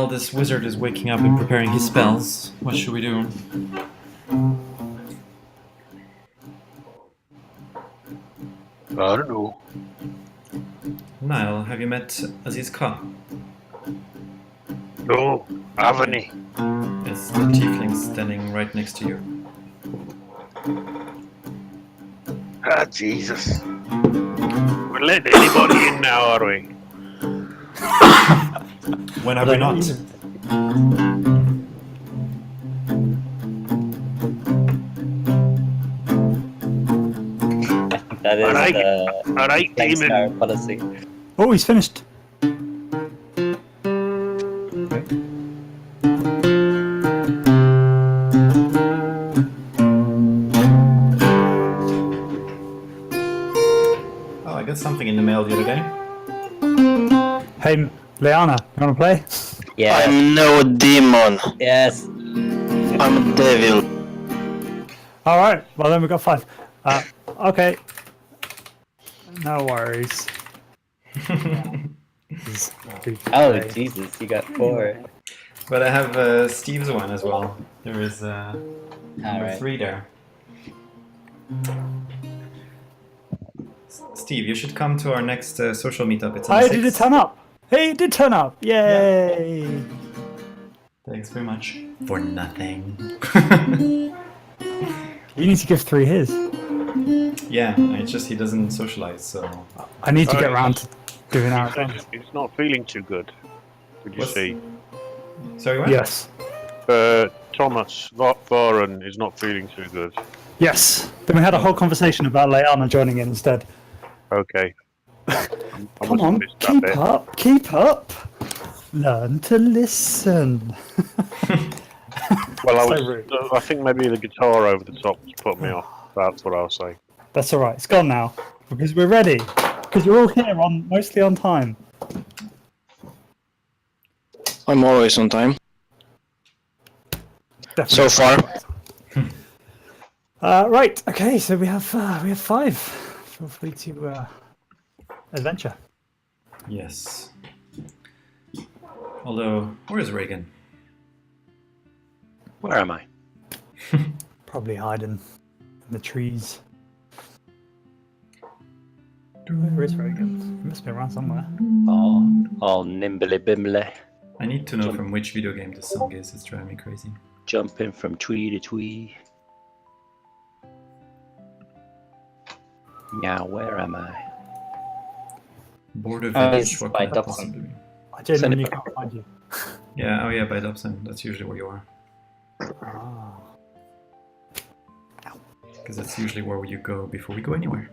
While this wizard is waking up and preparing his spells, what should we do? I don't know. Niall, have you met Aziz Khan? No, haven't he? It's the tiefling standing right next to you. Ah, Jesus. We're letting anybody in now, are we? When are we not? That is Alright, the alright, gangster demon. policy. Oh, he's finished. Oh, I got something in the mail the other day. Hey, Leanna, you want to play? Yeah. I'm no demon. Yes. I'm a devil. All right. Well, then we've got 5. Okay. No worries. Oh Jesus, you got 4. But I have Steve's one as well. There is number Alright. 3 there. Steve, you should come to our next social meetup. It's on the Hey, did it 6th. turn up? Hey, it did turn up. Yay. Thanks very much. For nothing. You need to give 3 his. Yeah, it's just he doesn't socialize, so... I need to get around to doing that. He's not feeling too good. Did you What's- see? Sorry, what? Yes. Thomas Voren is not feeling too good. Yes. Then we had a whole conversation about Leanna joining in instead. Okay. Come on, keep up, keep up. Learn to listen. Well, So rude. I think maybe the guitar over the top has put me off. That's what I'll say. That's all right. It's gone now because we're ready. Because you're all here mostly on time. I'm always on time. Definitely. So far. Right. Okay. So we have 5. Feel free to adventure. Yes. Although, where is Reagan? Where am I? Probably hiding in the trees. Where is Reagan? He must be around somewhere. All nimbly bimbly, I need to know from which video game this song is. It's driving me crazy. jumping from tree to tree. Now, where am I? Border Oh, Village. it's What by could that Dobson. possibly be? I genuinely can't find you. Yeah, oh yeah, by Dobson. That's usually where you are. Ah. Because that's usually where you go before we go anywhere.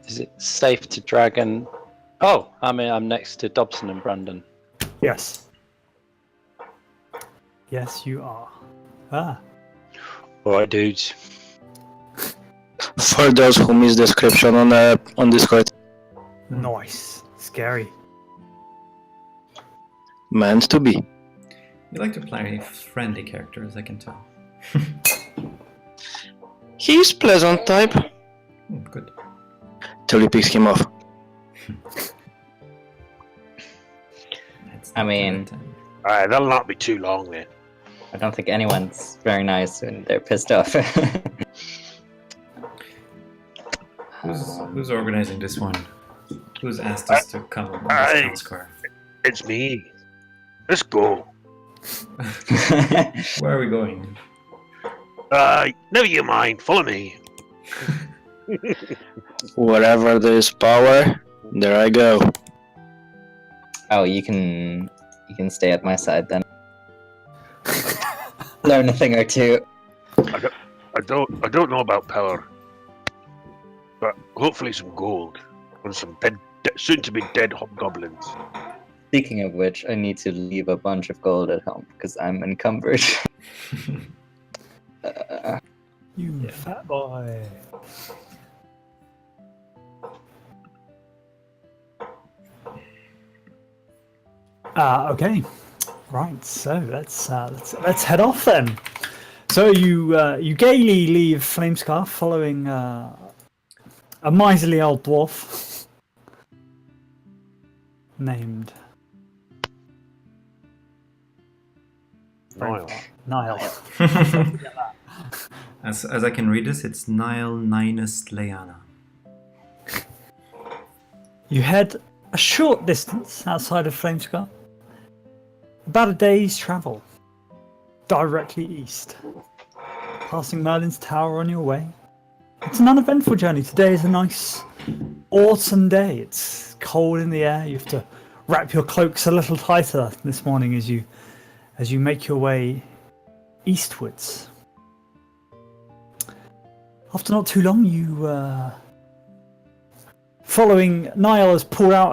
Is it safe to drag and... Oh, I'm next to Dobson and Brandon. Yes. Yes, you are. Ah. Alright, dudes. For those who miss description on Discord. Nice. Scary. Meant to be. You like to play friendly characters, I can tell. He's pleasant type. Good. Till he picks him off. That's I not mean- the right time. Alright, that'll not be too long then. I don't think anyone's very nice when they're pissed off. Who's organizing this one? Who's asked us to come on this town square? It's me. Let's go. Where are we going? Never you mind. Follow me. Wherever there is power, there I go. Oh, you can stay at my side then. Learn a thing or two. I don't know about power, but hopefully some gold and some soon to be dead hobgoblins. Speaking of which, I need to leave a bunch of gold at home because I'm encumbered. You fat boy. Okay. Right. So let's head off then. So you gaily leave Flamescar following a miserly old dwarf Niall. Niall. As I can read this, it's Nile Ninus Leana. You head a short distance outside of Flamescar. About a day's travel. Directly east. Passing Merlin's Tower on your way. It's an uneventful journey. Today is a nice autumn day. It's cold in the air. You have to wrap your cloaks a little tighter this morning as you make your way eastwards. After not too long, you following Niall has pulled out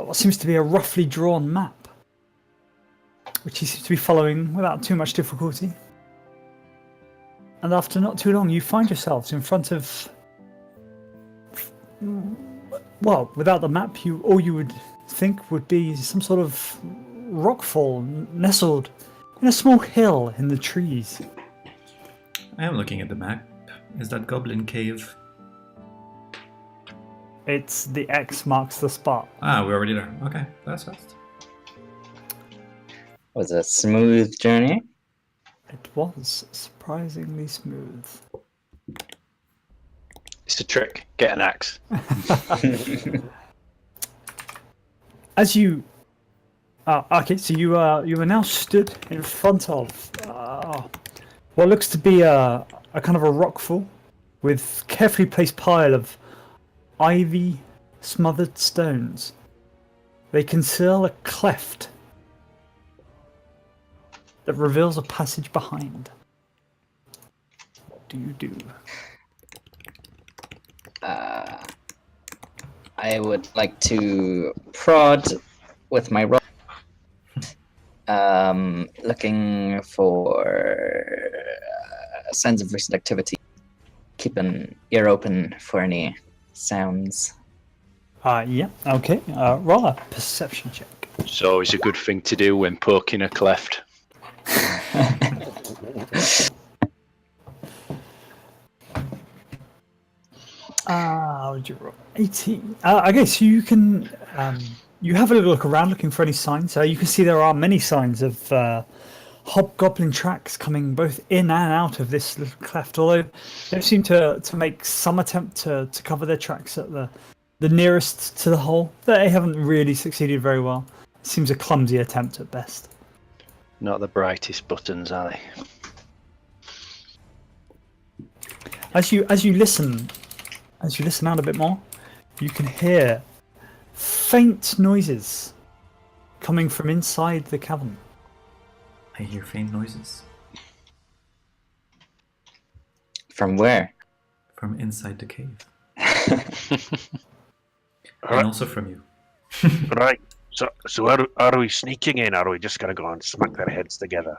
what seems to be a roughly drawn map, which he seems to be following without too much difficulty. And after not too long, you find yourselves in front of, well, without the map, all you would think would be some sort of rockfall nestled in a small hill in the trees. I am looking at the map. Is that Goblin Cave? It's the X marks the spot. Ah, we're already there. Okay, that's fast. Was a smooth journey. It was surprisingly smooth. It's a trick. Get an axe. As you, okay, so you are now stood in front of what looks to be a kind of a rockfall with carefully placed pile of ivy smothered stones. They conceal a cleft that reveals a passage behind. What do you do? I would like to prod with my rock, looking for signs of recent activity. Keep an ear open for any sounds. Yeah, okay. Roll a perception check. It's always a good thing to do when poking a cleft. What did you roll? 18. I guess you can. You have a little look around, looking for any signs. You can see there are many signs of hobgoblin tracks coming both in and out of this little cleft. Although they seem to make some attempt to cover their tracks at the nearest to the hole. They haven't really succeeded very well. It seems a clumsy attempt at best. Not the brightest buttons, are they? As you listen out a bit more, you can hear faint noises coming from inside the cavern. I hear faint noises From where? from inside the cave. Alright. And also from you. Right. So are we sneaking in, or are we just gonna go and smack their heads together?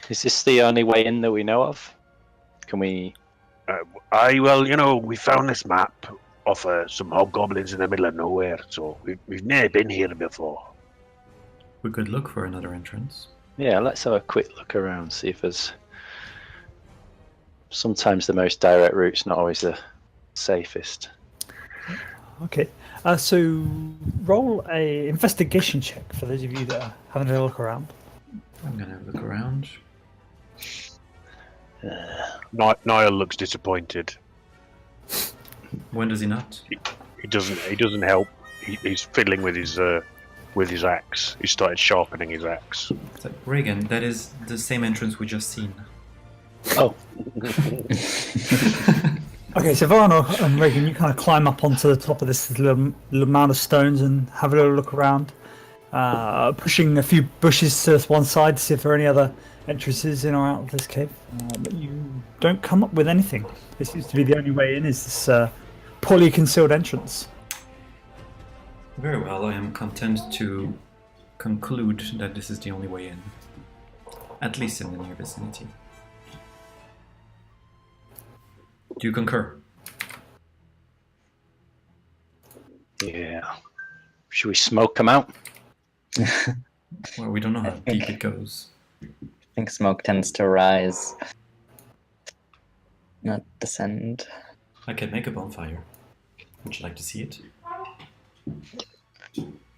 Is this the only way in that we know of? Can we? Well, we found this map of some hobgoblins in the middle of nowhere, so we've never been here before. We could look for another entrance. Yeah, let's have a quick look around, see if there's. Sometimes the most direct route's not always the safest. Okay. So roll a investigation check for those of you that are having a look around. I'm gonna look around. Niall looks disappointed. When does he not? He doesn't help. He's fiddling with his axe. He started sharpening his axe. It's like, Reagan, that is the same entrance we just seen. Oh, Okay, so Varno and Reagan, you kind of climb up onto the top of this little mound of stones and have a little look around, pushing a few bushes to one side to see if there are any other entrances in or out of this cave. But you don't come up with anything. This seems to be the only way in, is this poorly concealed entrance. Very well, I am content to conclude that this is the only way in. At least in the near vicinity. Do you concur? yeah. Should we smoke them out? Well, we don't know how deep it goes. I think smoke tends to rise, not descend. I can make a bonfire. Would you like to see it?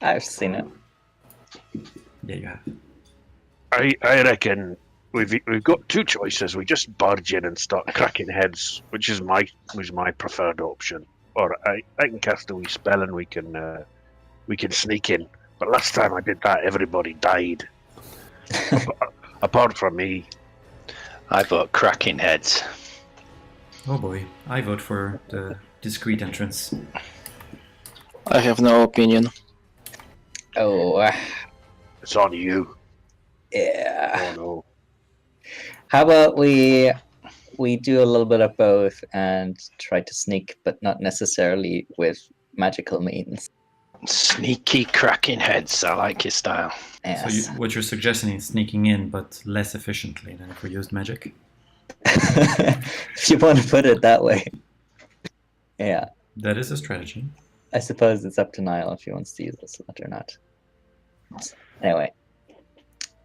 I've seen it. Yeah, you have. I reckon we've got two choices. We just barge in and start cracking heads, which is my preferred option. Or I can cast a wee spell and we can sneak in. But last time I did that, everybody died. Apart from me. I vote cracking heads. Oh boy, I vote for the discreet entrance. I have no opinion. Oh, It's on you. yeah. Oh no. How about we do a little bit of both and try to sneak, but not necessarily with magical means. Sneaky cracking heads. I like your style. Yes. What you're suggesting is sneaking in, but less efficiently than if we used magic? If you want to put it that way. Yeah. That is a strategy. I suppose it's up to Niall if he wants to use this slot or not. Anyway.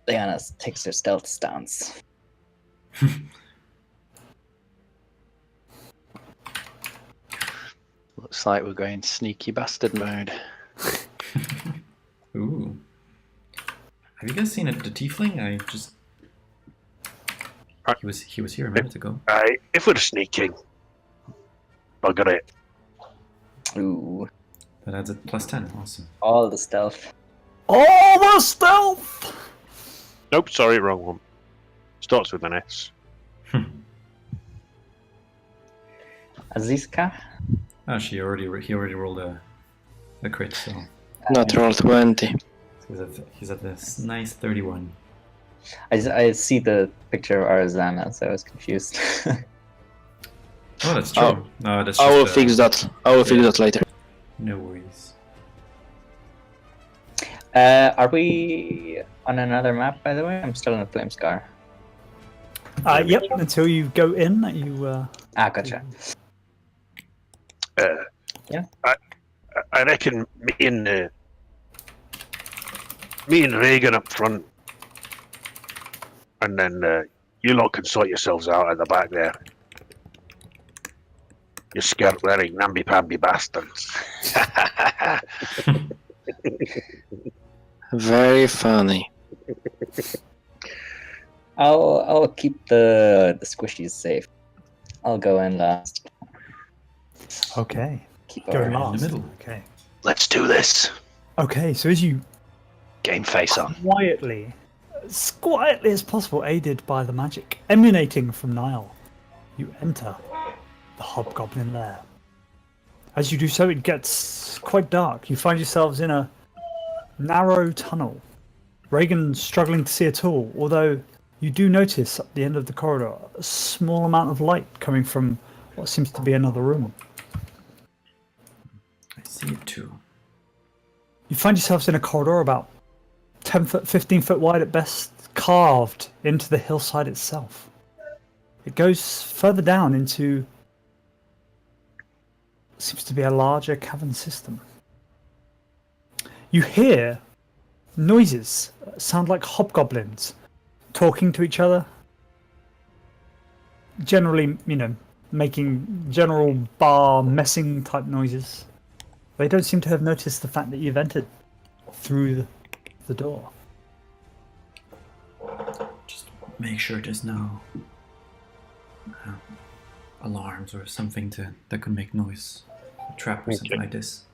Leanna takes her stealth stance. Looks like we're going sneaky bastard mode. Ooh. Have you guys seen the tiefling? He was here a minute ago. If we're sneaking, bugger it. Ooh. That adds a +10. Awesome. All the stealth. All the stealth! Nope, sorry, wrong one. Starts with an S. Azizka? Oh, he already rolled a crit, so Not roll 20. he's at this nice 31. I see the picture of Arizana, so I was confused. Oh, that's true. Oh. No, that's I will just, fix that. I will fix that later. No worries. Are we on another map, by the way? I'm still in the Flame Scar. Yep, until you go in, Gotcha. Yeah. I reckon me and Reagan up front, and then you lot can sort yourselves out at the back there. You skirt-wearing, namby-pamby bastards. Very funny. I'll keep the squishies safe. I'll go in last. Okay. Keep Go our- last. in the middle. Okay. Let's do this. Okay, so as you Game face on. quietly, as quietly as possible, aided by the magic emanating from Nile, you enter the hobgoblin lair. As you do so, it gets quite dark. You find yourselves in a narrow tunnel. Reagan's struggling to see at all, although you do notice at the end of the corridor a small amount of light coming from what seems to be another room. I see it too. You find yourselves in a corridor about 10 foot, 15 foot wide at best, carved into the hillside itself. It goes further down into what seems to be a larger cavern system. You hear noises that sound like hobgoblins talking to each other. Generally, making general bar messing type noises. They don't seem to have noticed the fact that you've entered through the door. Just make sure there's no alarms or something that could make noise. A trap or something like this.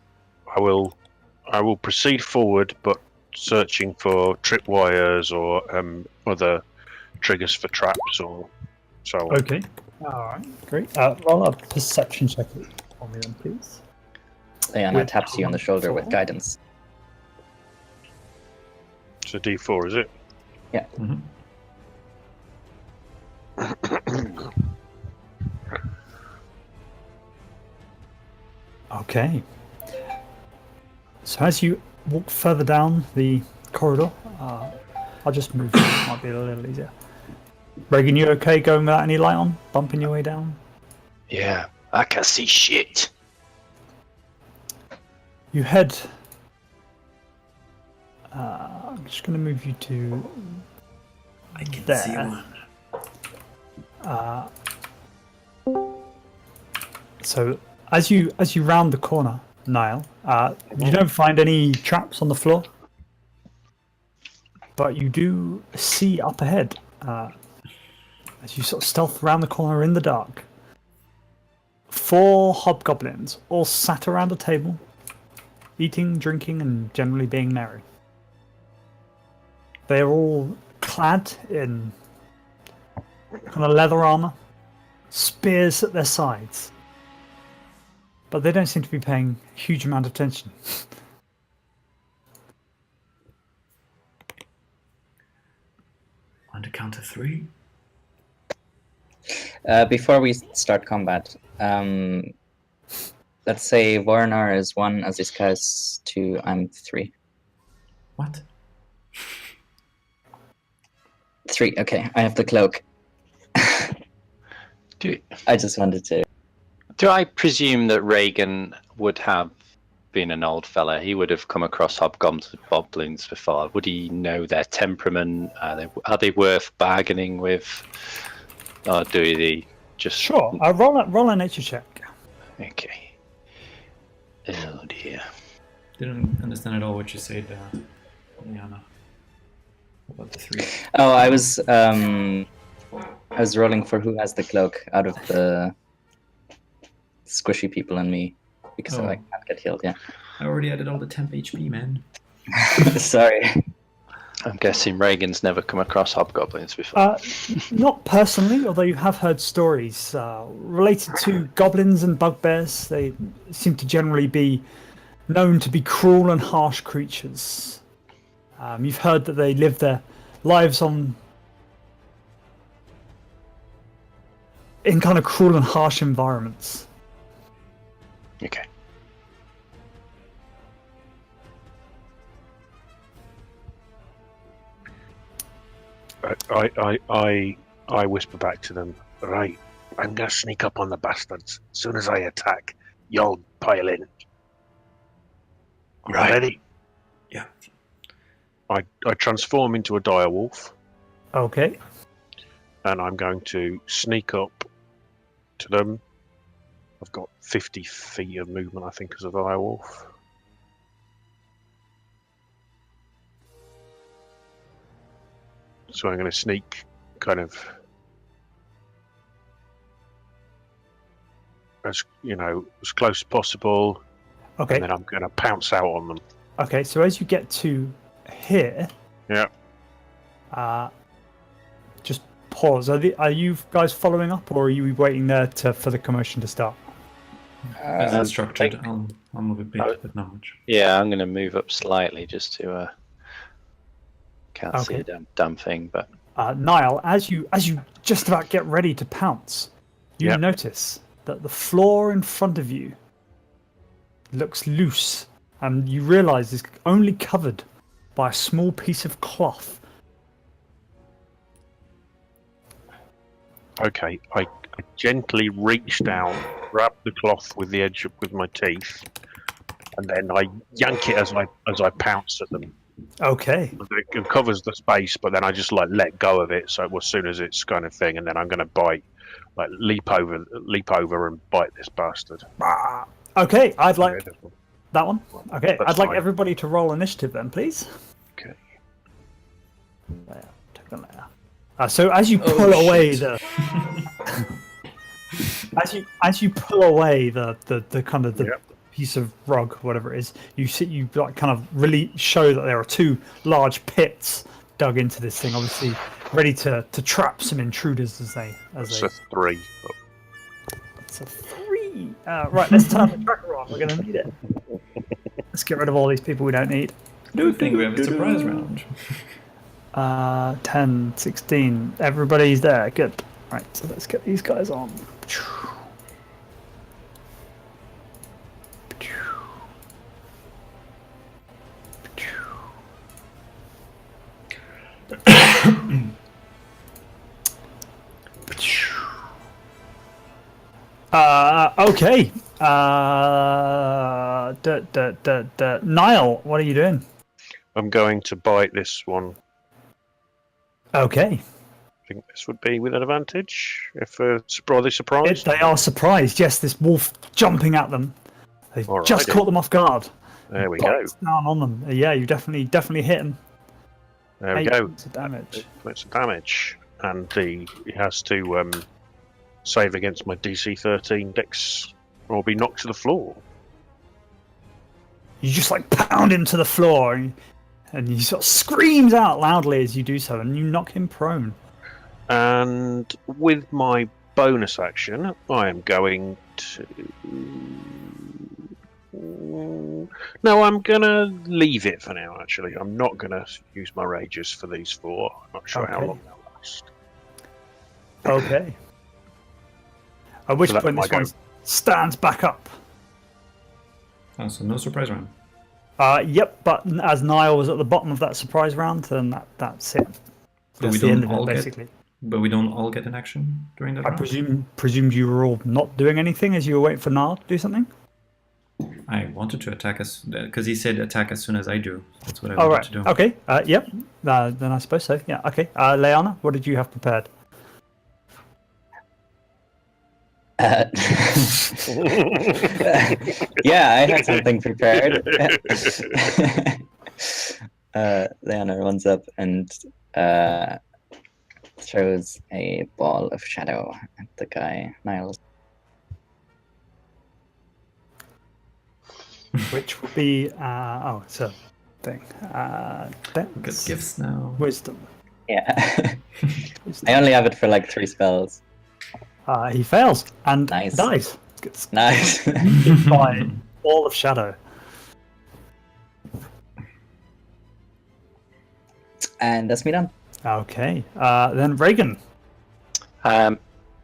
I will proceed forward, but searching for tripwires or other triggers for traps or so on. Okay. Alright, great. Roll a perception check for me then, please. Leanna With taps you on the shoulder with guidance. It's a D4, is it? Yeah. Mm-hmm. Okay. So as you walk further down the corridor, I'll just move. Might be a little easier. Reagan, you okay going without any light on? Bumping your way down? Yeah, I can see shit. You head... I'm just going to move you to I can there. see one. So as you round the corner, Niall, you don't find any traps on the floor, but you do see up ahead as you sort of stealth around the corner in the dark, 4 hobgoblins all sat around a table, eating, drinking, and generally being merry. They're all clad in kind of leather armor, spears at their sides, but they don't seem to be paying a huge amount of attention. On the count of 3. Before we start combat, let's say Warnar is 1, Azizka is 2, I'm 3. What? 3, okay, I have the cloak. I just wanted to. Do I presume that Reagan would have been an old fella? He would have come across hobgoblins before. Would he know their temperament? Are they worth bargaining with? Or do they just... Sure, roll a nature check. Okay. Oh dear. Didn't understand at all what you said, Liana. About the 3. Oh, I was rolling for who has the cloak out of the squishy people and me, because I can't get healed. Yeah. I already added all the temp HP, man. Sorry. I'm guessing Reagan's never come across hobgoblins before. Not personally, although you have heard stories related to goblins and bugbears. They seem to generally be known to be cruel and harsh creatures. You've heard that they live their lives in kind of cruel and harsh environments. Okay. I whisper back to them. Right, I'm gonna sneak up on the bastards. As soon as I attack, y'all pile in. Right. Ready? Yeah. I transform into a dire wolf, Okay. and I'm going to sneak up to them. I've got 50 feet of movement, I think, as a dire wolf. So I'm going to sneak kind of as close as possible, Okay. and then I'm going to pounce out on them. Okay. So as you get to here, Yeah. just pause. Are you guys following up, or are you waiting there for the commotion to start? As it's structured, I'll move a bit, but not much. Yeah, I'm going to move up slightly just to... Can't see Okay. a damn thing, but... Niall, as you just about get ready to pounce, you Yep. notice that the floor in front of you looks loose, and you realise it's only covered by a small piece of cloth. Okay, I gently reach down, grab the cloth with the edge with my teeth, and then I yank it as I pounce at them. Okay. It covers the space, but then I just let go of it. So as soon as it's kind of thing, and then I'm going to bite, leap over and bite this bastard. Okay, I'd like Okay, that one. Okay, That's I'd like fine. everybody to roll initiative then, please. Okay. There, take the layer. So as you pull away the, as you pull away the kind of the Yep. piece of rug, whatever it is, you like kind of really show that there are 2 large pits dug into this thing, obviously ready to trap some intruders as they. It's a 3. It's a 3. Right, let's turn the tracker on. We're gonna need it. Let's get rid of all these people we don't need. Good thing we have a surprise round. 10, 16. Everybody's there. Good. Right, so let's get these guys on. Okay. Niall, what are you doing? I'm going to bite this one. Okay. I think this would be with an advantage if are they surprised. They are surprised. Yes, this wolf jumping at them. They've just Alrighty. caught them off guard. There we go. Bites down on them. Yeah, you definitely hit them. There we 8 go. points of damage. Points of damage. and he has to save against my DC 13 Dex, or be knocked to the floor. You just like pound him to the floor, and he sort of screams out loudly as you do so, and you knock him prone. And with my bonus action, I am going to. No, I'm gonna leave it for now. Actually, I'm not gonna use my rages for these 4. I'm not sure how Okay. long they'll last. Okay. At which So that's point my this go. one stands back up. Oh, so no surprise round. Yep, but as Niall was at the bottom of that surprise round, then that's it. But That's we the don't end of all it, get- basically. But we don't all get an action during that I round? presumed you were all not doing anything as you were waiting for Niall to do something? I wanted to attack us, because he said attack as soon as I do. That's what I Oh, wanted right. to do. Okay, yep. Then I suppose so. Yeah, okay. Leanna, what did you have prepared? Yeah, I had something prepared. Leona runs up and throws a ball of shadow at the guy, Niles. Which will be, it's a thing. Get Dex, gifts now. Wisdom. Yeah. I only have it for like 3 spells. He fails and Nice. dies. Gets Nice. hit by ball of shadow. And that's me done. Okay. Then Reagan. I'm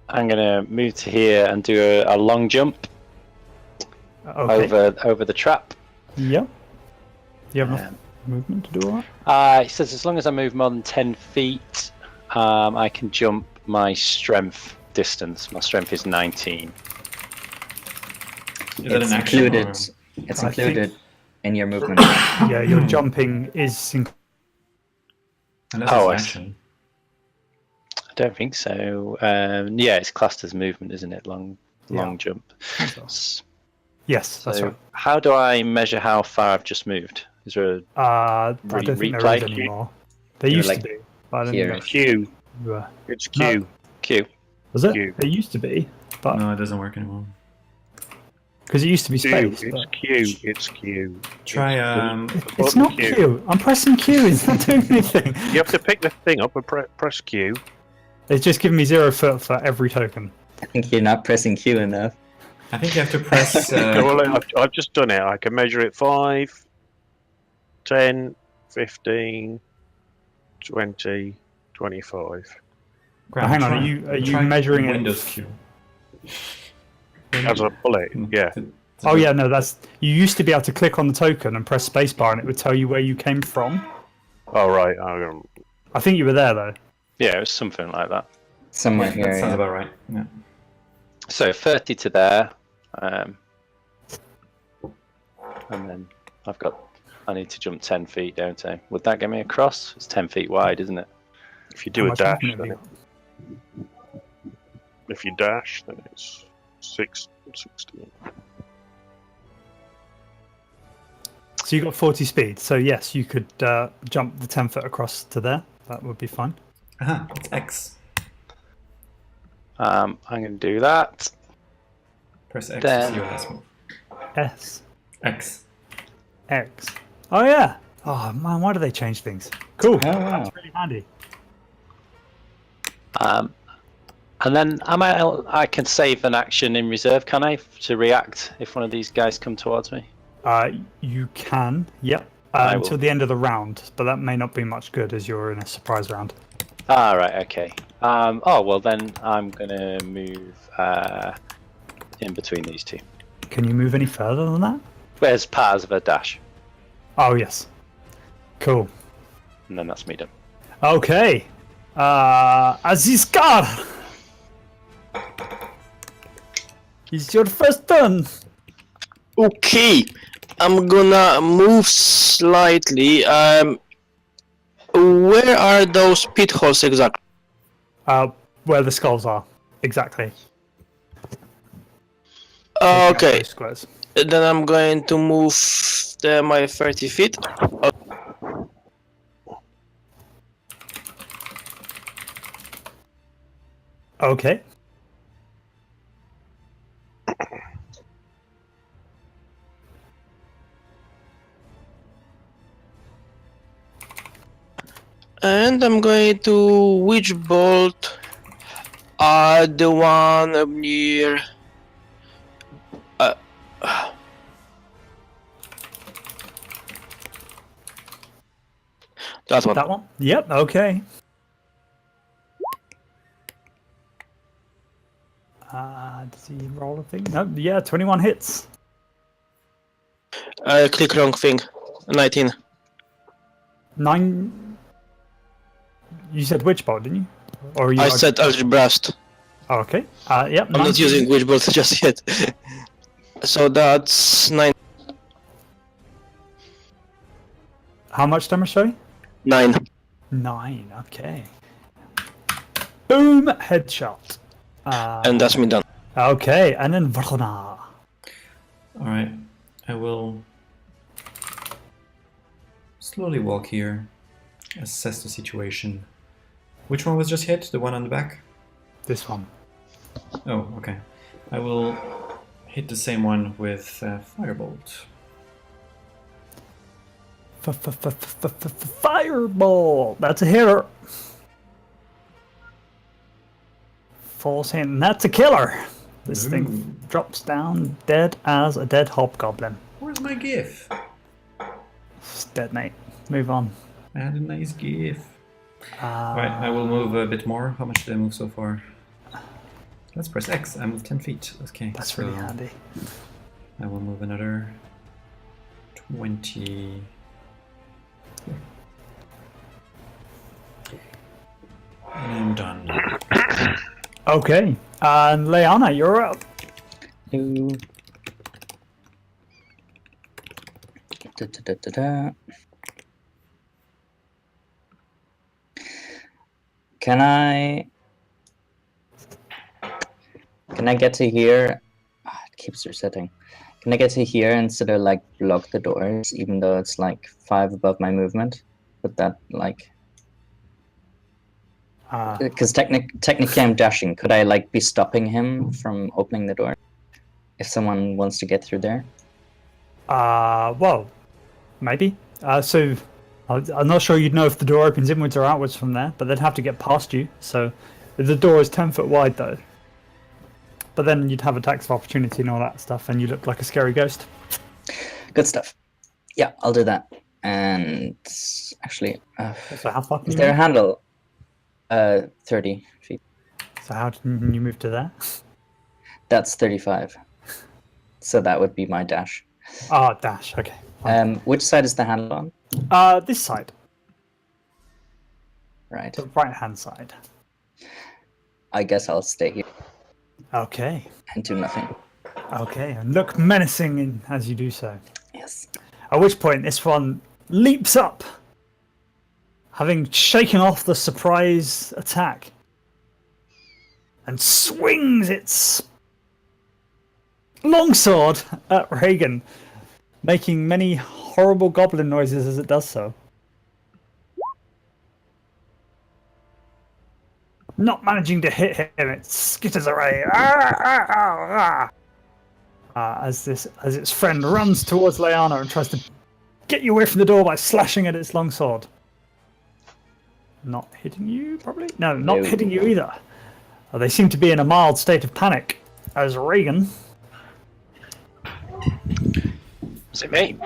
gonna move to here and do a long jump Okay. over the trap. Yep. You have enough movement to do all that? It says as long as I move more than 10 feet, I can jump my strength distance. My strength is 19. Is that It's an action? included. Or... It's I included in your movement. Yeah, your jumping is. Unless Oh, it's I an action. I don't think so. Yeah, it's classed as movement, isn't it? Long jump. Yes, that's So right. how do I measure how far I've just moved? Is there a I don't think there is replay? anymore. There You're used like to be. But I don't here. think Q. you were. It's Q. Q? Was it? Q. There used to be, but No, it doesn't work anymore. because it used to be Q. space. It's But Q. It's Q. Try, it's button not Q. I'm pressing Q. It's not doing anything. You have to pick the thing up and press Q. It's just giving me 0 foot for every token. I think you're not pressing Q enough. I think you have to press. Well, I've just done it. I can measure it 5, 10, 15, 20, 25. Graham, hang on, try- are you try measuring it? Windows Q. As a bullet, yeah. Oh yeah, no, that's you used to be able to click on the token and press spacebar and it would tell you where you came from. All right. I think you were there though. Yeah, it was something like that. Somewhere That here. sounds Yeah. about right. Yeah. So 30 to there, and then I need to jump 10 feet, don't I? Would that get me across? It's 10 feet wide, isn't it? If you How do a much dash, movement then have you if you dash, then it's 6, 16. got? So you got 40 speed. So yes, you could jump the 10 foot across to there. That would be fun. Aha, it's X. I'm going to do that. Press X Then- to see your last move. S X. X. Oh yeah. Oh man, why do they change things? Cool. Oh, wow. That's really handy. And then I can save an action in reserve, can I, to react if one of these guys come towards me? You can. Yep. I will. Until the end of the round, but that may not be much good as you're in a surprise round. Ah, right, okay. Oh, well then I'm going to move in between these two. Can you move any further than that? Where's part of a dash? Oh yes. Cool. And then that's me done. Okay. Azizkar! It's your first turn. Okay, I'm gonna move slightly. Where are those pit holes exactly? Where the skulls are. Exactly. Okay, Those squares. then I'm going to move my 30 feet. Okay. And I'm going to Witch Bolt the one up near. That one. That one? Yep, okay. Does he roll a thing? No, yeah, 21 hits. I click wrong thing. 19. 9. You said Witch Bolt, didn't you? Or you I said Eldritch Blast. Oh, okay. Yep. I'm not using Witch Bolt just yet. So that's 9. How much damage, sorry? 9. 9, okay. Boom! Headshot. And that's me done. Okay, and then Vrona. Alright, I will slowly walk here, assess the situation. Which one was just hit? The one on the back? This one. Oh, okay. I will hit the same one with Firebolt. Fireball! That's a hitter. Falls in. That's a killer. This thing drops down dead as a dead hobgoblin. Where's my GIF? It's dead, mate. Move on. I had a nice GIF. Alright, I will move a bit more. How much did I move so far? Let's press X. I moved 10 feet. Okay. That's really handy. I will move another 20. And I'm done. Okay. And Leanna, you're up. Ooh. Da. Can I get to here? It keeps resetting. Can I get to here and sort of like block the doors, even though it's like 5 above my movement? Would that like? Because technically I'm dashing. Could I like be stopping him from opening the door if someone wants to get through there? Well, maybe. So I'm not sure you'd know if the door opens inwards or outwards from there, but they'd have to get past you. So the door is 10 foot wide though. But then you'd have attacks of opportunity and all that stuff, and you look like a scary ghost. Good stuff. Yeah, I'll do that. And actually, So how far can is you there a move? handle? 30 feet. So how can you move to there? That's 35. So that would be my dash. Dash. Okay. Fine. Which side is the handle on? This side, Right. the right-hand side. I guess I'll stay here Okay. and do nothing. Okay, and look menacing as you do so. Yes. At which point, this one leaps up, having shaken off the surprise attack, and swings its longsword at Reagan, making many horrible goblin noises as it does so. Not managing to hit him, it skitters away. As its friend runs towards Leanna and tries to get you away from the door by slashing at its longsword. Not hitting you, probably? No, not No. hitting you either. They seem to be in a mild state of panic. As Reagan. Is it me?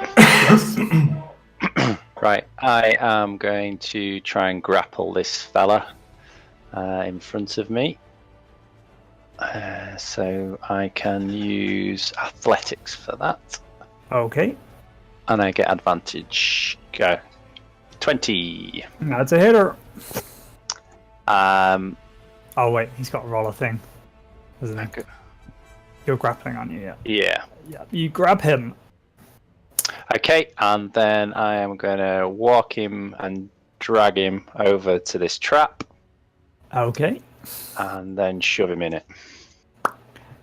Right, I am going to try and grapple this fella in front of me. So I can use athletics for that. Okay. And I get advantage. Go. 20. That's a hitter. Um, Oh, wait, he's got to roll a thing. Isn't he? okay. You're grappling on you, yeah. Yeah. Yeah. You grab him. Okay, and then I am going to walk him and drag him over to this trap Okay. and then shove him in it.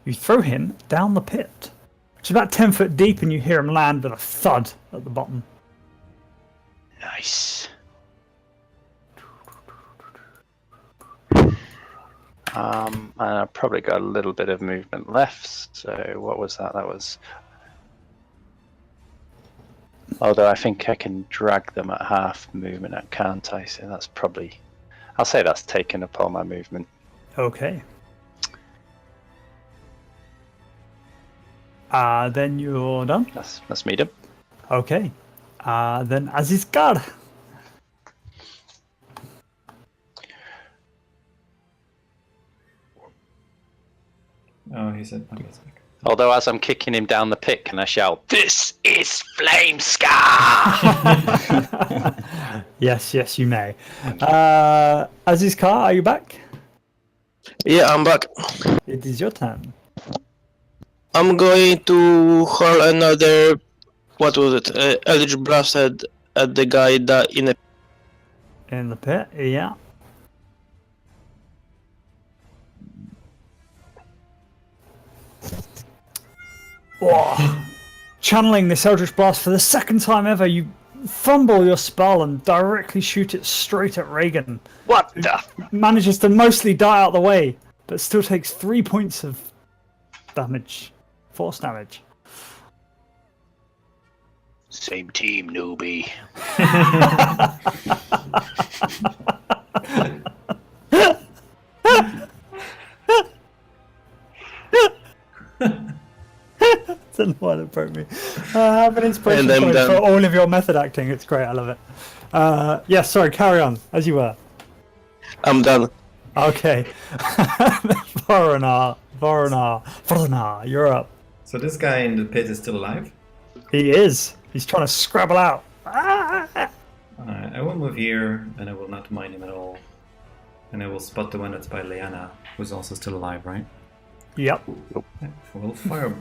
You throw him down the pit. It's about 10 foot deep and you hear him land with a thud at the bottom. Nice. And I've probably got a little bit of movement left. So what was that? That was. Although I think I can drag them at half movement, can't I? So that's probably. I'll say that's taken up all my movement. Okay. Then you're done. That's me done. Okay. Then Azizkar. Oh, he said, okay, it's back. Although as I'm kicking him down the pit, can I shout, "This is Flame Scar"? Yes, you may. Azizkar, are you back? Yeah, I'm back. It is your turn. I'm going to hurl another. What was it? Eldritch Blast at the guy that in a. In the pit, yeah. Whoa. Channeling this Eldritch Blast for the second time ever, you fumble your spell and directly shoot it straight at Reagan. What the? Manages to mostly die out of the way, but still takes 3 points of damage. Force damage. Same team, newbie. Don't know why that broke me. I have an inspiration And I'm point done. for all of your method acting. It's great. I love it. Yeah, sorry. Carry on as you were. I'm done. Okay. Voronar, you're up. So this guy in the pit is still alive? He is. He's trying to scrabble out. Ah! I will move here, and I will not mind him at all. And I will spot the one that's by Leanna, who's also still alive, right? Yep. We'll fire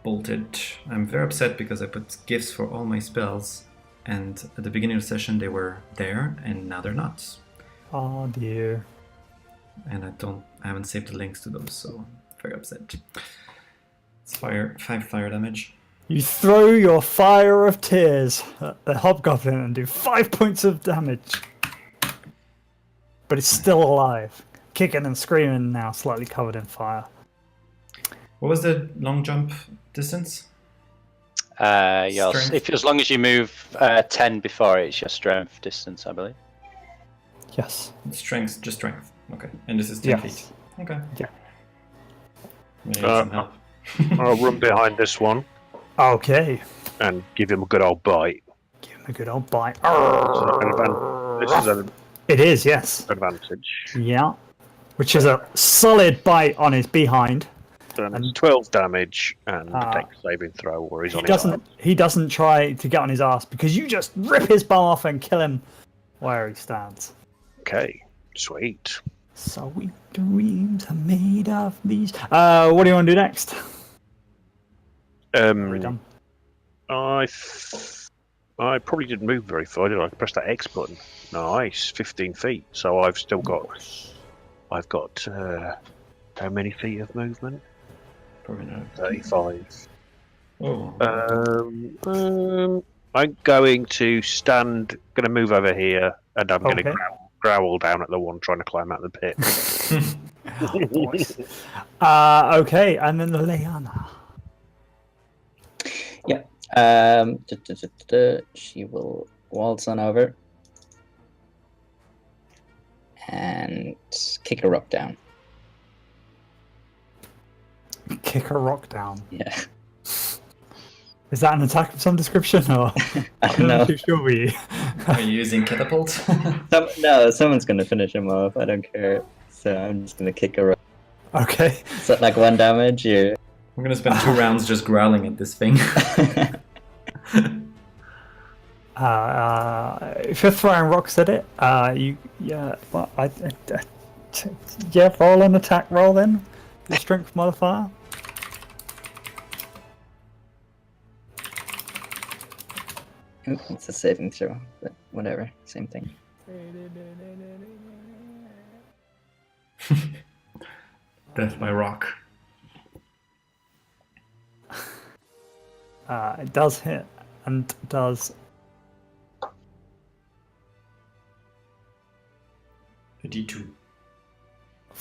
bolted. I'm very upset because I put gifts for all my spells, and at the beginning of the session they were there, and now they're not. Oh dear. And I haven't saved the links to those, so I'm very upset. Let's fire 5 fire damage. You throw your fire of tears at the hobgoblin and do 5 points of damage. But it's still alive. Kicking and screaming now, slightly covered in fire. What was the long jump distance? Yes. As long as you move 10 before it, it's your strength distance, I believe. Yes. Strength, just strength. Okay. And this is 10 Yes. feet. Okay. Yeah. We need some help. I'll run behind this one Okay. and give him a good old bite. Give him a good old bite. This is an It is, yes. advantage. Yeah. Which is a solid bite on his behind. And it's 12 damage and Ah. take a saving throw, or he's on his arm. He doesn't try to get on his ass because you just rip his bum off and kill him where he stands. Okay, sweet. Sweet dreams are made of these. What do you want to do next? Are we done? I probably didn't move very far, did I? I pressed that X button. Nice, 15 feet. So I've still got. I've got how many feet of movement? Probably not. 35. Oh. I'm going to going to move over here, and I'm going Okay. to growl down at the one trying to climb out of the pit. Okay, and then the Leanna. Yeah. She will waltz on over and kick a rock down. Kick a rock down. Yeah. Is that an attack of some description, or I don't know. I'm not too sure we. Are you using catapult? Someone's gonna finish him off. I don't care. So I'm just gonna kick a rock. Okay. So like 1 damage. You. I'm gonna spend 2 rounds just growling at this thing. If you're throwing rocks at it, roll an attack roll then. Your strength modifier. Ooh, it's a saving throw, but whatever, same thing. Death by rock. It does hit and does A D2.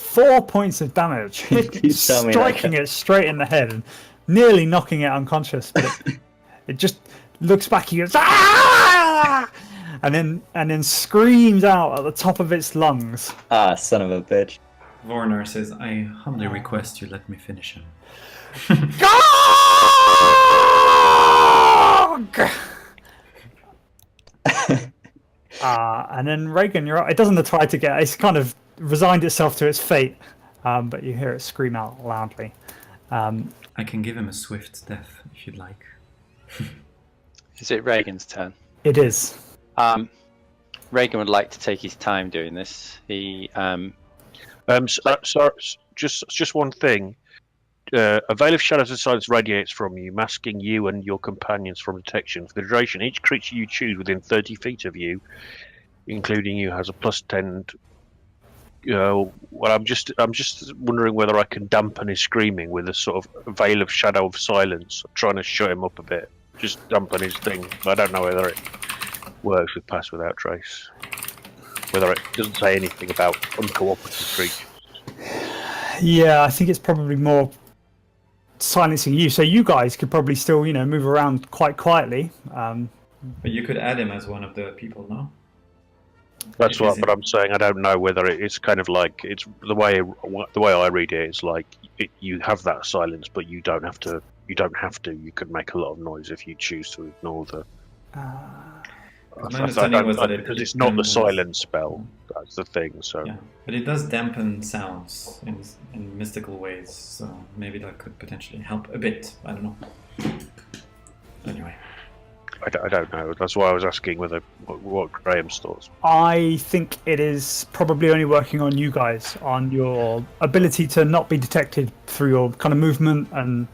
4 points of damage, You tell me that, striking it straight in the head and nearly knocking it unconscious. But it just looks back, he goes, "Ah!" and then screams out at the top of its lungs. Ah, son of a bitch. Vornar says, I humbly request you let me finish him. And then Reagan, you're up. It doesn't try to get. It's kind of resigned itself to its fate, but you hear it scream out loudly. I can give him a swift death if you'd like. Is it Reagan's turn? It is. Reagan would like to take his time doing this. He Sorry, just one thing. A veil of shadows and silence radiates from you, masking you and your companions from detection. For the duration, each creature you choose within 30 feet of you, including you, has a +10. Well, I'm just wondering whether I can dampen his screaming with a sort of veil of shadow of silence. I'm trying to shut him up a bit, just dampen his thing. I don't know whether it works with Pass Without Trace. Whether it doesn't say anything about uncooperative creatures. Yeah, I think it's probably more silencing you. So you guys could probably still, move around quite quietly. But you could add him as one of the people, no? That's what I'm saying. I don't know whether it's kind of like it's the way I read it is like you have that silence, but you don't have to. You don't have to. You could make a lot of noise if you choose to ignore the. My understanding was that because it's not the silence spell. That's the thing. So. Yeah, but it does dampen sounds in mystical ways. So maybe that could potentially help a bit. I don't know. Anyway. I don't know. That's why I was asking what Graham's thoughts. I think it is probably only working on you guys, on your ability to not be detected through your kind of movement and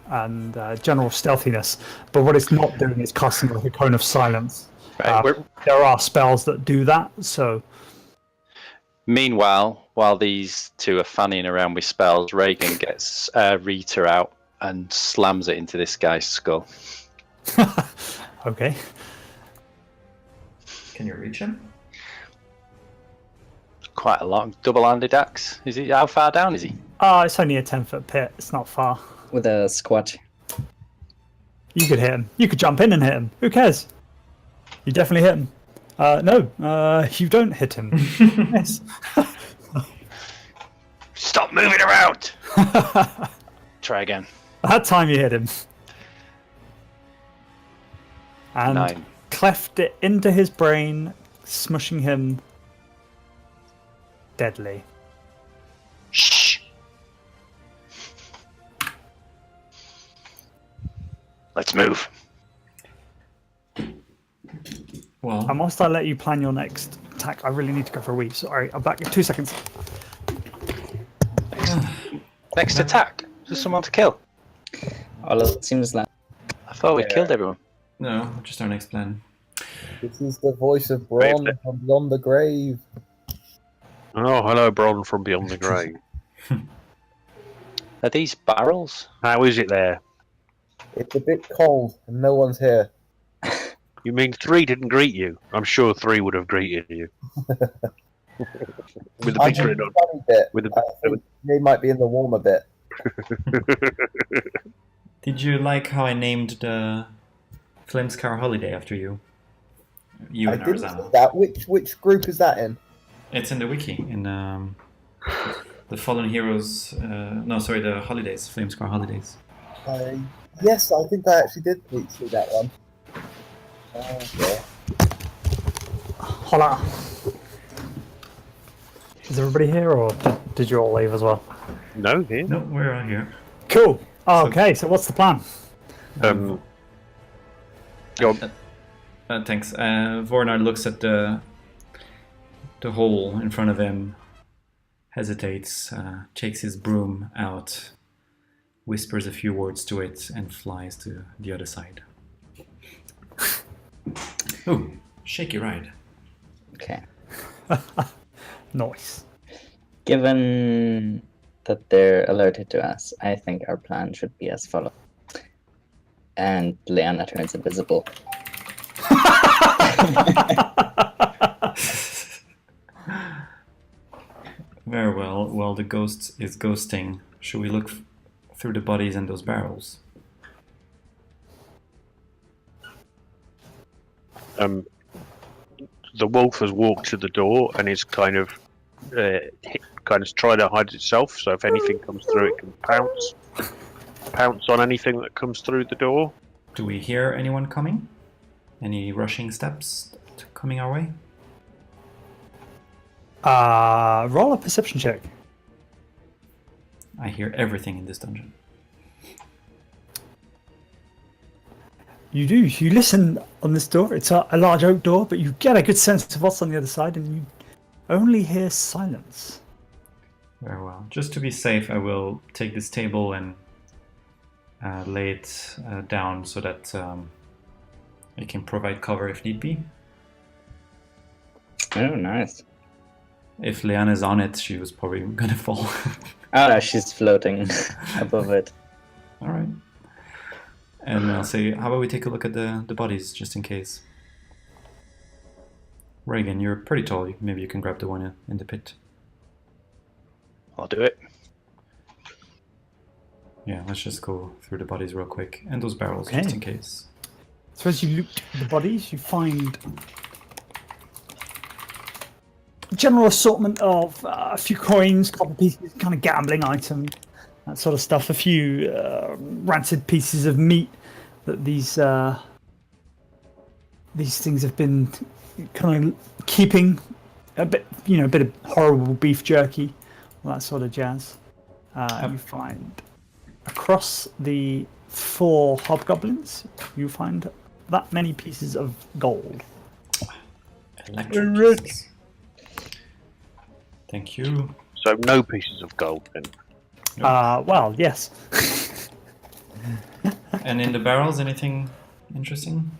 general stealthiness. But what it's not doing is casting like a cone of silence. Right, there are spells that do that. So, meanwhile, while these two are fanning around with spells, Reagan gets Rita out and slams it into this guy's skull. Okay. Can you reach him? Quite a long double-handed axe. Is he? How far down is he? It's only a 10-foot pit. It's not far. With a squat. You could hit him. You could jump in and hit him. Who cares? You definitely hit him. No, you don't hit him. Yes. Stop moving around! Try again. That time you hit him. And 9. cleft it into his brain, smushing him deadly. Shh! Let's move. Well, And whilst I let you plan your next attack, I really need to go for a wee. Sorry, I'm back in 2 seconds. Next attack. Just someone to kill. All it seems like. I thought we killed everyone. no, just our next plan. This is the voice of Bron from beyond the grave. Oh, hello, Bron from beyond the grave. Are these barrels? How is it there? It's a bit cold and no one's here. You mean 3 didn't greet you? I'm sure 3 would have greeted you. With the I'm picture in on. the sunny bit. With I think they might be in the warmer bit. Did you like how I named the Flamescar holiday after you? You I and didn't Arzana. see that. Which group is that in? It's in the wiki, in the Fallen Heroes. The holidays, Flamescar holidays. Yes, I think I actually did see that one. Okay. Hola. Is everybody here, or did you all leave as well? No, here. No, we're all here. Cool. Okay, so what's the plan? Go on. Thanks. Vornar looks at the hole in front of him, hesitates, takes his broom out, whispers a few words to it, and flies to the other side. Ooh, shaky ride. Okay. Nice. Given that they're alerted to us, I think our plan should be as follows. And Leanna turns invisible. Very well. Well, the ghost is ghosting. Should we look through the bodies and those barrels? The wolf has walked to the door and is kind of trying to hide itself. So if anything comes through, it can pounce on anything that comes through the door. Do we hear anyone coming? Any rushing steps coming our way? Roll a perception check. I hear everything in this dungeon. You do. You listen on this door. It's a large oak door, but you get a good sense of what's on the other side, and you only hear silence. Very well. Just to be safe, I will take this table and lay it down so that it can provide cover if need be. Oh, nice. If Leanna's on it, she was probably gonna fall. Oh no, she's floating above it. All right. And I'll say, how about we take a look at the bodies, just in case. Reagan, you're pretty tall. Maybe you can grab the one in the pit. I'll do it. Yeah, let's just go through the bodies real quick. And those barrels, Okay. just in case. So as you loot the bodies, you find a general assortment of a few coins, copper pieces, kind of gambling items, that sort of stuff. A few rancid pieces of meat that these things have been kind of keeping. A bit of horrible beef jerky, all that sort of jazz. You find across the 4 hobgoblins, you find that many pieces of gold. Electric pieces. Thank you. So no pieces of gold then. Well, yes. And in the barrels, anything interesting?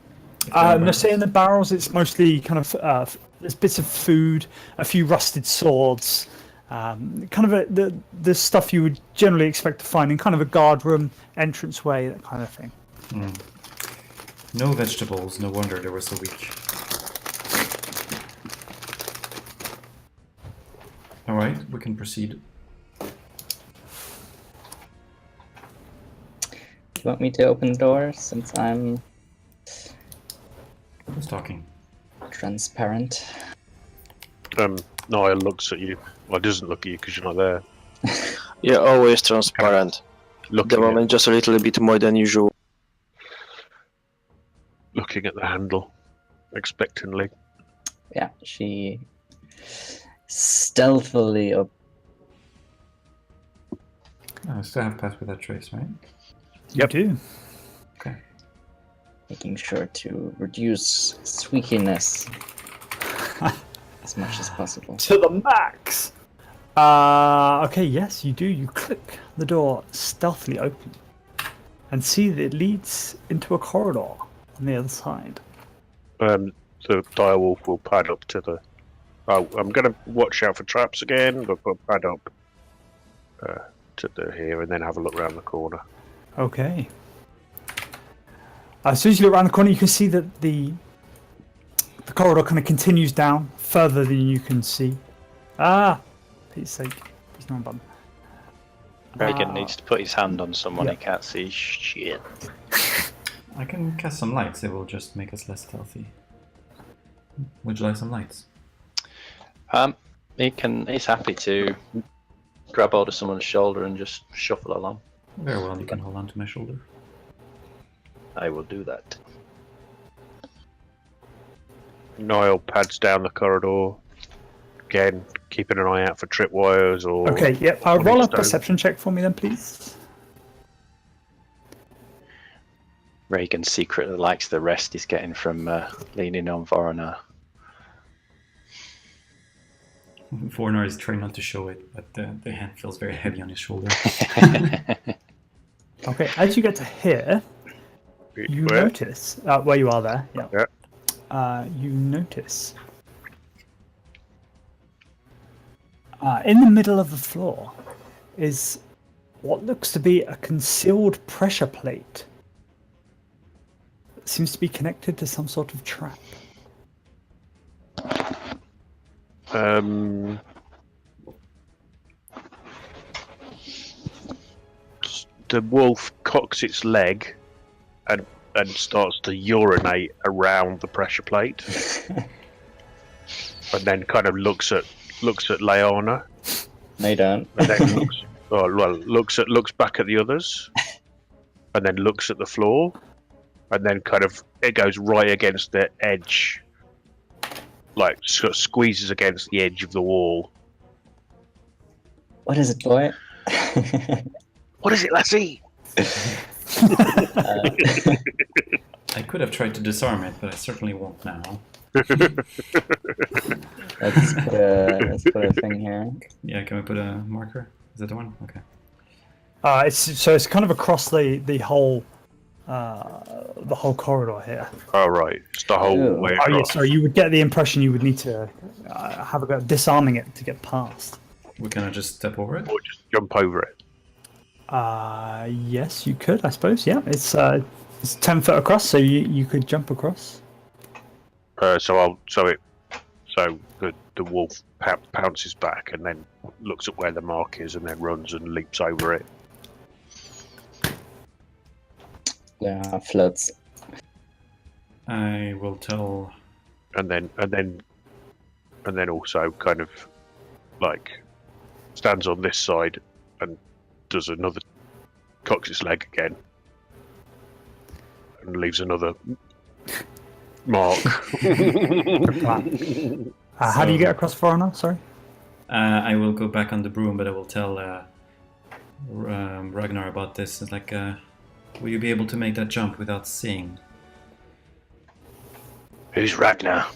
No, say in the barrels, it's mostly kind of there's bits of food, a few rusted swords, kind of the stuff you would generally expect to find in kind of a guard room, entranceway, that kind of thing. No vegetables. No wonder they were so weak. All right, we can proceed. Do you want me to open the door since I'm Who's talking? transparent? Niall looks at you. Well, doesn't look at you because you're not there. Yeah, always transparent. At the Looking moment, just a little bit more than usual. at the handle, expectantly. Yeah, she stealthily I still have pass without trace, right? Yep. You do. Okay. making sure to reduce squeakiness as much as possible. To the max. Okay, yes, you do. You click the door stealthily open and see that it leads into a corridor on the other side. The direwolf will pad up to the. Oh, I'm gonna watch out for traps again, but we'll pad up to the here and then have a look around the corner. Okay. As soon as you look around the corner, you can see that the corridor kind of continues down further than you can see. Pete's sake, there's no button. Reagan needs to put his hand on someone Yeah. he can't see. Shit. I can cast some lights. It will just make us less stealthy. Would you like some lights? He's happy to grab hold of someone's shoulder and just shuffle along. Very well, you can hold on to my shoulder. I will do that. Niall pads down the corridor again, keeping an eye out for tripwires or. Okay, yep. Roll a Stone. perception check for me then, please. Reagan secretly likes the rest he's getting from leaning on Voronar. Vornar is trying not to show it, but the hand feels very heavy on his shoulder. Okay, as you get to here, you Where? notice where you are there. Yeah. Yeah. You notice in the middle of the floor is what looks to be a concealed pressure plate. It seems to be connected to some sort of trap. the wolf cocks its leg and starts to urinate around the pressure plate, and then kind of looks at Leona, No, you don't. and then looks back at the others, and then looks at the floor, and then kind of it goes right against the edge, like sort of squeezes against the edge of the wall. What is it, boy? What is it, lassie? I could have tried to disarm it, but I certainly won't now. Let's put a thing here. Yeah, can we put a marker? Is that the one? Okay. It's kind of across the whole corridor here. Oh right, it's the whole Ew. way Oh yeah, across. sorry. You would get the impression you would need to have a go at disarming it to get past. We cannot just step over it? Or just jump over it. Yes, you could. I suppose. Yeah, it's 10 foot across, so you could jump across. So the wolf pounces back and then looks at where the mark is and then runs and leaps over it. Yeah, floats. I will tell. And then also kind of like stands on this side and does another, cocks its leg again and leaves another mark. How do you get across Foreigner? Sorry. I will go back on the broom, but I will tell Ragnar about this. It's like, will you be able to make that jump without seeing? Who's Ragnar?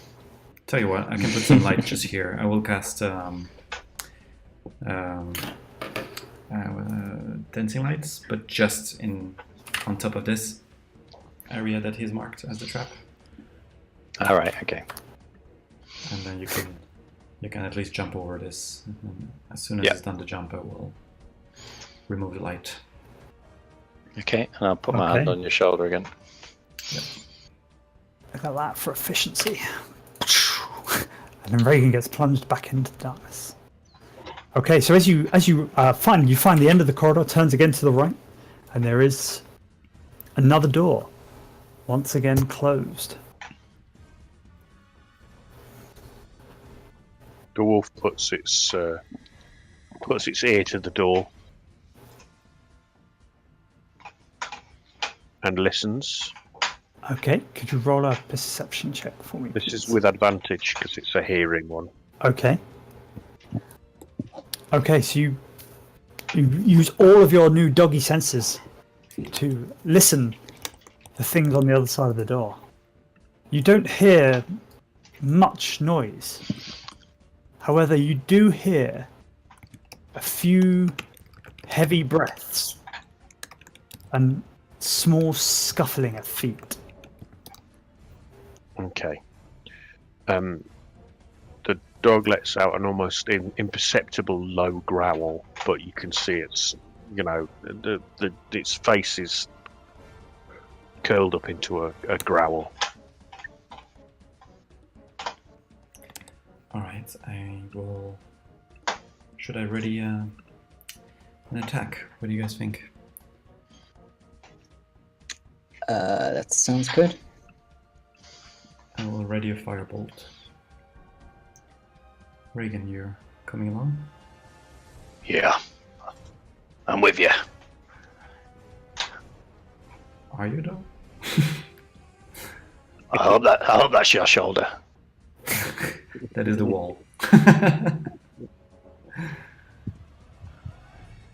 Tell you what, I can put some light just here. I will cast dancing lights, but just on top of this area that he's marked as the trap. All right. Okay. And then you can at least jump over this. And as soon as it's done the jump, I will remove the light. Okay. And I'll put my hand on your shoulder again. Yep. Look at that for efficiency. And then Reagan gets plunged back into the darkness. Okay, so as you find the end of the corridor, turns again to the right, and there is another door, once again closed. The wolf puts its ear to the door and listens. Okay, could you roll a perception check for me? This is please? with advantage because it's a hearing one. Okay. Okay, so you use all of your new doggy senses to listen to things on the other side of the door. You don't hear much noise. However, you do hear a few heavy breaths and small scuffling of feet. Okay. The dog lets out an almost imperceptible low growl, but you can see its, its face is curled up into a growl. Alright, I will... Should I ready an attack? What do you guys think? That sounds good. I will ready a firebolt. Reagan, you're coming along? Yeah. I'm with you. Are you though? I hope that's your shoulder. That is the wall.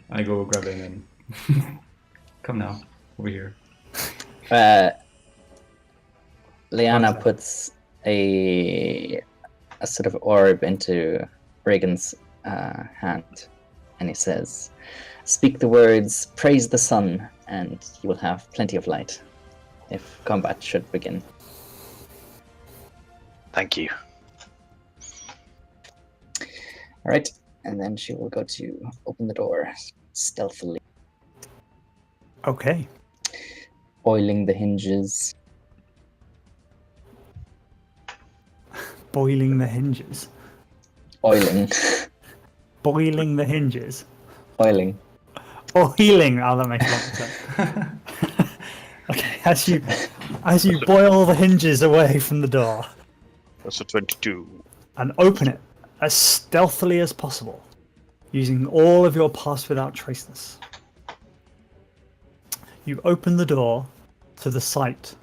I go grab him and come now, over here. Liana puts a sort of orb into Reagan's hand, and he says, "Speak the words, praise the sun, and you will have plenty of light if combat should begin." Thank you. All right, and then she will go to open the door stealthily, Okay. oiling the hinges. Boiling the hinges. Oiling. Boiling the hinges. Oiling. Or healing. Oh, that makes a lot of sense. Okay, as you boil the hinges away from the door That's a 22. and open it as stealthily as possible, using all of your pass without traceness, you open the door to the sight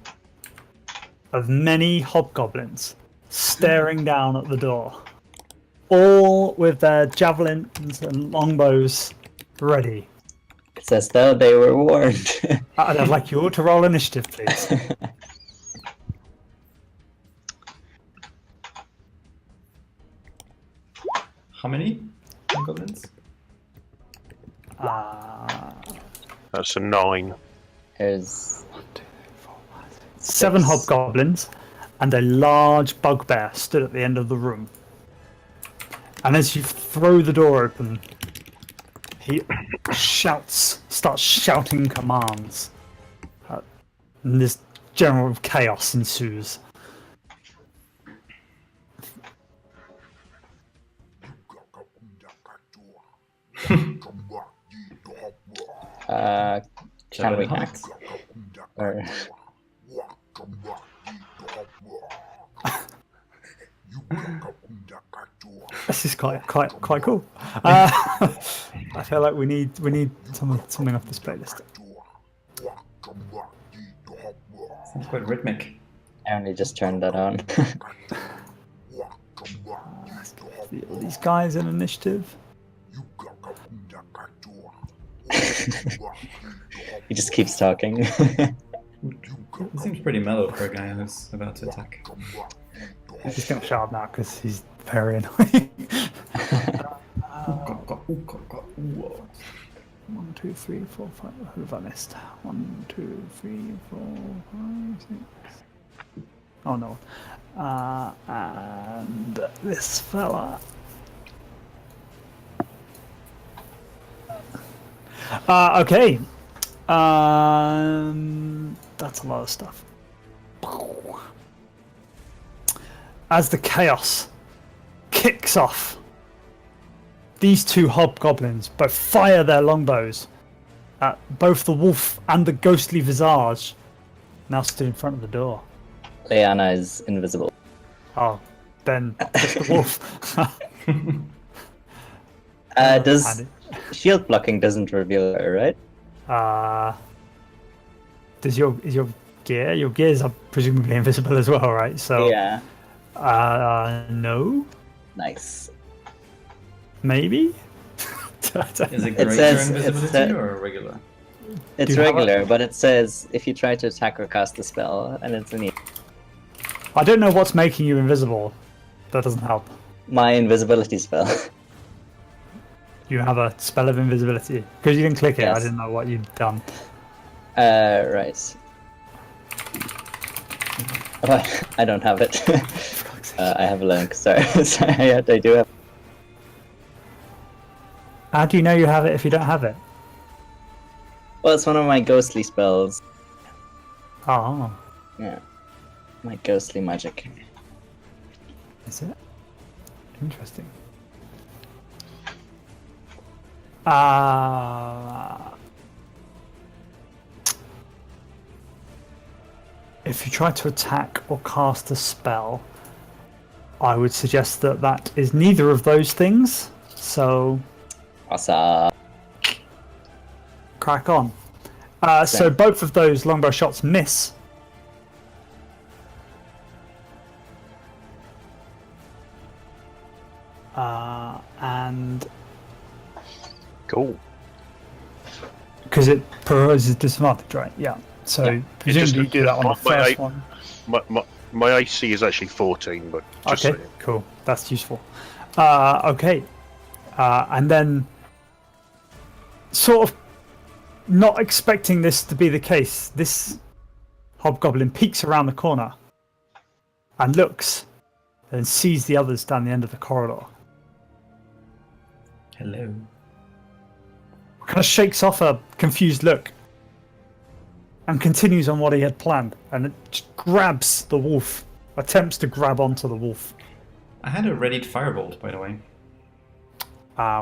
of many hobgoblins staring down at the door, all with their javelins and longbows ready. It's as though they were warned. I'd like you all to roll initiative, please. How many goblins? That's a 9. There's 7 hobgoblins and a large bugbear stood at the end of the room. And as you throw the door open, he starts shouting commands. And this general chaos ensues. Can we act? Or This is quite cool. I feel like we need something off this playlist. Sounds quite rhythmic. I only just turned that on. These guys in initiative. He just keeps talking. It seems pretty mellow for a guy who's about to attack. He's just going to shout up now because he's very annoying. 1, 2, 3, 4, 5. Who have I missed? 1, 2, 3, 4, 5, 6. Oh no. And this fella. Okay. That's a lot of stuff. As the chaos kicks off, these 2 hobgoblins both fire their longbows at both the wolf and the ghostly visage now stood in front of the door. Leanna is invisible. Oh, then just the wolf. Does shield blocking doesn't reveal her, right? Is your gear? Your gears are presumably invisible as well, right? So Yeah. No, Nice. maybe. Is it It greater says- invisibility it's, or regular? It's Do you have regular, but it says if you try to attack or cast a spell, and it's an I don't know what's making you invisible. That doesn't help. my invisibility spell. You have a spell of invisibility because you didn't click it. I Yes. didn't know what you'd done. Right. Oh, I don't have it. I have a link. Sorry, sorry. I do have. How do you know you have it if you don't have it? Well, it's one of my ghostly spells. Oh, Yeah, my ghostly magic. is it? Interesting. If you try to attack or cast a spell, I would suggest that that is neither of those things. So Awesome. crack on. So both of those longbow shots miss. And Cool. because it proposes disadvantage, right? Yeah. So presumably you do that on the My- first one. My AC is actually 14, but just Okay, saying. cool. That's useful. Okay. And then, sort of not expecting this to be the case, this hobgoblin peeks around the corner and looks and sees the others down the end of the corridor. Hello. Kind of shakes off a confused look and continues on what he had planned, and it just grabs the wolf, attempts to grab onto the wolf. I had a readied firebolt, by the way.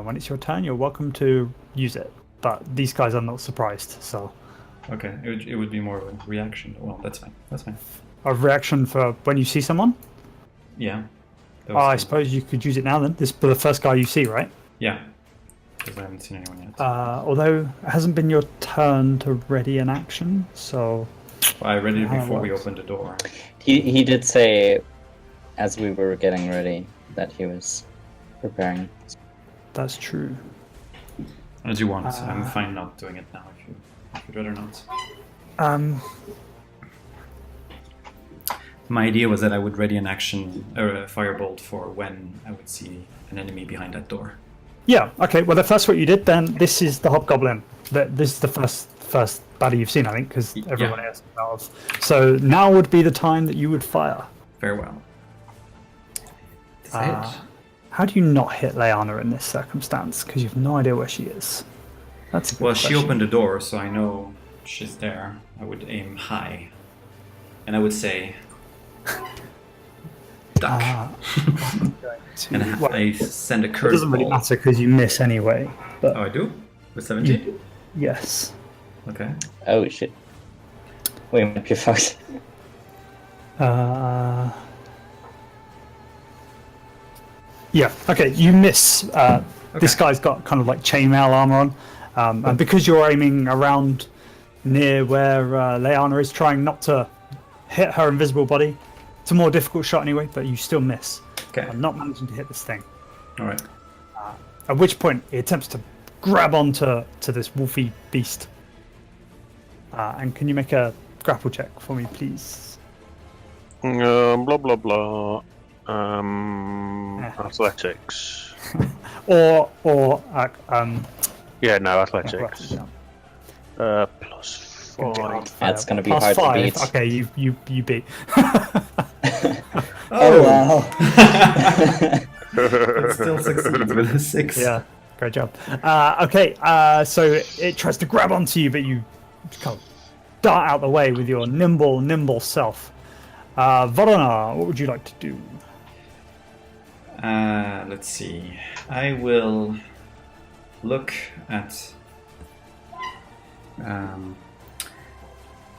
When it's your turn, you're welcome to use it. but these guys are not surprised. So Okay, it would be more of a reaction. Well, that's fine. That's fine. a reaction for when you see someone. Yeah. Those I two. suppose you could use it now. Then this is the first guy you see, right? Yeah. Because I haven't seen anyone yet. Although it hasn't been your turn to ready an action, so Well, I read it how it before we works. opened the door. He did say, as we were getting ready, that he was preparing. that's true. As you want. I'm fine not doing it now if you'd rather not. My idea was that I would ready an action or a firebolt for when I would see an enemy behind that door. Yeah. Okay. Well, if that's what you did, then this is the hobgoblin. This is the first baddie you've seen, I think, because everyone else knows. So now would be the time that you would fire. Very well. That's it. How do you not hit Leanna in this circumstance? Because you have no idea where she is. That's a good Well, she question. opened the door, so I know she's there. I would aim high. And I would say, duck. And I send a curveball. It doesn't really matter because you miss anyway. But Oh, I do? With 17? yes. Okay. Oh shit. We might be fucked. Yeah. Okay. You miss. This guy's got kind of like chainmail armor on, and because you're aiming around near where Leanna is, trying not to hit her invisible body. It's a more difficult shot anyway, but you still miss. Okay. I'm not managing to hit this thing. All right. At which point, he attempts to grab onto this wolfy beast. And can you make a grapple check for me, please? Blah blah blah. Athletics. Or Yeah, no, athletics. yeah. +5. That's gonna be Plus hard 5. to beat. Okay, you beat. Oh wow. It still succeeds with a 6. Yeah, great job. Okay, so it tries to grab onto you, but you kind of dart out the way with your nimble self. Vorona, what would you like to do? Let's see. I will look at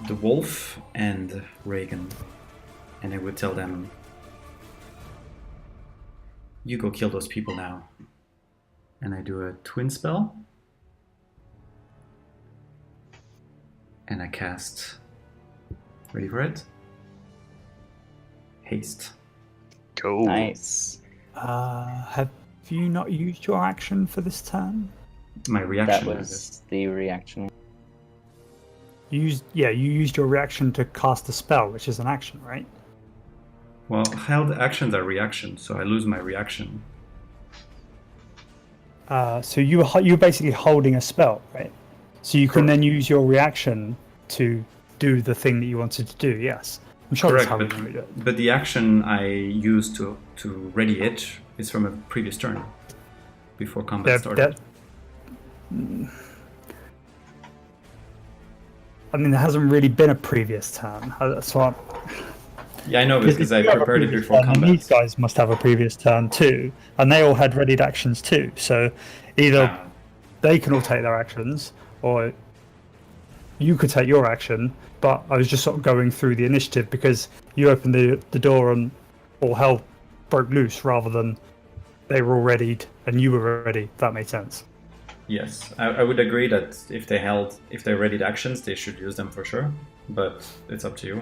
the wolf and Reagan, and I would tell them, you go kill those people now. And I do a twin spell. And I cast, ready for it? Haste. Cool. Nice. Have you not used your action for this turn? My That reaction was the reaction. You used your reaction to cast a spell, which is an action, right? Well, held actions are reactions, so I lose my reaction. So you're basically holding a spell, right? So you can then use your reaction to do the thing that you wanted to do. Yes, I'm sure Correct, that's how we but, do it. but the action I used to ready it is from a previous turn, before combat started. I mean, there hasn't really been a previous turn. That's what. Yeah, I know, because I if you have a prepared it previous before turn, then combat. These guys must have a previous turn too, and they all had readied actions too. So either they can all take their actions, or you could take your action. But I was just sort of going through the initiative because you opened the door and all hell broke loose, rather than they were all readied and you were ready. If that made sense. Yes, I would agree that if they readied actions, they should use them for sure. But it's up to you.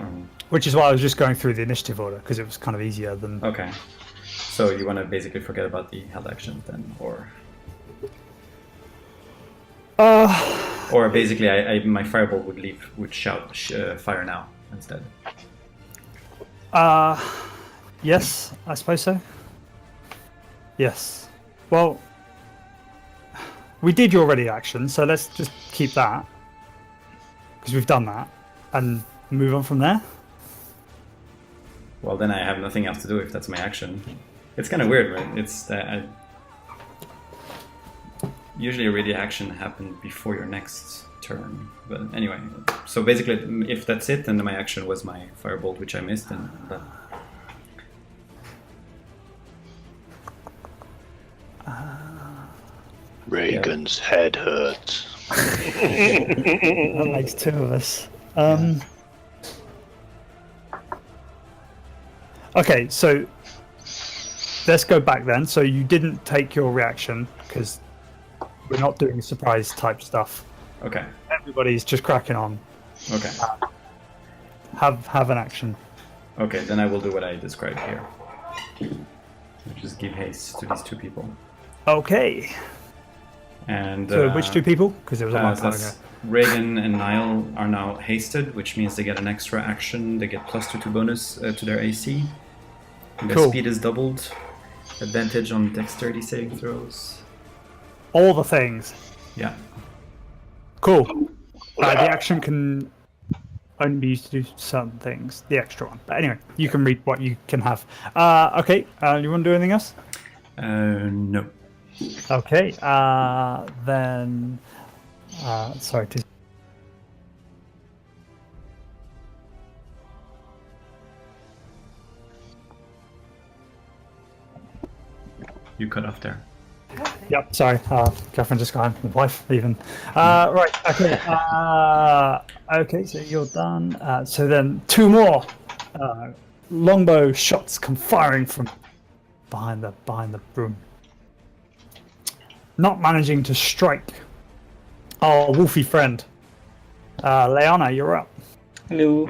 Which is why I was just going through the initiative order, because it was kind of easier than. Okay. So you want to basically forget about the held actions then, or basically, my firebolt would shout fire now instead. Yes, I suppose so. Yes. Well, we did your ready action, so let's just keep that because we've done that and move on from there. Well, then I have nothing else to do if that's my action. It's kind of weird, right? It's that usually a ready action happened before your next turn. But anyway, so basically, if that's it, then my action was my firebolt, which I missed, and that. Reagan's head hurts. That makes two of us. Okay, so let's go back then. So you didn't take your reaction because we're not doing surprise type stuff. Okay. Everybody's just cracking on. Okay. Have an action. Okay, then I will do what I described here. Just give haste to these two people. Okay. And So which two people? Because there was a long so time ago. that's Reagan and Niall are now hasted, which means they get an extra action. They get +2 bonus to their AC. And their Cool. speed is doubled. Advantage on dexterity saving throws. All the things. Yeah. Cool. The action can only be used to do certain things. The extra one. But anyway, you can read what you can have. Okay. You want to do anything else? No. Okay. Then. Sorry. You cut off there. Yep. Sorry. Girlfriend just got home. Wife even. Right. Okay. Okay. So you're done. So then two more longbow shots come firing from behind the broom. Not managing to strike our wolfy friend. Leona, you're up. Hello.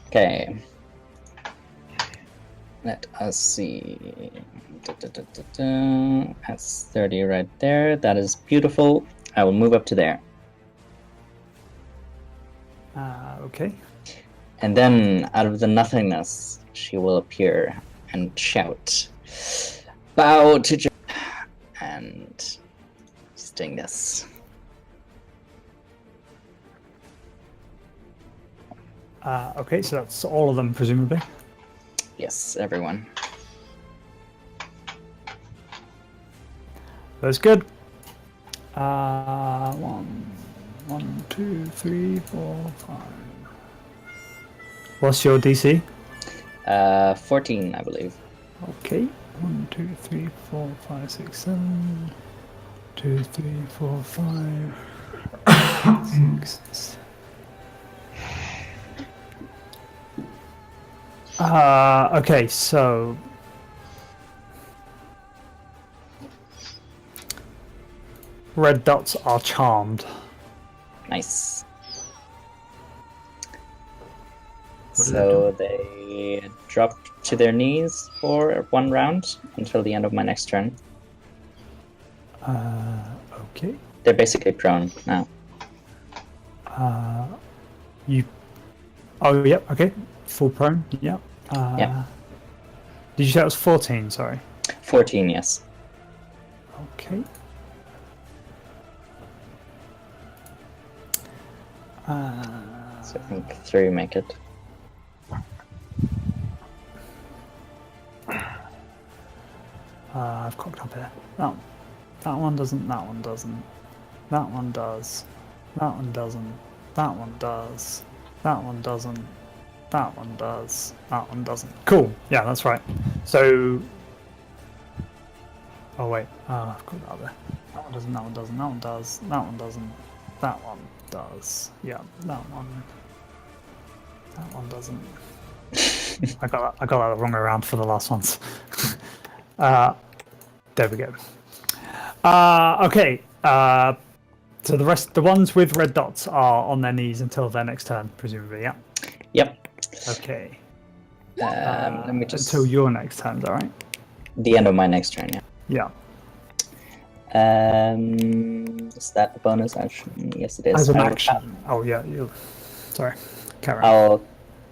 Okay. Let us see. That's 30 right there. That is beautiful. I will move up to there. Okay. And then, out of the nothingness, she will appear and shout, "Bow to Joe!" and sting this. Okay, so that's all of them, presumably. Yes, everyone. That's good. 1, 2, 3, 4, 5. What's your DC? 14, I believe. Okay. 1, 2, 3, 4, 5, 6, 7. 2, 3, 4, 5. 6, 7. Okay, so red dots are charmed. Nice. What do So they drop to their knees for 1 round until the end of my next turn. Okay. They're basically prone now. You. Oh, yep. Okay. Full prone. Yep. Yeah. Did you say it was 14? Sorry. 14, yes. Okay. So I think 3 make it. I've cocked up here. That one doesn't. That one doesn't. That one does. That one doesn't. That one does. That one doesn't. That one does. That one doesn't. Cool. Yeah, that's right. So. Oh wait. I've got that there. That one doesn't. That one doesn't. That one does. That one doesn't. That one does. Yeah. That one. That one doesn't. I got that the wrong way around for the last ones. There we go. Okay. So the ones with red dots are on their knees until their next turn, presumably. Yeah. Yep. Okay. Let me just. Until your next turn, is that right? The end of my next turn, yeah. Yeah. Is that a bonus action? Yes, it is. As an I will action. Oh yeah. You. Sorry. Carry on. I'll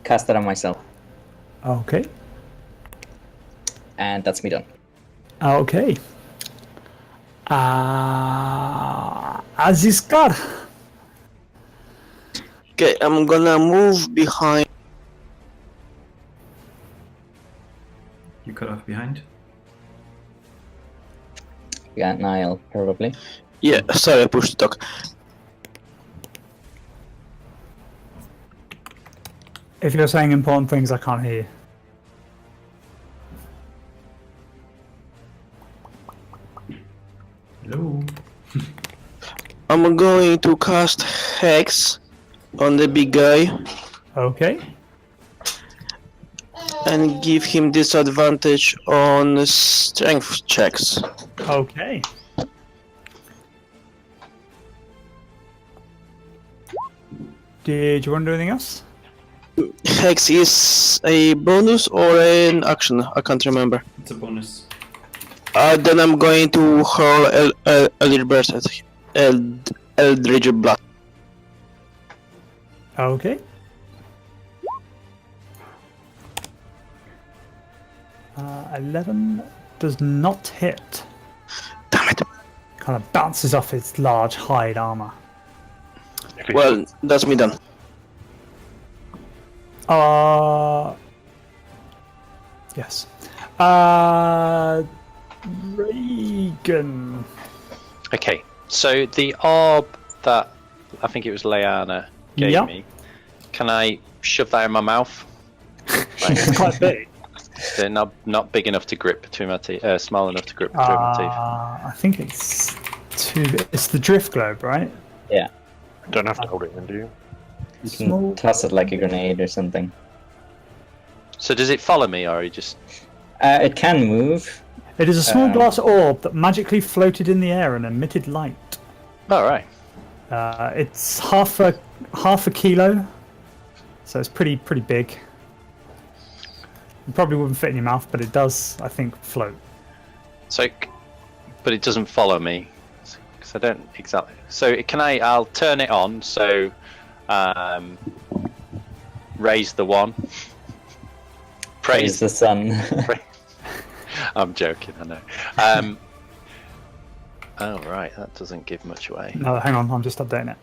cast that on myself, Okay. and that's me done. Okay. Azizkar. Okay, I'm gonna move behind. You cut off behind? Yeah, Niall, probably. Yeah, sorry, I pushed the talk. If you're saying important things, I can't hear you. Hello? I'm going to cast Hex on the big guy Okay. and give him disadvantage on strength checks. Okay. Did you want to do anything else? Hex is a bonus or an action? I can't remember. It's a bonus. Then I'm going to hurl Eldritch Blast at Eldritch Blast. Okay. 11 does not hit. Damn it. Kind of bounces off its large hide armor. Well, that's me done. Yes. Reagan. Okay, so the orb that I think it was Leanna gave Yeah. me, can I shove that in my mouth? It's quite big. They're not big enough to grip between my teeth. Small enough to grip between my teeth. I think it's it's the drift globe, right? Yeah. Don't have to hold it in, do you? You can Small. toss it like a grenade or something. So does it follow me, or are you just? It can move. It is a small glass orb that magically floated in the air and emitted light. All right. It's half a kilo, so it's pretty big. It probably wouldn't fit in your mouth, but it does, I think, float. So, but it doesn't follow me, because I don't exactly. So can I? I'll turn it on. So, raise the one. Praise the sun. I'm joking, I know. Oh right, that doesn't give much away. No, hang on, I'm just updating it.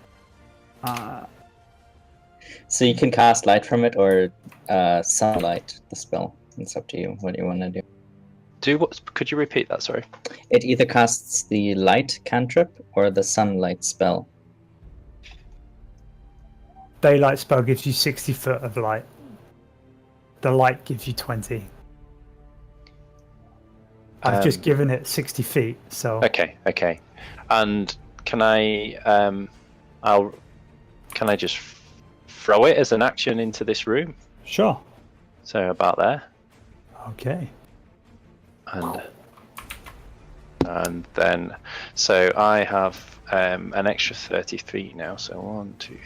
So you can cast light from it or sunlight, the spell. It's up to you what you want to do. Could you repeat that? Sorry. It either casts the light cantrip or the sunlight spell. Daylight spell gives you 60 foot of light. The light gives you 20. I've just given it 60 feet, so... Okay. And can I? Can I just throw it as an action into this room? Sure. So about there. Okay. And then, so I have an extra 30 feet now. So 1, 2,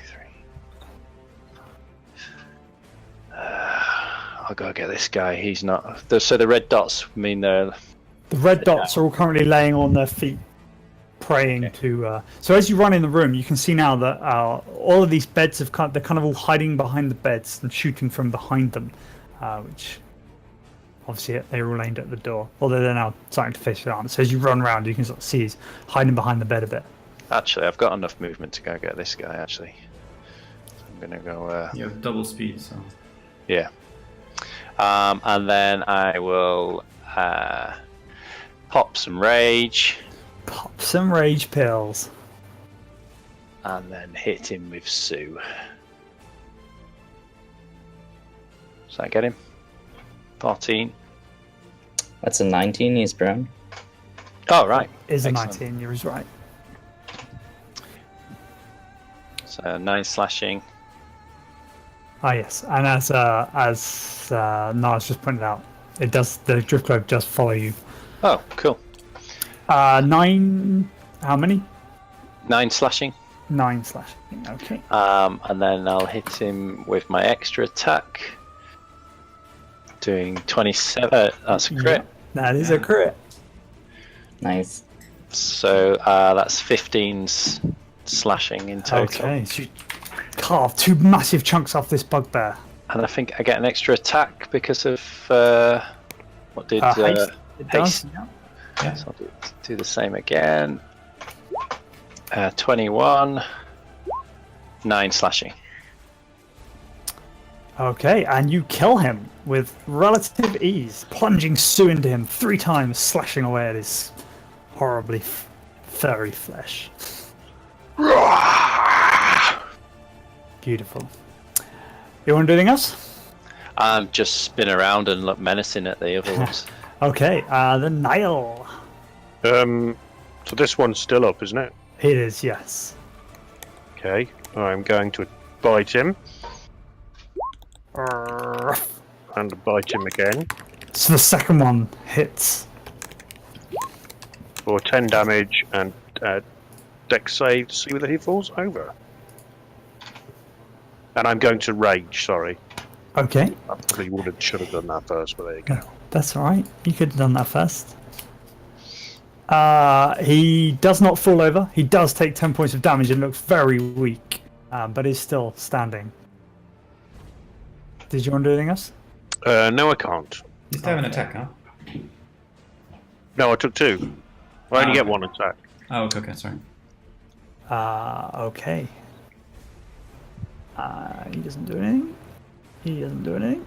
3. I'll go get this guy. He's not. So the red dots mean they're. The red dots are all currently laying on their feet, praying to... So as you run in the room, you can see now that all of these beds they're kind of all hiding behind the beds and shooting from behind them, which obviously they're all aimed at the door, although they're now starting to face it on. So as you run around, you can sort of see he's hiding behind the bed a bit. Actually, I've got enough movement to go get this guy, actually. So I'm going to go... You have double speed, so... Yeah. And then I will pop some rage. Pop some rage pills. And then hit him with Sue. Does that get him? 14. That's a 19, he's brown. Oh, right. Is a Excellent. 19, you're right. So 9 slashing. Ah, yes. And as Nars just pointed out, the drift globe does follow you. Oh, cool. 9... How many? 9 slashing. 9 slashing, okay. And then I'll hit him with my extra attack. Doing 27. That's a crit. Yeah, that is a crit. Nice. So that's 15 slashing in total. Okay, so you carve 2 massive chunks off this bugbear. And I think I get an extra attack because of what did Haste. It does. haste. Yeah. So I'll do the same again. 21, 9 slashing. Okay, and you kill him with relative ease, plunging Sue into him 3 times, slashing away at his horribly furry flesh. Beautiful. You want to do anything else? Just spin around and look menacing at the other ones. Okay, the Nile. So this one's still up, isn't it? It is, yes. Okay, I'm going to bite him and bite him again So the second one hits. for 10 damage and dex save to see whether he falls over. And I'm going to rage, sorry. Okay, I probably should have done that first, but there you go. that's all right. You could have done that first. He does not fall over. He does take 10 points of damage and looks very weak, but is still standing. Did you want to do anything else? No, I can't. You still have an attack, huh? No, I took 2. I only get 1 attack. Oh, okay, sorry. Okay. He doesn't do anything. He doesn't do anything.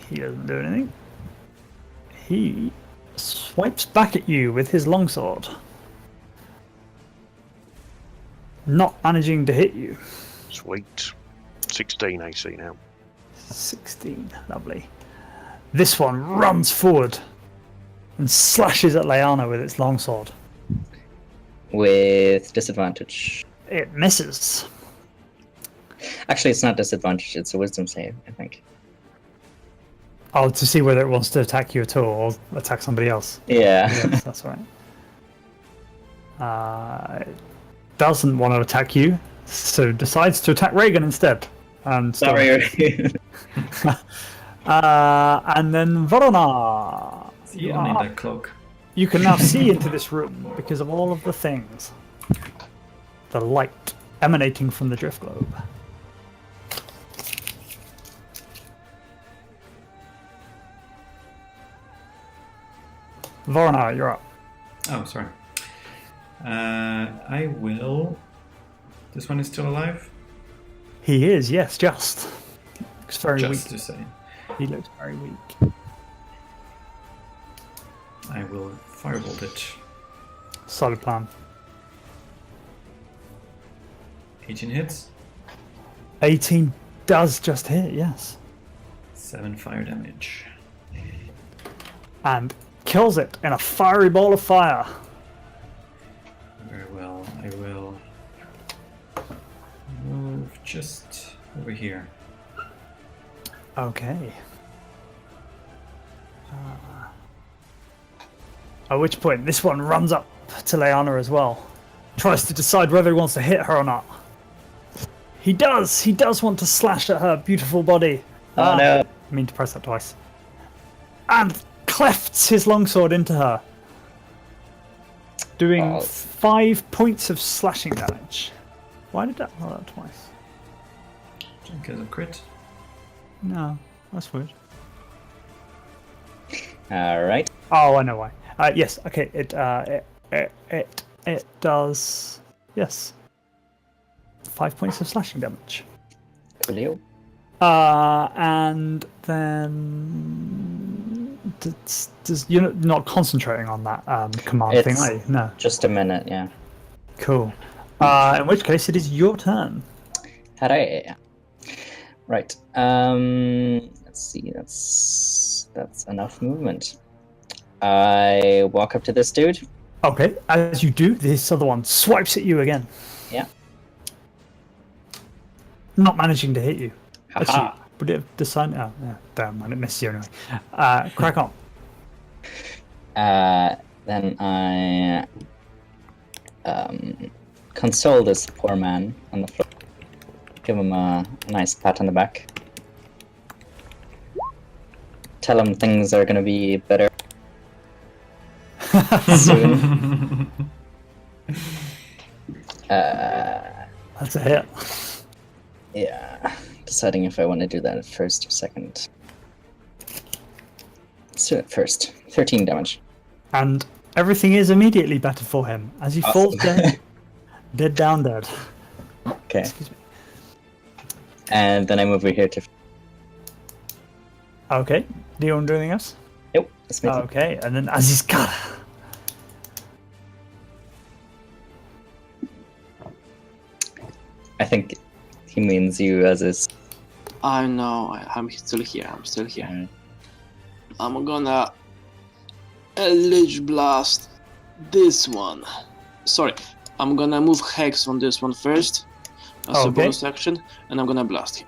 He doesn't do anything. He swipes back at you with his longsword. Not managing to hit you. Sweet. 16 AC now. 16. Lovely. This one runs forward and slashes at Leanna with its longsword. With disadvantage. It misses. Actually, it's not disadvantage, it's a wisdom save, I think. Oh, to see whether it wants to attack you at all or attack somebody else. Yeah. Yes, that's right. It doesn't want to attack you, so decides to attack Reagan instead. And Sorry. and then Vorona. You don't need that cloak. You can now see into this room because of all of the things. The light emanating from the drift globe. Vorona, you're up. Oh, sorry. I will. This one is still alive? He is, yes, just. Looks very Just weak. to say. He looks very weak. I will firebolt it. Solid plan. 18 hits, 18 does just hit, yes. 7 fire damage. And kills it in a fiery ball of fire. Very well. I will move just over here. Okay. At which point, this one runs up to Leanna as well. Tries to decide whether he wants to hit her or not. He does! He does want to slash at her beautiful body. Oh no. I mean to press that twice. And clefts his longsword into her. Doing 5 points of slashing damage. Why did that roll that twice? Because of crit. No, that's weird. Alright. Oh, I know why. Yes, okay, it does, yes. 5 points of slashing damage. Coolio. And then you're not concentrating on that command thing, It's are you? No. just a minute, yeah. Cool. In which case, it is your turn. Hooray. Right. Let's see. That's enough movement. I walk up to this dude. Okay, as you do, this other one swipes at you again. Yeah. Not managing to hit you. Actually, Haha. would it have decided? Oh, yeah, damn, man, it misses you anyway. Crack on. Then I console this poor man on the floor. Give him a nice pat on the back. Tell him things are gonna be better soon. That's a hit. Yeah. Deciding if I want to do that at first or second. Let's do it first. 13 damage. And everything is immediately better for him as he falls dead. Dead. Okay. Excuse me. And then I move over here to. Okay. Do you want to do anything else? Nope. That's me. Okay. And then as he's got. I think he means you as his. I know, I'm still here. I'm gonna Eldritch Blast this one. Sorry, I'm gonna move Hex on this one first as a Okay. bonus action, and I'm gonna blast him.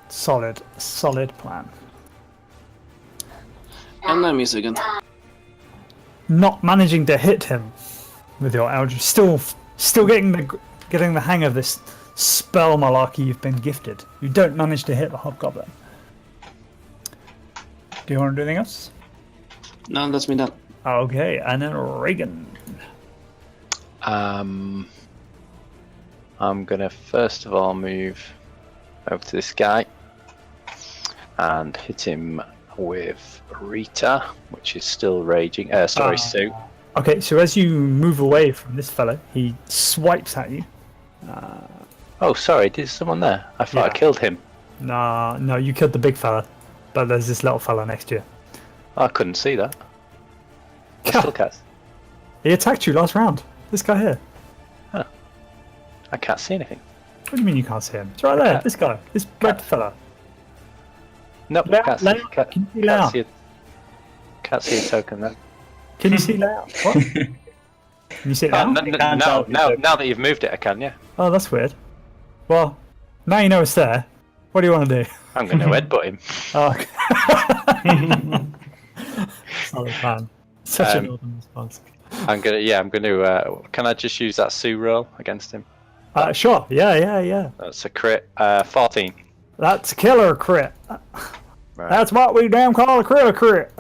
Solid plan. And I miss again. Not managing to hit him with your Eldritch. Still getting the hang of this spell malarkey you've been gifted. You don't manage to hit the hobgoblin. Do you want to do anything else? No, that's me done. Okay, and then Reagan. I'm gonna first of all move over to this guy and hit him with Rita, which is still raging. Sue. Okay, so as you move away from this fellow, he swipes at you. Oh, sorry, there's someone there. I thought I Yeah. killed him. No, you killed the big fella, but there's this little fella next to you. I couldn't see that. I still can't. He attacked you last round. This guy here. I can't see anything. What do you mean you can't see him? It's right there. This guy. This red fella. Nope, Leo, can't see. Leo, can you see Leo? Can't see a token there. Can you see Leo? What? Can you see it now? Now that you've moved it, I can, yeah. Oh, that's weird. Well, now you know it's there. What do you want to do? I'm going to headbutt him. Oh, okay. Solid plan. Such an awesome response. I'm gonna. Can I just use that Sue roll against him? Sure. Yeah. That's a crit. 14. That's a killer crit. Right. That's what we damn call a crit.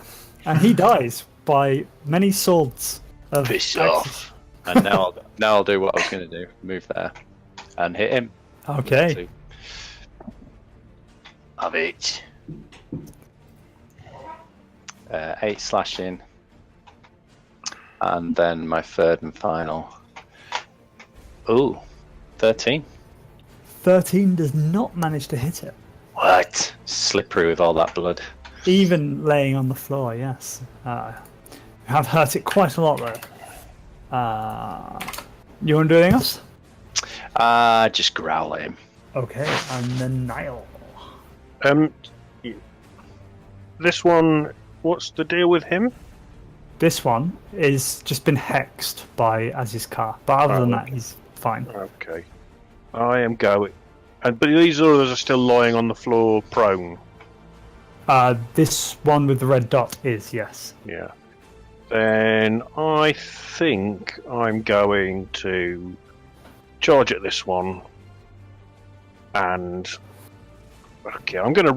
And he dies by many swords of Piss axes. off. And now I'll do what I was going to do. Move there and hit him. Okay. Have it. 8 slashing. And then my third and final. Ooh, 13. 13 does not manage to hit it. What? Slippery with all that blood. Even laying on the floor, yes. You have hurt it quite a lot though. You want to do anything else? Just growl at him. Okay, and then Niall. This one, what's the deal with him? This one is just been hexed by Aziz's car, but other than that, he's fine. Okay. I am going. But these others are still lying on the floor prone. This one with the red dot is, yes. Yeah. Then I think I'm going to charge at this one. And okay, I'm gonna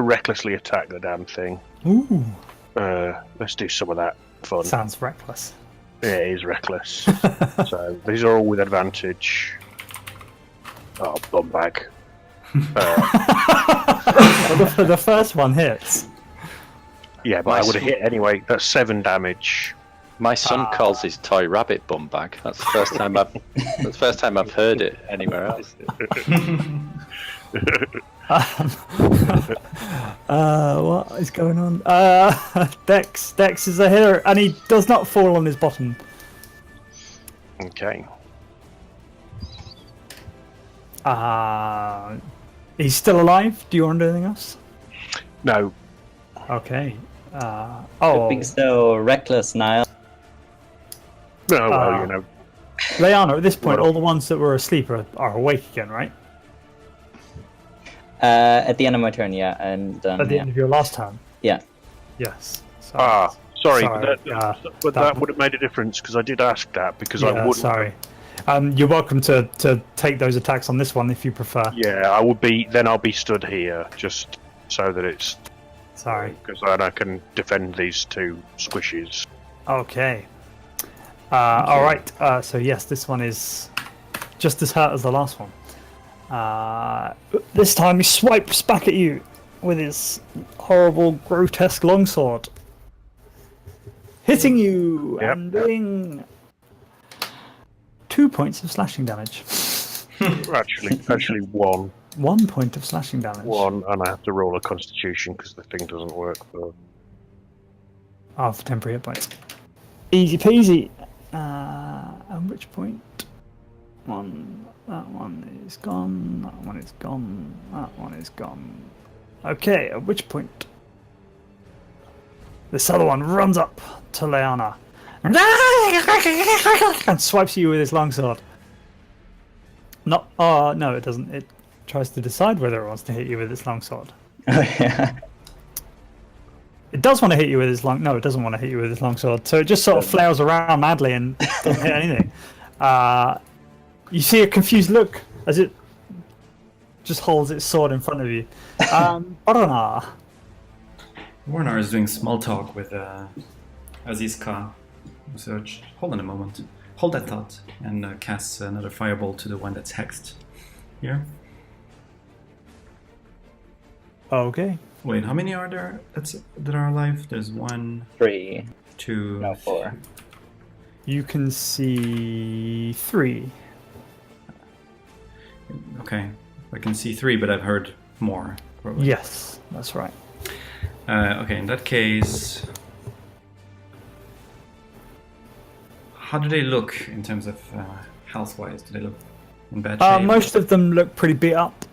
recklessly attack the damn thing. Ooh, Let's do some of that fun. sounds reckless. Yeah, it is reckless. So these are all with advantage. Oh, bum bag. Well, the first one hits. Yeah, but I would have hit anyway. That's 7 damage. My son calls his toy rabbit bum bag. That's the first time I've heard it anywhere else. What is going on? Dex is a hitter, and he does not fall on his bottom. Okay. He's still alive. Do you want to do anything else? No. Okay. Being so reckless, Niall. No, well, you know. Leanna, at this point, all the ones that were asleep are awake again, right? At the end of my turn, yeah, and At the end of your last turn. Yeah. Yes. Sorry, Sorry, but that would have made a difference because I did ask that because I Yeah, would. sorry. You're welcome to take those attacks on this one if you prefer. Yeah, I would be. Then I'll be stood here just so that it's. Sorry. Because then I can defend these 2 squishes. Okay. All right. So yes, this one is just as hurt as the last one. This time he swipes back at you with his horrible, grotesque longsword, hitting you and doing 2 points of slashing damage. Actually, 1. 1 point of slashing damage. 1, and I have to roll a Constitution because the thing doesn't work for. For temporary hit points. Easy peasy. At which point, that one is gone. That one is gone. That one is gone. Okay. At which point, this other one runs up to Leanna and swipes you with his longsword. Not. Oh no, it doesn't. It tries to decide whether it wants to hit you with its longsword. Oh yeah. It does want to hit you with its long. No, it doesn't want to hit you with its longsword. So it just sort of flails around madly and doesn't hit anything. You see a confused look as it just holds its sword in front of you. Baranar. Warnar is doing small talk with Azizka. So hold on a moment. Hold that thought and casts another fireball to the one that's hexed. Here. Okay. Wait, how many are there that are alive? There's 1, 3. 2, No, 4. You can see 3. Okay, I can see 3, but I've heard more. Probably. Yes, that's right. Okay, in that case, how do they look in terms of health-wise? Do they look in bad shape? Most of them look pretty beat up.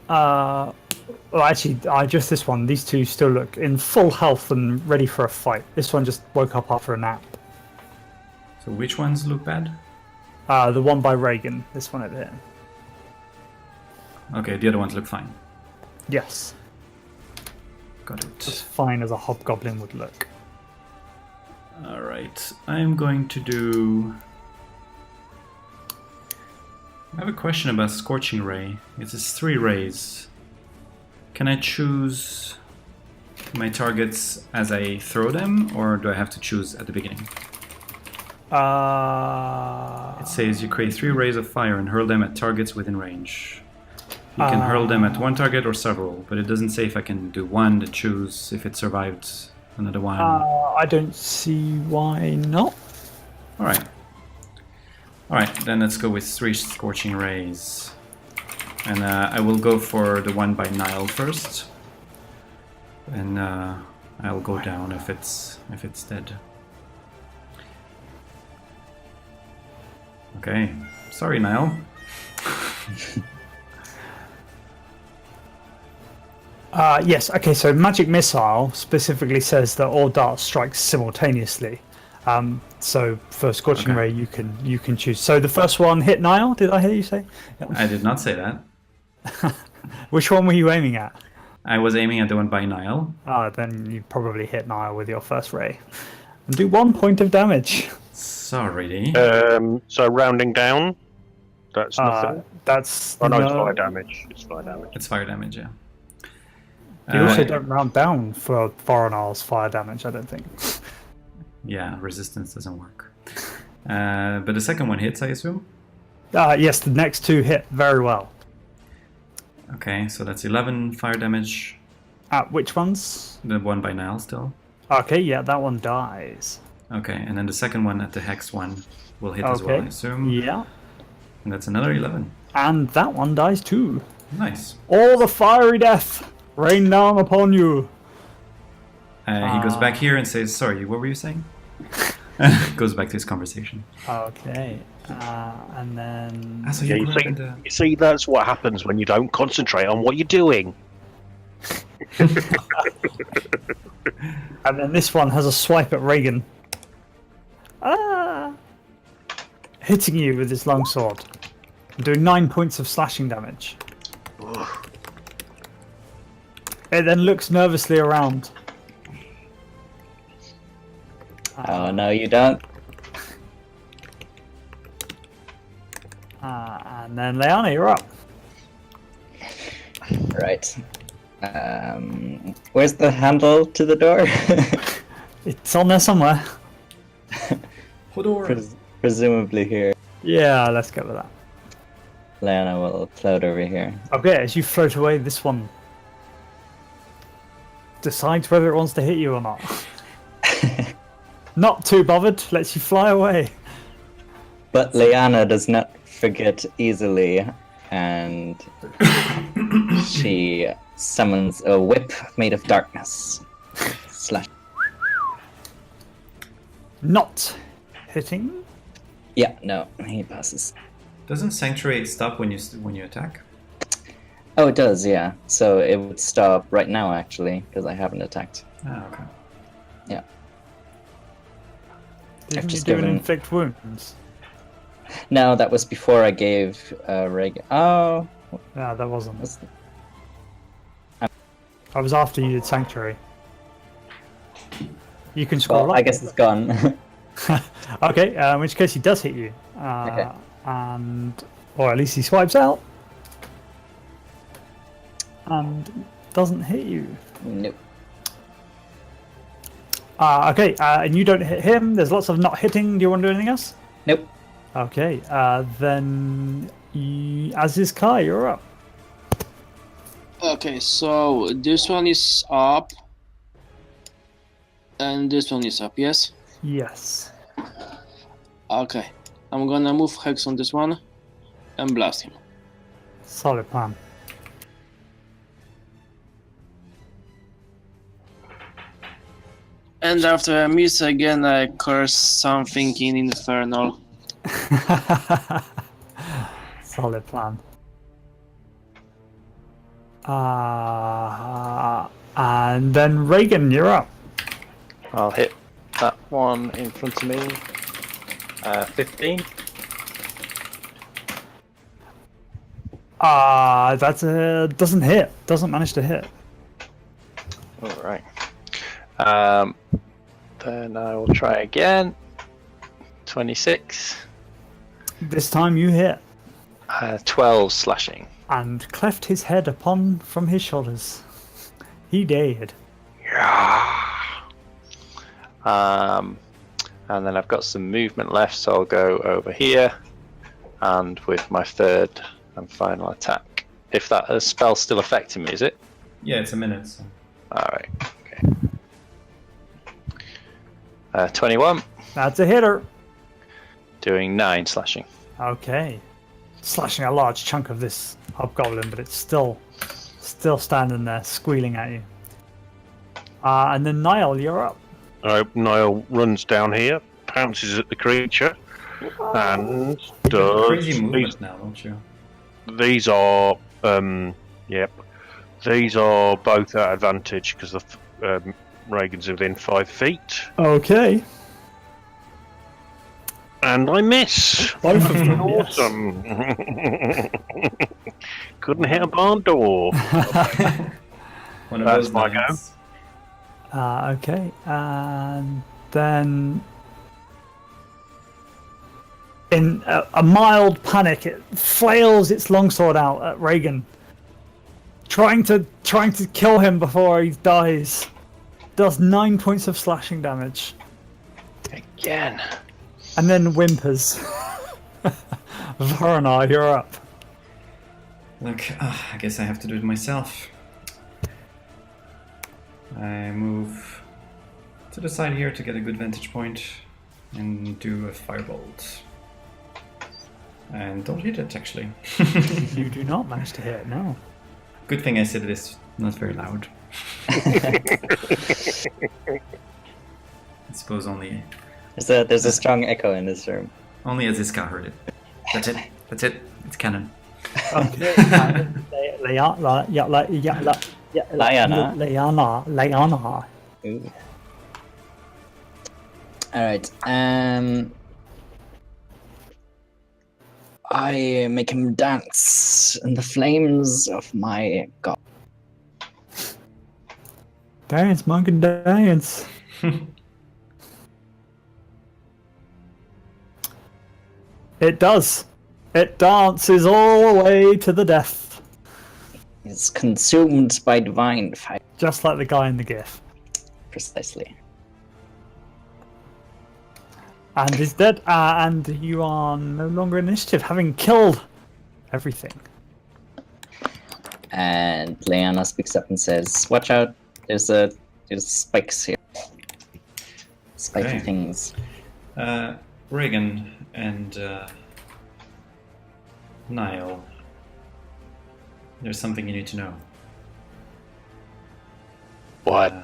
Well, actually, just this one. These two still look in full health and ready for a fight. This one just woke up after a nap. So which ones look bad? The one by Reagan. This one over here. Okay, the other ones look fine. Yes. Got As it. fine as a hobgoblin would look. Alright, I'm going to do... I have a question about Scorching Ray. It is 3 rays. Can I choose my targets as I throw them, or do I have to choose at the beginning? It says you create 3 rays of fire and hurl them at targets within range. You can hurl them at one target or several, but it doesn't say if I can do one to choose if it survived another one. I don't see why not. Alright. Alright, then let's go with 3 Scorching Rays. And I will go for the one by Nile first. And I'll go down if it's dead. Okay. Sorry, Nile. Yes, okay, so Magic Missile specifically says that all darts strike simultaneously. So for Scorching Ray, you can choose. So the first one hit Nile, did I hear you say? Yep. I did not say that. Which one were you aiming at? I was aiming at the one by Nile. Then you probably hit Nile with your first ray. And do 1 point of damage. Sorry. So rounding down, that's nothing. That's Oh no, no. it's fire damage. It's fire damage. It's fire damage, yeah. You also don't round down for Foreignar's fire damage, I don't think. Yeah, resistance doesn't work. But the second one hits, I assume? Yes, the next 2 hit very well. Okay, so that's 11 fire damage. Which ones? The one by Nile still. Okay, yeah, that one dies. Okay, and then the second one at the hex one will hit as well, I assume. Yeah. And that's another 11. And that one dies too. Nice. All the fiery death rain down upon you. He goes back here and says, sorry, what were you saying? Goes back to his conversation. Okay. And then... So Yeah, you see, that's what happens when you don't concentrate on what you're doing. And then this one has a swipe at Reagan. Hitting you with his longsword. Doing 9 points of slashing damage. It then looks nervously around. Oh, no, you don't. And then Leanna, you're up. Right. Where's the handle to the door? It's on there somewhere. Presumably here. Yeah, let's go with that. Lana will float over here. Okay, as you float away, this one decides whether it wants to hit you or not. Not too bothered, lets you fly away. But Leanna does not forget easily, and she summons a whip made of darkness. Slash. Not hitting. Yeah, no, he passes. Doesn't Sanctuary stop when you attack? Oh, it does, yeah. So it would stop right now, actually, because I haven't attacked. Ah, okay. Yeah. Didn't you just do an given- inflict wounds? No, that was before I gave Reagan. Oh, No, that wasn't. what's I was after you did Sanctuary. You can scroll well, up. I guess it's gone. Okay, in which case he does hit you. Okay. Or at least he swipes out. And doesn't hit you. Nope. Okay, and you don't hit him. There's lots of not hitting. Do you want to do anything else? Nope. Okay, then as is Kai, you're up. Okay, so this one is up. And this one is up, yes? Yes. Okay. I'm gonna move Hex on this one and blast him. Solid plan. And after I miss again, I curse something in Infernal. Solid plan. And then Reagan, you're up. I'll hit that one in front of me. 15. That doesn't hit. Doesn't manage to hit. All right. Then I will try again. 26. This time you hit 12 slashing. and cleft his head from his shoulders. He did. Yeah. And then I've got some movement left, so I'll go over here, and with my third and final attack. If that spell's still affecting me, is it? Yeah, it's a minute. So. All right. Okay. 21, That's a hitter. doing 9 slashing. Okay. Slashing a large chunk of this hobgoblin, but it's still standing there, squealing at you. And then Niall, you're up. Niall runs down here, pounces at the creature, and You have crazy does. movement now, don't you? These are, yep. These are both at advantage because the Reagan's within 5 feet, Okay. and I miss. Both of them. Yes. Awesome. Couldn't hit a barn door. One of That's those my nights. Okay. And then in a mild panic, it flails its longsword out at Reagan, trying to kill him before he dies. Does 9 points of slashing damage, Again. and then whimpers. Voronar, you're up. Look, I guess I have to do it myself. I move to the side here to get a good vantage point and do a firebolt. And don't hit it, actually. You do not manage to hit it, no. Good thing I said it is not very loud. I suppose only There's a strong echo in this room. Aziska heard it. That's it. That's it. It's canon. Okay. Liana. Ooh. All right. I make him dance in the flames of my god. Dance, monk, and dance. It does. It dances all the way to the death. He's consumed by divine fire. Just like the guy in the gif. Precisely. And he's dead. And you are no longer initiative, having killed everything. And Leanna speaks up and says, "Watch out! There's spikes here. Spiky Okay. things." Reagan and Niall, there's something you need to know. What?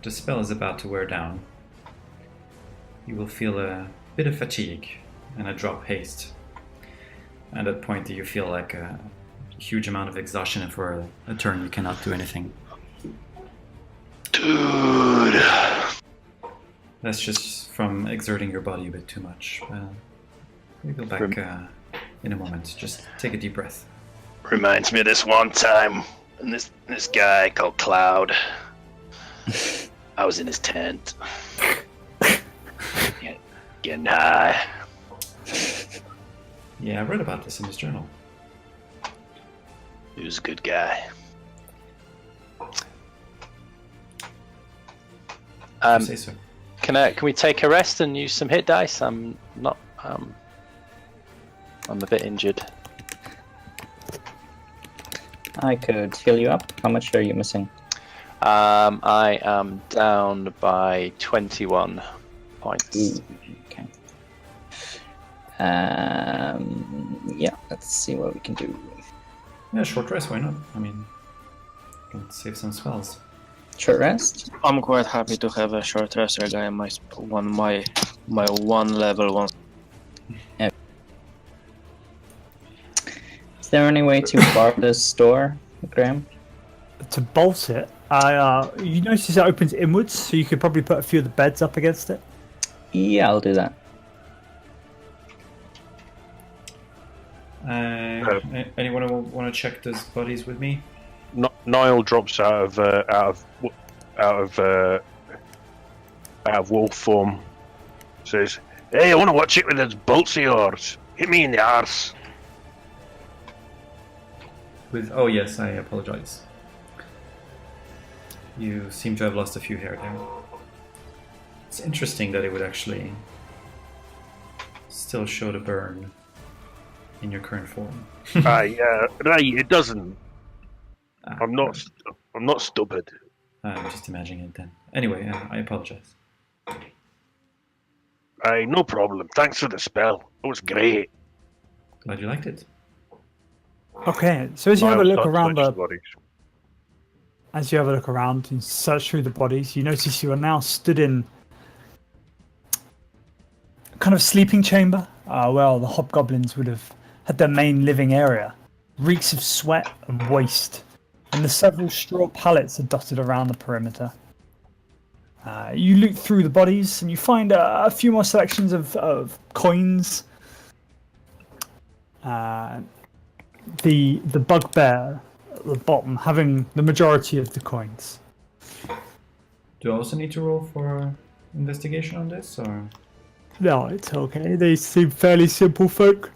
The spell is about to wear down. You will feel a bit of fatigue and a drop haste. At that point, you feel like a huge amount of exhaustion, and for a turn you cannot do anything. Dude. That's just from exerting your body a bit too much. We'll go back in a moment. Just take a deep breath. Reminds me of this one time, and this guy called Cloud. I was in his tent, getting high. Yeah, I read about this in his journal. He was a good guy. You say so. Can we take a rest and use some hit dice? I'm a bit injured. I could heal you up. How much are you missing? I am down by 21 points. Ooh, okay. Yeah, let's see what we can do. Yeah, short rest, why not? I mean, you can save some spells. Short rest? I'm quite happy to have a short rest regarding my one level one. Is there any way to bar this door, Graham? To bolt it, you notice it opens inwards, so you could probably put a few of the beds up against it. Yeah, I'll do that. Anyone want to check those bodies with me? Niall drops out of wolf form. Says, "Hey, I want to watch it with those bolts of yours. Hit me in the arse." Oh yes, I apologize. You seem to have lost a few hair there. It's interesting that it would actually still show the burn in your current form. Right, it doesn't. I'm not stupid. I'm just imagining it then. Anyway, I apologize. No problem. Thanks for the spell. It was great. Glad you liked it. Okay, so as you have a look around bodies. As you have a look around and search through the bodies, you notice you are now stood in a kind of sleeping chamber. Well, the hobgoblins would have had their main living area. Reeks of sweat and waste, and the several straw pallets are dotted around the perimeter. You look through the bodies and you find a few more selections of coins. The bugbear at the bottom having the majority of the coins. Do I also need to roll for investigation on this, or? No, it's okay. They seem fairly simple folk.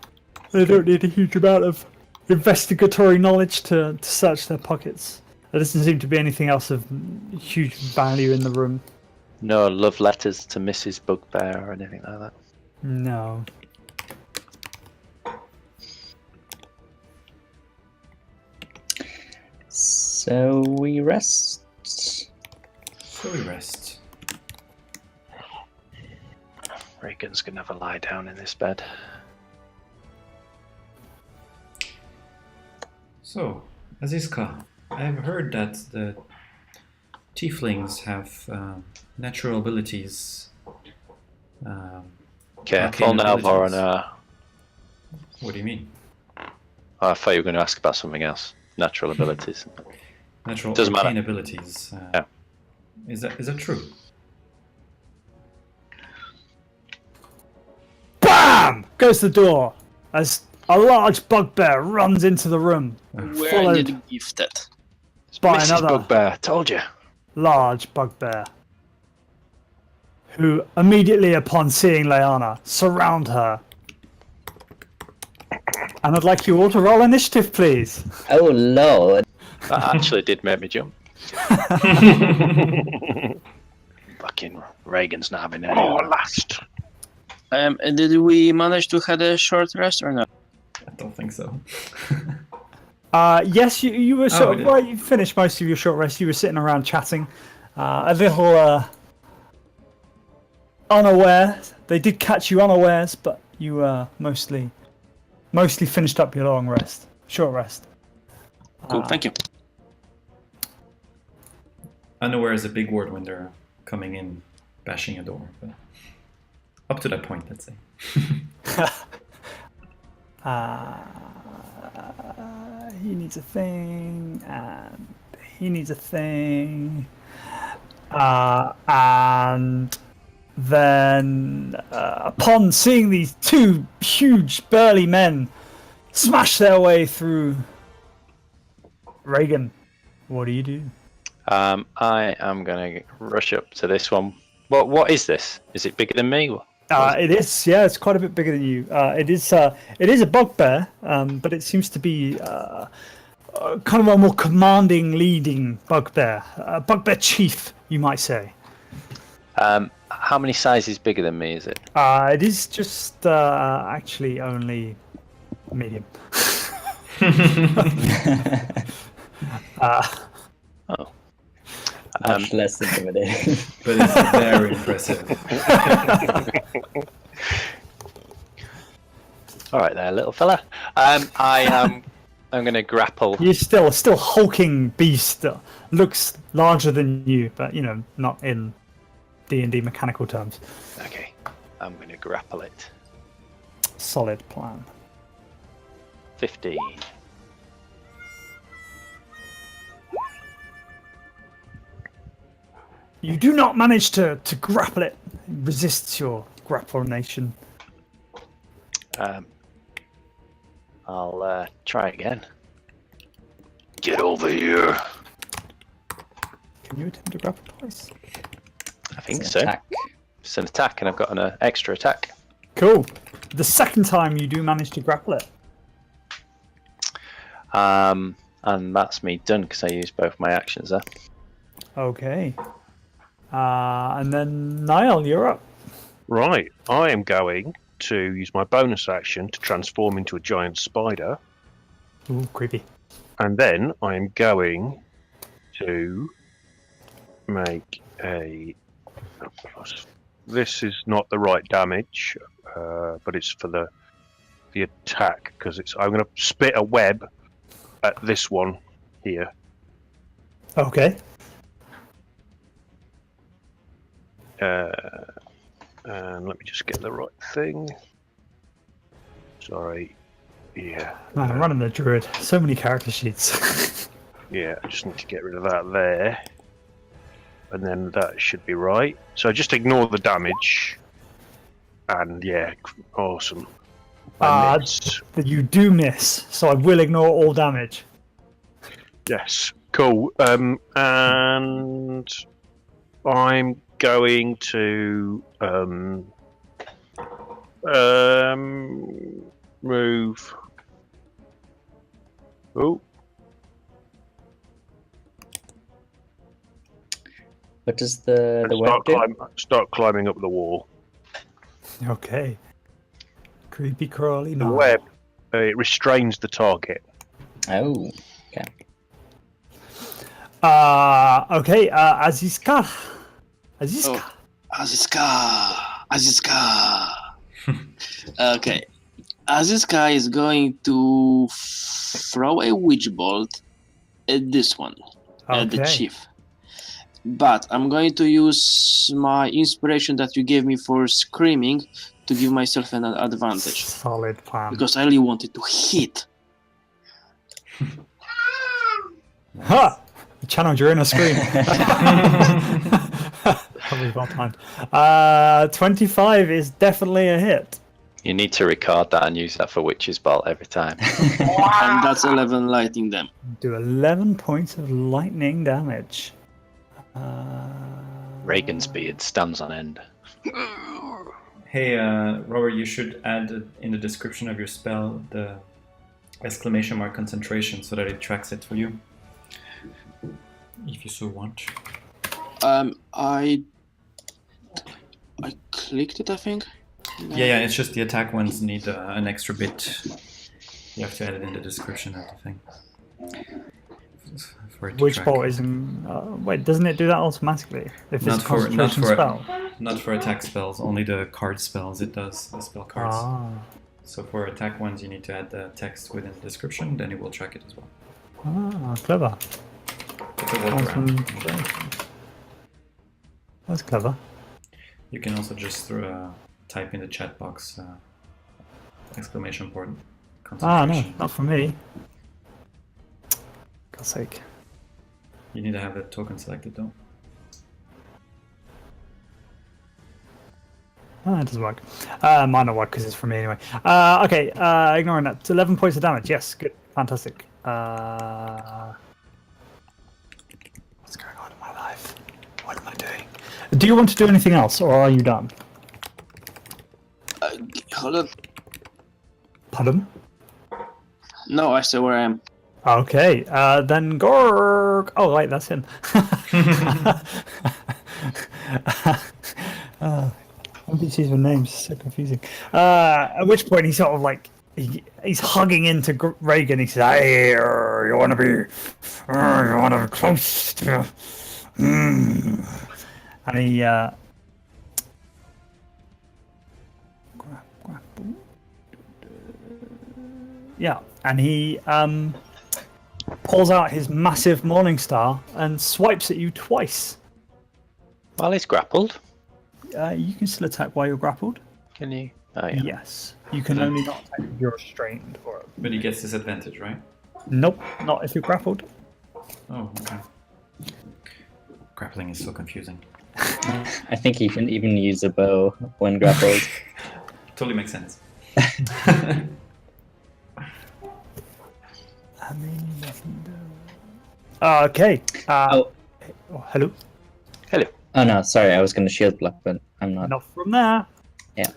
They don't need a huge amount of investigatory knowledge to search their pockets. There doesn't seem to be anything else of huge value in the room. No love letters to Mrs. Bugbear or anything like that. No. So we rest. Reagan's gonna have a lie down in this bed. So, Azizka, I've heard that the tieflings have natural abilities. Careful arcane now, abilities. Voron. What do you mean? I thought you were going to ask about something else. Natural abilities. Natural Doesn't arcane matter. abilities. Yeah. Is that true? BAM! Goes the door as a large bugbear runs into the room, Where followed did you gift that? by Mrs. another Bugbear, told you. large bugbear, who immediately upon seeing Leanna surround her. And I'd like you all to roll initiative, please. Oh lord. That actually did make me jump. Fucking Reagan's not having any. Oh, last. Did we manage to have a short rest or not? I don't think so. Yes, you were sort we of did. right. You finished most of your short rest. You were sitting around chatting, a little unaware. They did catch you unawares, but you mostly finished up your long rest, short rest. Cool, thank you. Unaware is a big word when they're coming in, bashing a door. But up to that point, let's say. He needs a thing, and he needs a thing, and then, upon seeing these two huge, burly men smash their way through Reagan, what do you do? I am going to rush up to this one. What is this? Is it bigger than me? It is, yeah, it's quite a bit bigger than you. It is a bugbear, but it seems to be kind of a more commanding, leading bugbear. Bugbear chief, you might say. How many sizes bigger than me is it? It is just actually only medium. Oh. Much less intimidating. But it's very impressive. All right there, little fella. I'm going to grapple. You're still hulking beast. Looks larger than you, but not in D&D mechanical terms. Okay, I'm going to grapple it. Solid plan. 15. You do not manage to grapple it. It resists your grapple nation. I'll try again. Get over here. Can you attempt to grapple twice? I think It's so. an attack. It's an attack, and I've got an extra attack. Cool. The second time you do manage to grapple it. And that's me done because I used both my actions there. Okay. And then Niall, you're up. Right, I am going to use my bonus action to transform into a giant spider, Ooh, creepy. and then I am going to make a. This is not the right damage, but it's for the attack because it's. I'm going to spit a web at this one here. Okay. And let me just get the right thing. Sorry. Yeah. Man, I'm running the druid. So many character sheets. Yeah, I just need to get rid of that there. And then that should be right. So just ignore the damage. And yeah, awesome. I missed. You do miss, so I will ignore all damage. Yes, cool. And I'm going to move. Oh, What does the and web do? start climbing up the wall. Okay. Creepy crawly. The Niall. web it restrains the target. Oh, okay. Okay, Aziska. Oh, Aziska. Okay. Aziska is going to throw a witch bolt at this one, at the Okay. chief. But I'm going to use my inspiration that you gave me for screaming to give myself an advantage. Solid plan. Because I really wanted to hit. Ha! You channeled your inner scream. Probably well timed. 25 is definitely a hit. You need to record that and use that for Witch's Bolt every time. And that's 11 lighting them. Do 11 points of lightning damage. Reagan's beard stands on end. Hey, Robert, you should add in the description of your spell the exclamation mark concentration so that it tracks it for you. If you so want. I clicked it, I think. Yeah, it's just the attack ones need an extra bit. You have to add it in the description of the thing. For it to Witch track. bolt isn't. Wait, doesn't it do that automatically? If Not it's a for- not concentration for- spell. Not for attack spells, only the card spells it does, the spell cards. So for attack ones, you need to add the text within the description, then it will track it as well. Clever. It's a workaround. Concentration. That's clever. You can also just type in the chat box exclamation point No, concentration. not for me. God's sake. You need to have the token selected though. Oh, it doesn't work. Might not work because it's from me anyway. Okay, ignoring that. It's 11 points of damage. Yes, good. Fantastic. What's going on in my life? What am I doing? Do you want to do anything else, or are you done? Hold on. Pardon? No, I stay where I am. Okay, then Gorg. Oh, wait, that's him. All these with names is so confusing. At which point he sort of like he's hugging into Reagan. He says, "Hey, you want to be close to?" And he yeah, and he pulls out his massive Morning Star and swipes at you twice. While he's grappled, You can still attack while you're grappled. can you? Oh yeah. Yes. You can only not attack if you're restrained. Or... But he gets disadvantage, right? Nope, not if you're grappled. Oh, okay. Grappling is so confusing. I think you can even use a bow when grappled. Totally makes sense. Okay. Oh. Hello. Hello. Oh no, sorry, I was going to shield block, but I'm not. Not from there. Yeah.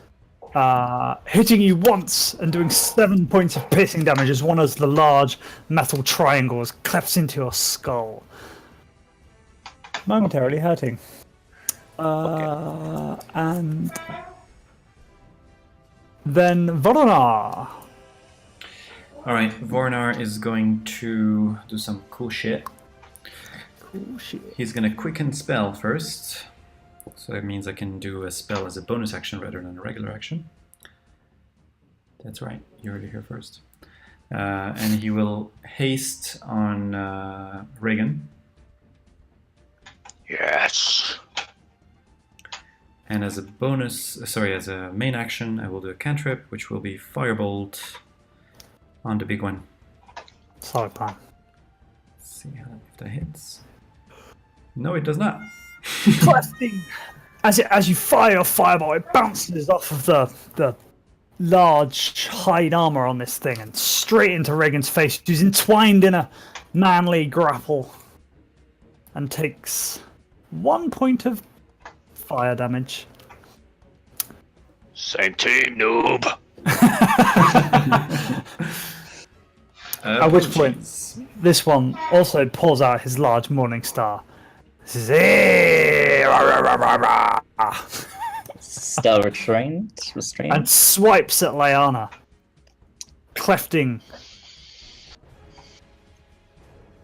Hitting you once and doing 7 points of piercing damage as one of the large metal triangles clefts into your skull, momentarily hurting. And then Voronar. Alright, Vornar is going to do some cool shit. Cool shit. He's gonna quicken spell first. So that means I can do a spell as a bonus action rather than a regular action. That's right, you heard it here first. And he will haste on Reagan. Yes. And as a bonus, as a main action, I will do a cantrip, which will be Firebolt on the big one. Solid plan. Let's see if that hits. No, it does not. Clefting. As you fire a fireball, it bounces off of the large hide armor on this thing and straight into Reagan's face, who's entwined in a manly grapple, and takes 1 point of fire damage. Same team, noob. At which point, this one also pulls out his large Morning Star. This is hey, rah, rah, rah, rah, rah. Still restrained? And swipes at Lyanna, clefting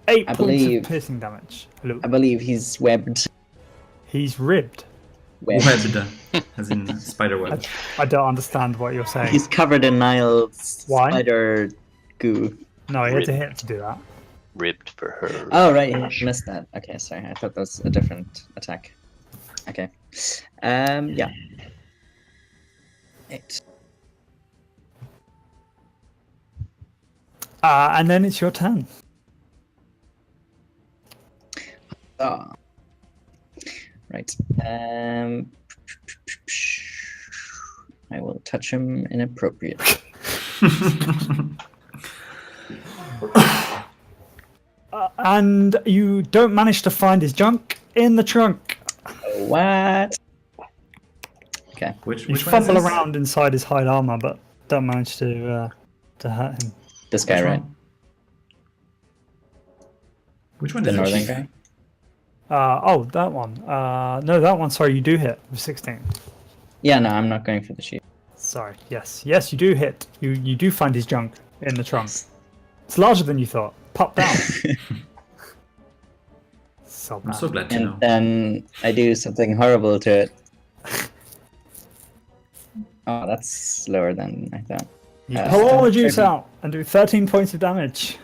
8 points of piercing damage. Hello. I believe he's webbed. He's ribbed. Webbed, as in spider web. I don't understand what you're saying. He's covered in Niall's Why? spider goo. No, he had to hit to do that. Ribbed for her. Oh, right, I missed that. Okay, sorry, I thought that was a different attack. Okay. Yeah. 8. And then it's your turn. Oh. Right. I will touch him inappropriately. And you don't manage to find his junk in the trunk. What? Okay. Which You one is fumble this? around inside his hide armor, but don't manage to hurt him. This guy, Which right? one? Which one The is it? northern guy? Oh, that one. No, that one. Sorry, you do hit with 16. Yeah, no, I'm not going for the sheep. Sorry. Yes, you do hit. You do find his junk in the trunk. It's larger than you thought. Pop down. So I'm bad. so glad to And know. then I do something horrible to it. Oh, that's slower than I thought. You pull all the juice maybe. out and do 13 points of damage.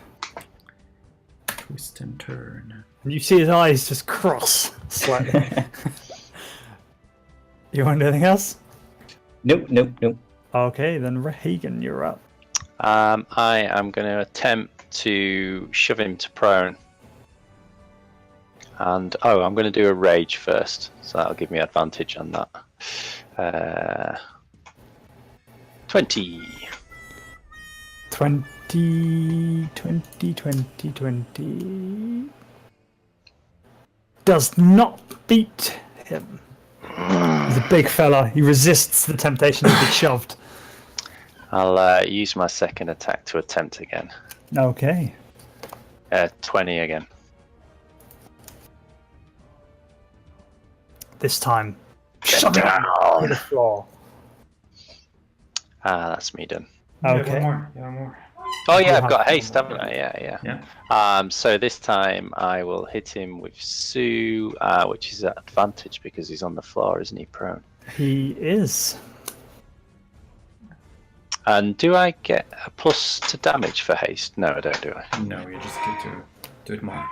Twist and turn. And you see his eyes just cross slightly. You want anything else? Nope. Okay, then Rehagan, you're up. I am going to attempt to shove him to prone. And I'm going to do a rage first, so that'll give me advantage on that. 20. 20. Does not beat him. He's a big fella. He resists the temptation to be shoved. I'll use my second attack to attempt again. Okay. 20 again. This time, Get shove him down. to the floor. That's me done. Okay. One more. Oh You yeah, I've have- got haste, haven't I? Yeah. Yeah. So this time I will hit him with Sue, which is at advantage because he's on the floor, isn't he? Prone. He is. And do I get a plus to damage for haste? No, I don't, do I? No, you just get to do it more.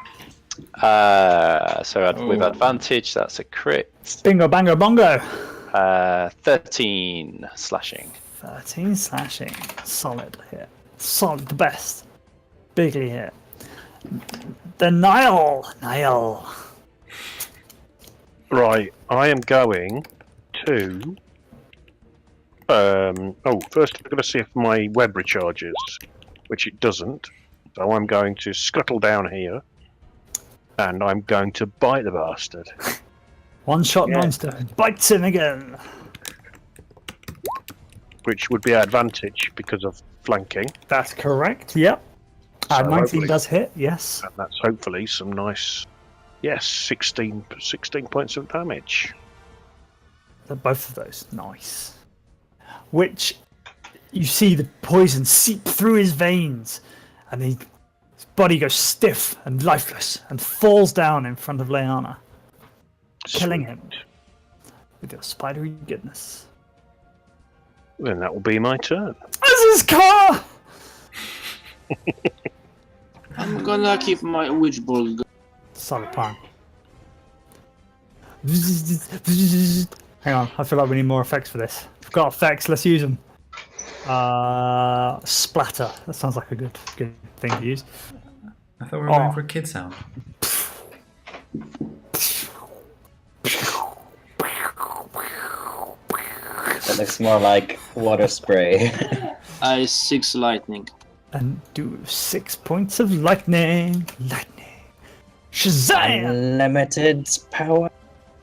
With Oh. advantage, that's a crit. Bingo, bango, bongo. 13 slashing. 13 slashing. Solid hit. Solid, the best. Bigly hit. The Nile. Right, I am going to. First I'm going to see if my web recharges, which it doesn't. So I'm going to scuttle down here, and I'm going to bite the bastard. One shot Yeah. monster. Bites him again. Which would be advantage because of flanking, That's correct. Yep. So 19 hopefully- does hit. Yes. and that's hopefully some nice. Yes, 16 points of damage. Both of those. Nice. Which you see the poison seep through his veins, and his body goes stiff and lifeless and falls down in front of Leanna, killing him with your spidery goodness. Then that will be my turn. As his car! I'm gonna keep my witch bolt going. Solid plan. Hang on, I feel like we need more effects for this. We've got effects, let's use them. Splatter. That sounds like a good thing to use. I thought we were going for kid sound. That looks more like water spray. 6 lightning. And do 6 points of lightning. Shazam! Unlimited power.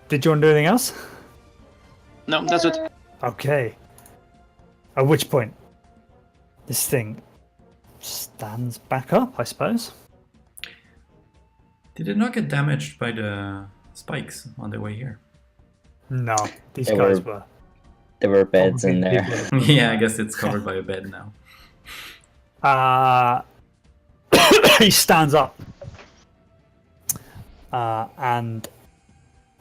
Did you want to do anything else? No, that's it. Okay. At which point, this thing stands back up, I suppose. Did it not get damaged by the spikes on the way here? No, these They guys were- were. There were beds in probably there. people. Yeah, I guess it's covered by a bed now. He stands up and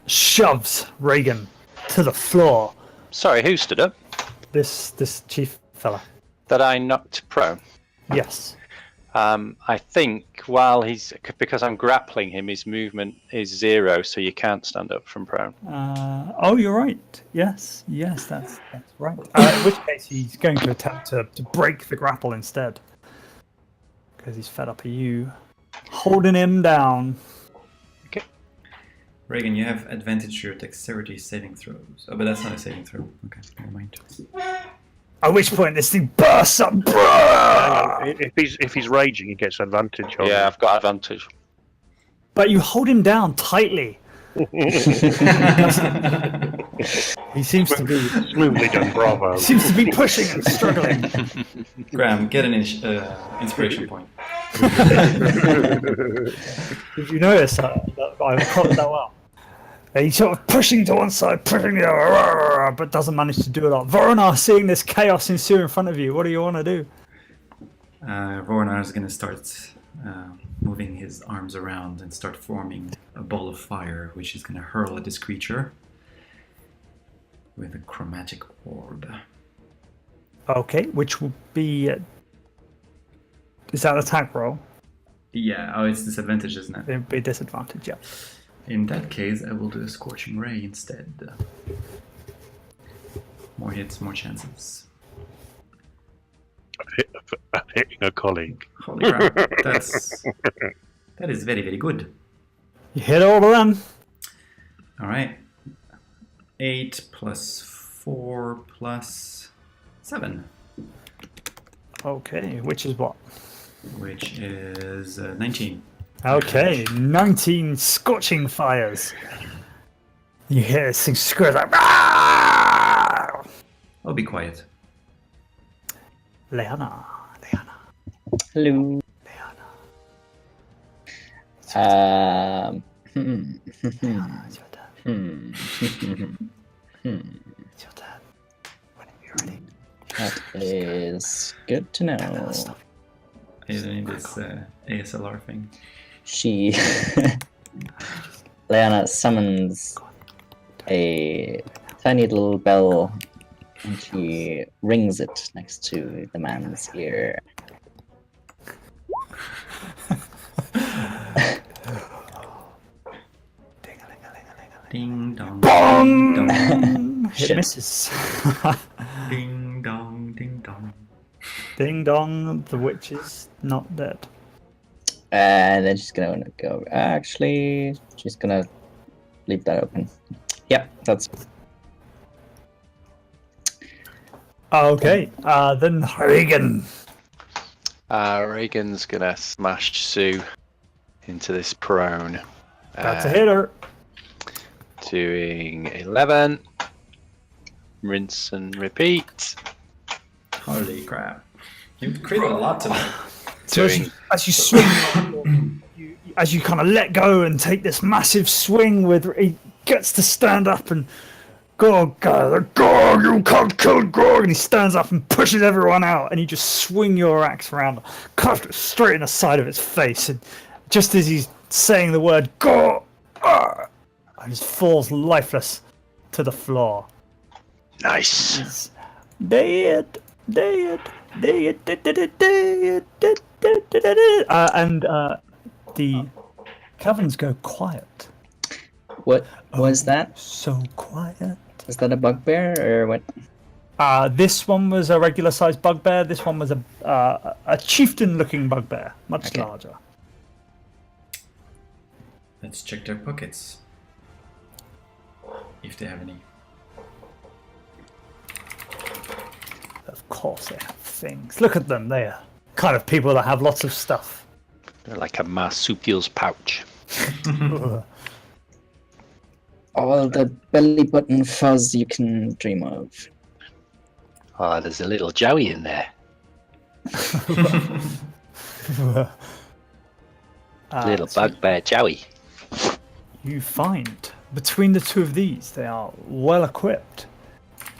shoves Reagan to the floor. Sorry, who stood up? This chief fella. That I knocked prone. Yes. I think because I'm grappling him, his movement is 0, so you can't stand up from prone. Oh, you're right. Yes, that's right. In which case, he's going to attempt to break the grapple instead, because he's fed up of you holding him down. Reagan, you have advantage to your dexterity saving throws. Oh, but that's not a saving throw. Okay, never mind. At which point, this thing bursts up. If he's raging, he gets advantage. On Yeah, I've got advantage. But you hold him down tightly. He seems to be Smoothly done, bravo. be pushing and struggling. Graham, get an inspiration point. Did you notice that I caught that well? He's sort of pushing to one side, pushing the other, but doesn't manage to do it all. Voronar, seeing this chaos ensue in front of you, what do you want to do? Voronar is going to start moving his arms around and start forming a ball of fire, which is going to hurl at this creature with a chromatic orb. Okay, which will be... is that an attack roll? Yeah, oh, it's disadvantage, isn't it? It would be a disadvantage, yeah. In that case, I will do a Scorching Ray instead. More hits, more chances. I'm hitting a colleague. Holy crap, that is very, very good. You hit all of them. All right. 8 plus 4 plus 7, Okay, which is what? which is 19. Okay, 19 scorching fires. You hear this thing scream like, "Ah!" I'll be quiet. Leanna. Hello. It's your turn. It's your turn. Whenever you're ready. That is good to know. I need this ASLR thing. She, Leanna summons a tiny little bell, and she rings it next to the man's ear. Ding dong. Bong! Ding dong. It Shit. misses. Ding dong. Ding dong. Ding dong, the witch is not dead. And then she's gonna go. Actually, she's gonna leave that open. Yeah, that's. Okay, then Reagan. Reagan's gonna smash Sue into this prone. That's a hitter. Doing 11. Rinse and repeat. Holy crap. You created a lot tonight. So as you swing, as you kind of let go and take this massive swing, with he gets to stand up and go, you can't kill Gorg, and he stands up and pushes everyone out, and you just swing your axe around, cut it straight in the side of its face, and just as he's saying the word go, and just falls lifeless to the floor. Nice. He's dead. And the caverns go quiet. What was that? So quiet. Is that a bugbear or what? This one was a regular-sized bugbear. This one was a chieftain-looking bugbear, much larger. Let's check their pockets. If they have any. Of course they have things. Look at them. They are kind of people that have lots of stuff. They're like a marsupial's pouch. All the belly button fuzz you can dream of. Oh, there's a little Joey in there. Little So bugbear Joey. you find between the two of these, they are well equipped.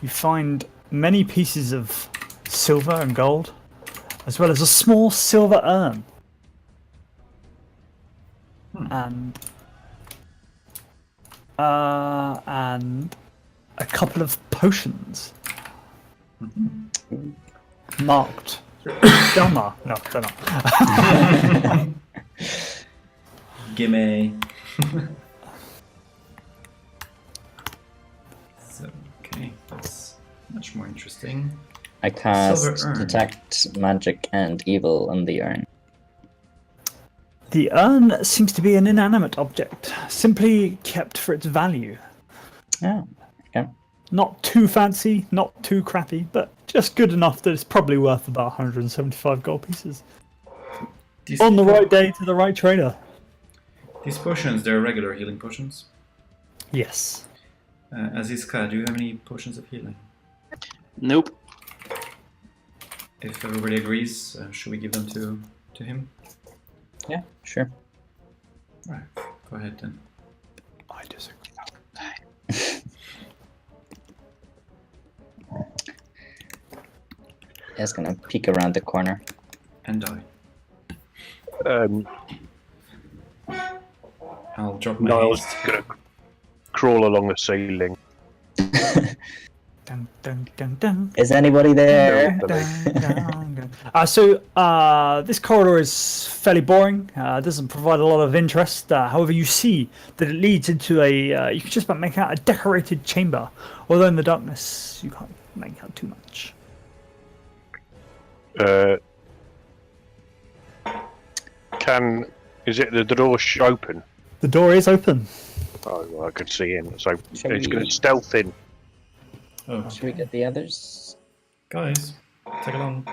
You find many pieces of silver and gold, as well as a small silver urn. And a couple of potions. Marked. Dama. No, they're not. Gimme. So, okay, that's much more interesting. I cast Silver urn. Detect Magic and Evil on the urn. The urn seems to be an inanimate object, simply kept for its value. Oh, okay. Not too fancy, not too crappy, but just good enough that it's probably worth about 175 gold pieces. These On the right day to the right trader. These potions, they're regular healing potions. Yes. Azizka, do you have any potions of healing? Nope. If everybody agrees, should we give them to him? Yeah, sure. Alright, go ahead then. I disagree. It's gonna peek around the corner. And die. I'll drop my Niall's haste. gonna crawl along the ceiling. Dun, dun, dun, dun. Is anybody there? No. Dun, dun, dun. So this corridor is fairly boring. Doesn't provide a lot of interest. However, you see that it leads into a. You can just about make out a decorated chamber, although in the darkness you can't make out too much. Is it the door open? The door is open. Oh, well, I could see him. So Shall it's we- going to stealth in. Oh, Should we get the others? guys, tag along.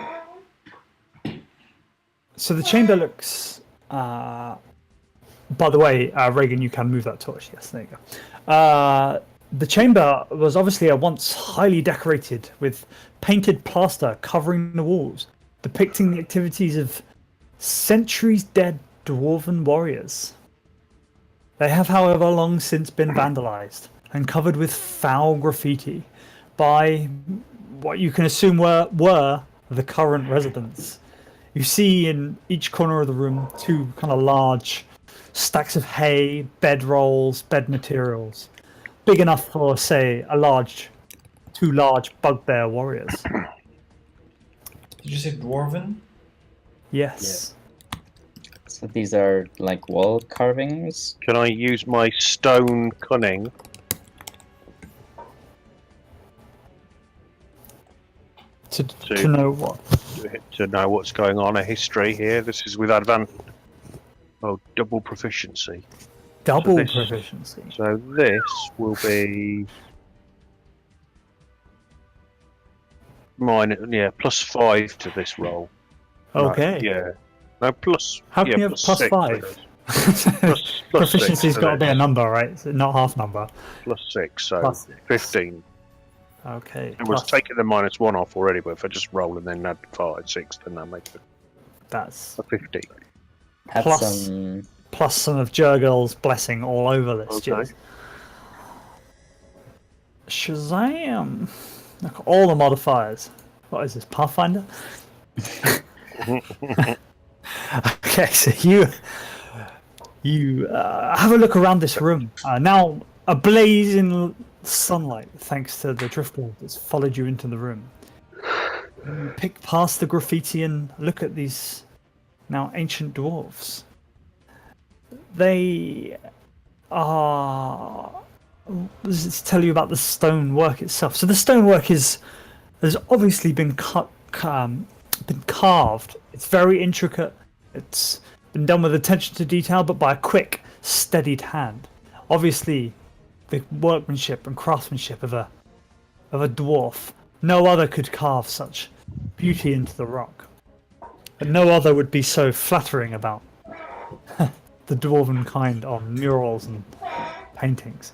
So the chamber looks. By the way, Reagan, you can move that torch. Yes, there you go. The chamber was obviously once highly decorated with painted plaster covering the walls, depicting the activities of centuries dead dwarven warriors. They have, however, long since been vandalized and covered with foul graffiti by what you can assume were the current residents. You see in each corner of the room 2 kind of large stacks of hay, bed rolls, bed materials, big enough for, say, 2 large bugbear warriors. Did you say dwarven? Yes. So these are like wall carvings. Can I use my stone cunning? To know what? To know what's going on, a history here. This is with advanced. Oh, double proficiency. Double this- proficiency. So this will be mine. Yeah, +5 to this roll. Okay. No, yeah. No plus. How yeah, can you have +6 to +5? this. Plus Proficiency's 6 to got to be a this. number, right? So not half number. +6, so +6. 15. Okay. It was plus- taking the -1 off already, but if I just roll and then add 5, 6, then that makes it That's a 15. Have Plus- some. plus some of Jurgil's blessing all over this. Okay. Jeez. Shazam! Look, all the modifiers. What is this, Pathfinder? Okay, so you have a look around this room. Now ablaze in sunlight, thanks to the driftwood that's followed you into the room. You pick past the graffiti and look at these now ancient dwarves. They are. Let's tell you about the stonework itself. So the stonework has obviously been been carved. It's very intricate. It's been done with attention to detail, but by a quick, steadied hand. Obviously, the workmanship and craftsmanship of a dwarf. No other could carve such beauty into the rock. And no other would be so flattering about the dwarven kind on murals and paintings.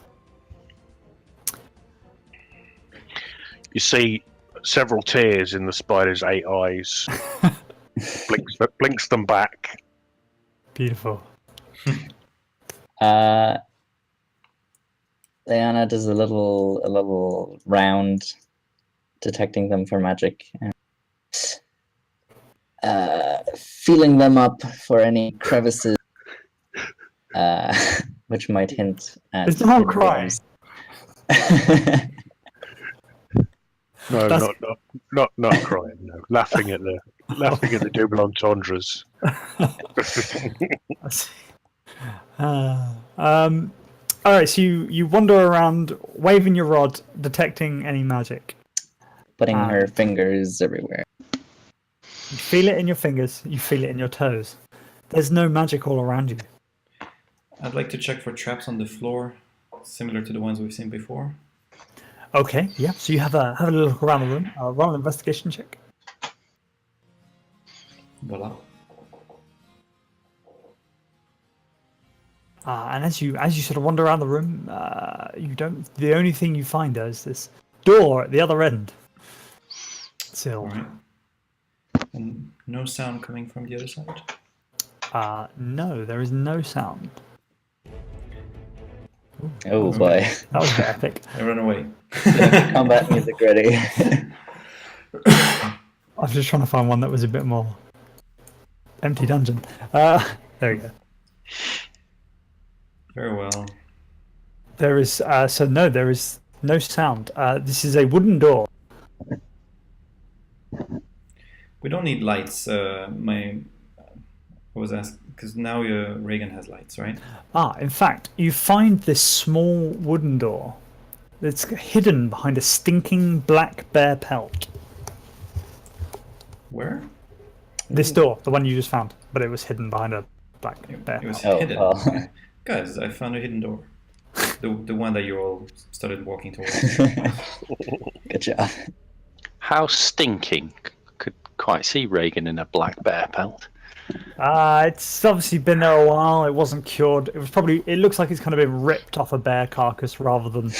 You see several tears in the spider's 8 eyes. blinks them back. Beautiful. Diana does a little round, detecting them for magic, feeling them up for any crevices, which might hint at. Is the mom hidden crying? rooms. No, That's- not crying. No, laughing at the double entendres. I see. All right, so you wander around, waving your rod, detecting any magic. Putting her fingers everywhere. You feel it in your fingers. You feel it in your toes. There's no magic all around you. I'd like to check for traps on the floor, similar to the ones we've seen before. Okay, yeah. So you have a little look around the room. Roll an investigation check. Voila. And as you sort of wander around the room, you don't. The only thing you find is this door at the other end. Still, Alright. And no sound coming from the other side? no, there is no sound. Oh boy. That was a bit epic. I run away. Combat music ready. I was just trying to find one that was a bit more empty dungeon. There we go. Very well. There is there is no sound. This is a wooden door. We don't need lights. I was asked because now Reagan has lights, right? In fact, you find this small wooden door that's hidden behind a stinking black bear pelt. Where? This door, the one you just found, but it was hidden behind a black bear It was pelt. Oh, hidden. well. Guys, I found a hidden door. the one that you all started walking towards. Good job. How stinking? Could quite see Reagan in a black bear pelt. It's obviously been there a while. It wasn't cured. It was probably. It looks like it's kind of been ripped off a bear carcass rather than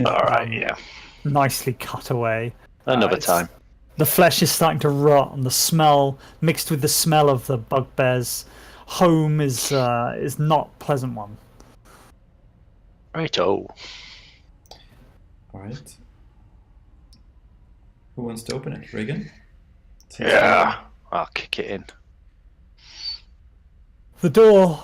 All right, yeah. nicely cut away. Another It's- time. The flesh is starting to rot, and the smell, mixed with the smell of the bugbear's home, is not a pleasant one. Righto. All right. Who wants to open it? Reagan? Yeah. I'll kick it in. The door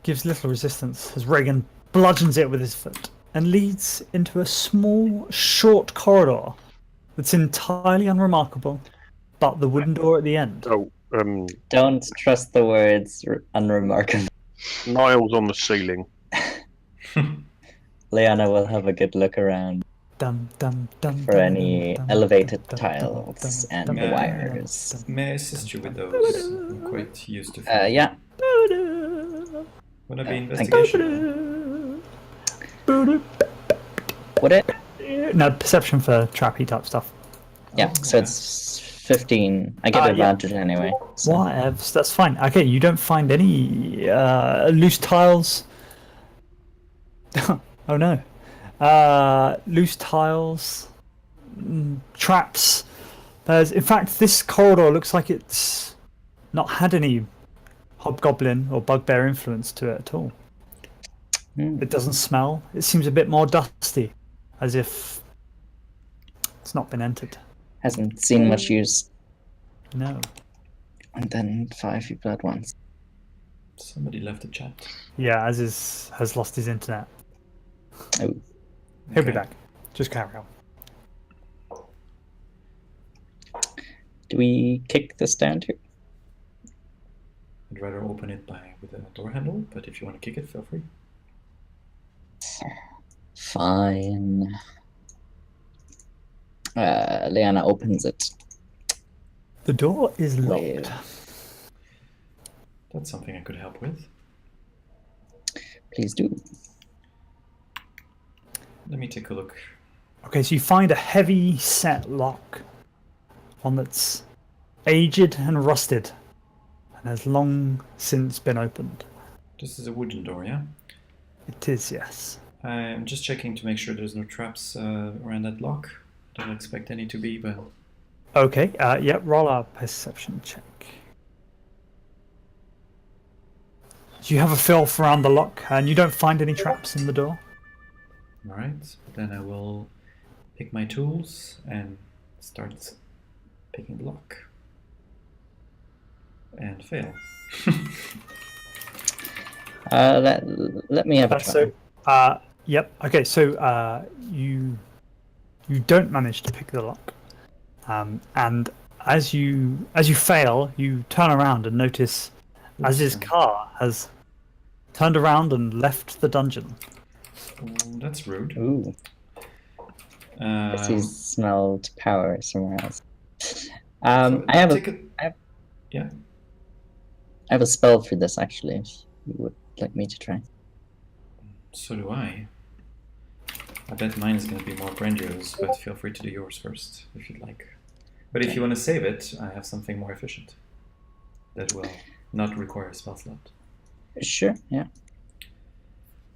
gives little resistance as Reagan bludgeons it with his foot and leads into a small, short corridor that's entirely unremarkable, but the wooden door at the end. Oh, Don't trust the words unremarkable. Niles on the ceiling. Liana will have a good look around Dum, dum, dum, for dum, any dum, elevated dum, tiles dum, and dum, the dum, wires. May I assist you with those? I'm quite used to. Yeah. Wanna be thank you. investigation? Would it? No, perception for trappy type stuff. Yeah, so it's 15. I get Yeah. advantage anyway. So. Whatevs, that's fine. Okay, you don't find any loose tiles. Oh no. Loose tiles, traps. In fact, this corridor looks like it's not had any hobgoblin or bugbear influence to it at all. It doesn't smell. It seems a bit more dusty, as if it's not been entered. Hasn't seen much use. No. And then 5 people at once. Somebody left the chat. Yeah, has lost his internet. Oh. He'll be Okay. back. Just carry on. Do we kick this down too? I'd rather open it with a door handle, but if you want to kick it, feel free. Fine. Liana opens it. The door is locked. Wait. That's something I could help with. Please do. Let me take a look. Okay, so you find a heavy set lock. One that's aged and rusted and has long since been opened. This is a wooden door, yeah? It is, yes. I'm just checking to make sure there's no traps around that lock. Don't expect any to be, but Okay, yeah, roll a perception check. So you have a feel around the lock and you don't find any traps in the door. alright. Then I will pick my tools and start picking the lock. And fail. Let me have a try. So, yep. Okay, so you don't manage to pick the lock, and as you fail, you turn around and notice Aziz's car has turned around and left the dungeon. Oh, that's rude. Ooh, guess he smelled power somewhere else. So I have take yeah. I have a spell for this actually. If you would like me to try. So do I. I bet mine is going to be more grandiose, but feel free to do yours first if you'd like. But if you want to save it, I have something more efficient that will not require a spell slot. Sure. Yeah.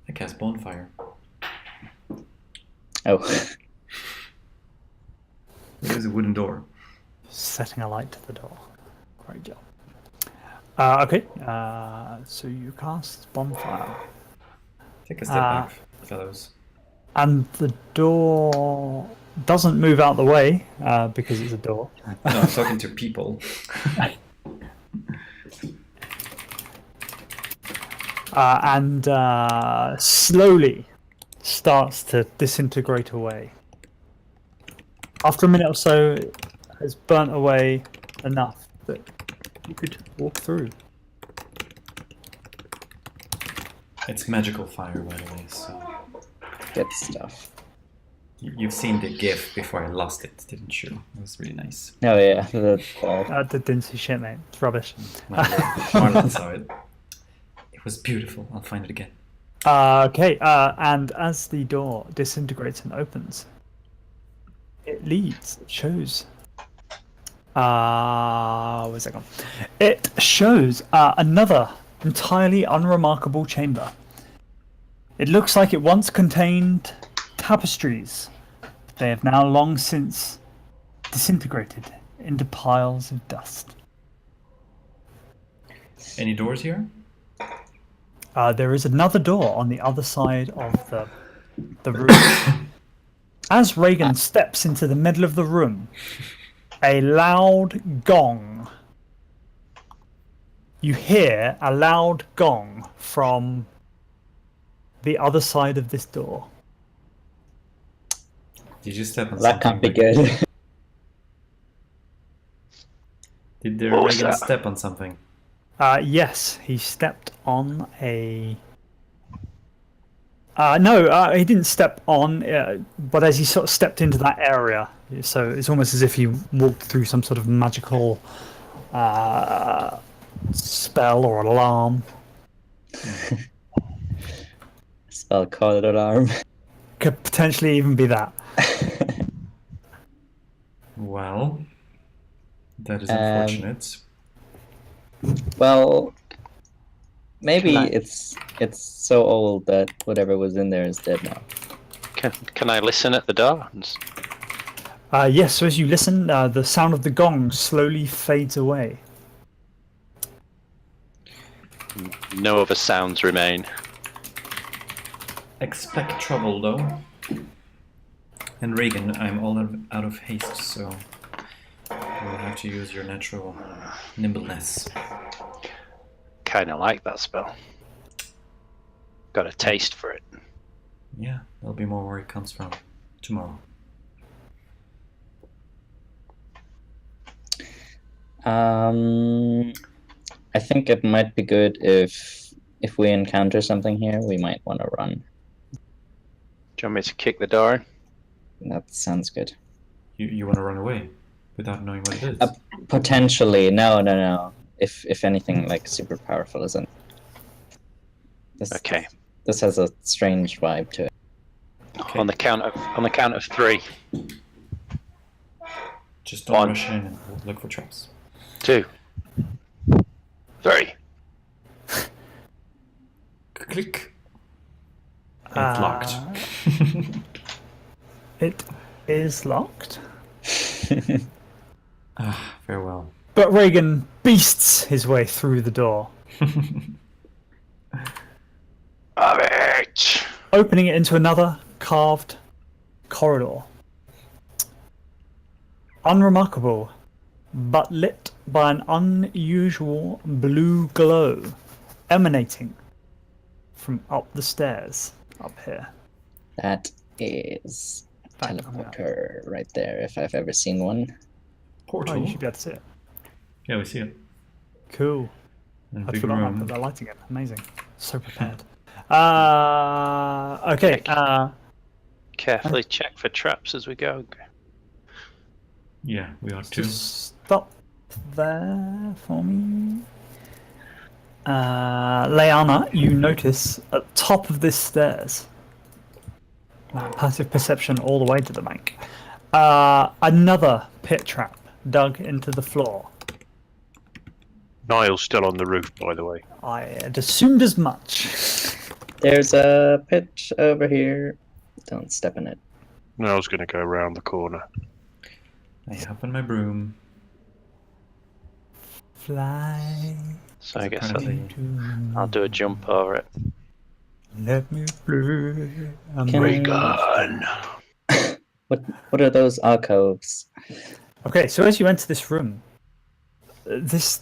I cast Bonfire. Oh. It is a wooden door. Setting a light to the door. Great job. Okay, so you cast Bonfire. Take a step back, fellows. And the door doesn't move out the way because it's a door. No, I'm talking to people. And slowly starts to disintegrate away. After a minute or so, it has burnt away enough that you could walk through. It's magical fire, by the way, so... Good stuff. You've seen the GIF before I lost it, didn't you? It was really nice. Oh yeah. Didn't see shit, mate. It's rubbish. Marlon saw it. It was beautiful. I'll find it again. Okay, and as the door disintegrates and opens, it shows. Where's that gone? It shows another entirely unremarkable chamber. It looks like it once contained tapestries. They have now long since disintegrated into piles of dust. Any doors here? There is another door on the other side of the room. As Reagan steps into the middle of the room, a loud gong. You hear a loud gong from the other side of this door. Did you step on That something? can't be good. Did the What was Reagan that? step on something? Yes, he stepped on a. No, he didn't step on, but as he sort of stepped into that area, so it's almost as if he walked through some sort of magical spell or alarm. Spell called alarm. Could potentially even be that. Well, that is Um, unfortunate. Well, maybe Can I- it's so old that whatever was in there is dead now. Can I listen at the door? Yes, so as you listen, the sound of the gong slowly fades away. No other sounds remain. Expect trouble, though. And Reagan, I'm all out of haste, so you'll have to use your natural nimbleness. Kind of like that spell. Got a taste for it. Yeah, there'll be more where it comes from tomorrow. I think it might be good if we encounter something here, we might want to run. Do you want me to kick the door in? That sounds good. You want to run away without knowing what it is? Potentially, no. If anything like super powerful isn't. Okay. This has a strange vibe to it. Okay. On the count of 3. Just don't One. rush in and look for traps. 2. 3. Click. And it's locked. It is locked. Farewell. But Reagan beasts his way through the door, Bitch. opening it into another carved corridor. Unremarkable, but lit by an unusual blue glow emanating from up the stairs up here. That is a Back on that. teleporter right there, if I've ever seen one. Oh, Portal. you should be able to see it. Yeah, we see it. Cool. And I big forgot I room. put that lighting in. Amazing. So prepared. Okay. Carefully check for traps as we go. Yeah, we are too. Just stop there for me. Leanna, you notice at the top of this stairs, passive perception all the way to the bank, another pit trap dug into the floor. Niall's still on the roof, by the way. I had assumed as much. There's a pit over here. Don't step in it. Niall's going to go around the corner. I hop on my broom. Fly. So I guess Apparently- I'll do a jump over it. Let me play. Can- Regan! What are those alcoves? Okay, so as you enter this room, this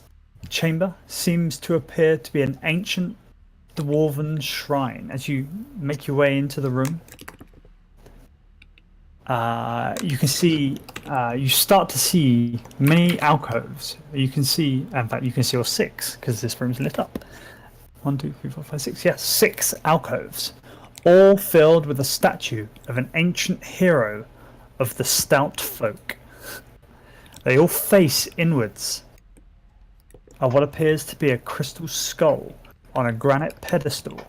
chamber seems to appear to be an ancient dwarven shrine. As you make your way into the room, you can see, you start to see many alcoves. You can see, in fact, you can see all 6 because this room's lit up. 1, 2, 3, 4, 5, 6. Yes, 6 alcoves, all filled with a statue of an ancient hero of the stout folk. They all face inwards of what appears to be a crystal skull on a granite pedestal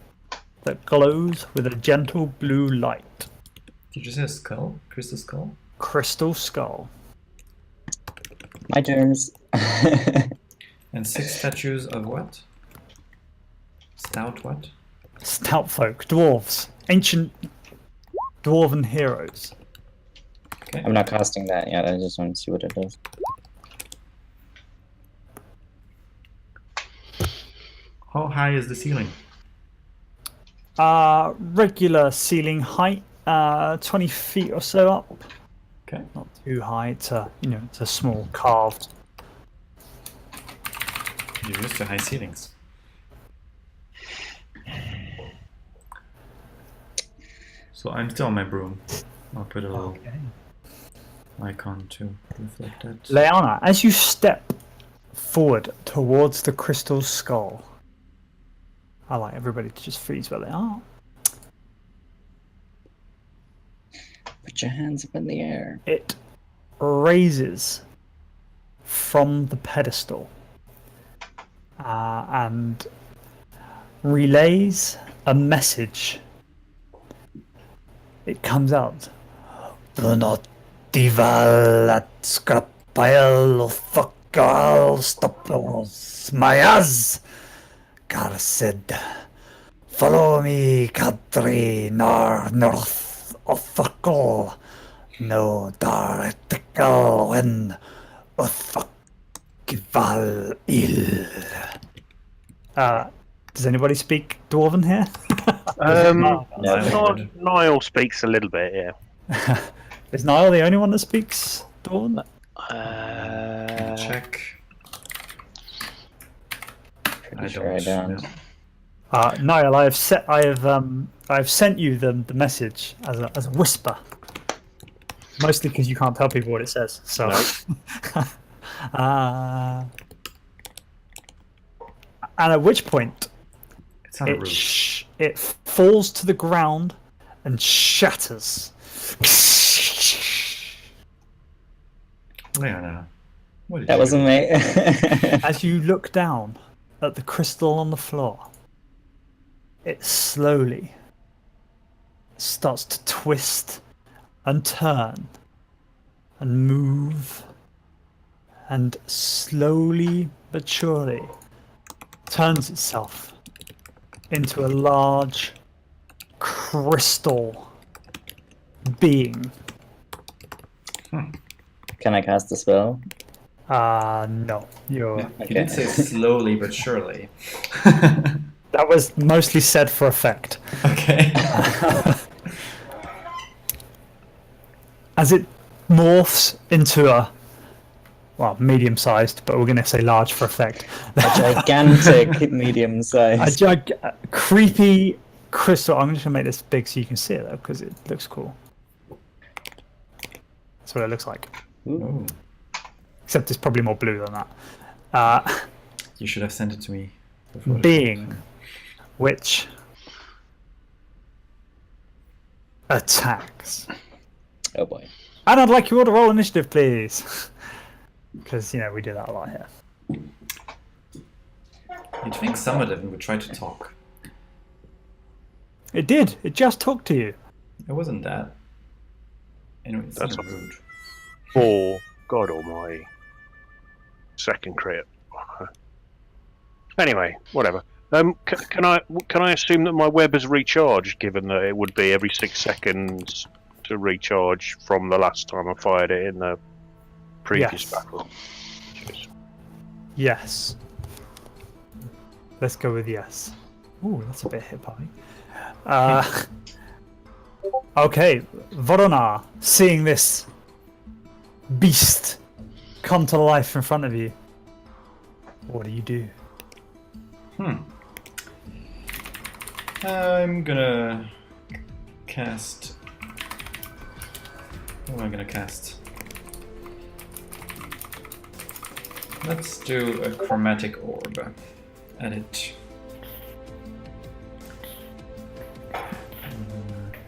that glows with a gentle blue light. Did you say a skull? Crystal skull? Crystal skull. My terms. And 6 statues of what? Stout what? Stout folk, dwarves, ancient dwarven heroes. Okay. I'm not casting that yet. I just want to see what it does. How high is the ceiling? Regular ceiling height, 20 feet or so up. Okay. Not too high. It's it's a small carved. You're used to high ceilings. So I'm still on my broom. I'll put a little icon to reflect that. Leanna, as you step forward towards the crystal skull, I like everybody to just freeze where they are. Put your hands up in the air. It raises from the pedestal and relays a message. It comes out. Do not deval at scrapile fakal stopos mayas. Gar said, follow me, Kadri, north of Fakal. No dartical when Uthakval il. Does anybody speak Dwarven here? Niall speaks a little bit, yeah. Is Niall the only one that speaks Dwarven? Check. Pretty sure I don't. Yeah. Niall, I have sent you the message as a whisper. Mostly because you can't tell people what it says. So, and at which point It's not a roof. it falls to the ground and shatters. Leanna, what did That you wasn't do? me. As you look down at the crystal on the floor, it slowly starts to twist and turn and move and slowly but surely turns itself into a large crystal being. Can I cast a spell? No. You're... You did say slowly but surely. That was mostly said for effect. Okay. As it morphs into a, medium-sized, but we're going to say large for effect. A gigantic medium-sized. A creepy crystal. I'm just going to make this big so you can see it, though, because it looks cool. That's what it looks like. Oh, Except it's probably more blue than that. you should have sent it to me. Before Being, which attacks. Oh boy. And I'd like you all to roll initiative, please. Because, we do that a lot here. You'd think some of them would try to talk. It did. It just talked to you. It wasn't that. Anyway, it's That's not rude. 4, God almighty. Second crit. Anyway, whatever. Can I assume that my web has recharged, given that it would be every 6 seconds to recharge from the last time I fired it in the previous Yes. battle? Yes. Let's go with yes. Ooh, that's a bit hip-hoppy. Okay, Vorona, seeing this beast come to life in front of you, what do you do? I'm gonna cast. What am I gonna cast? Let's do a chromatic orb. Edit.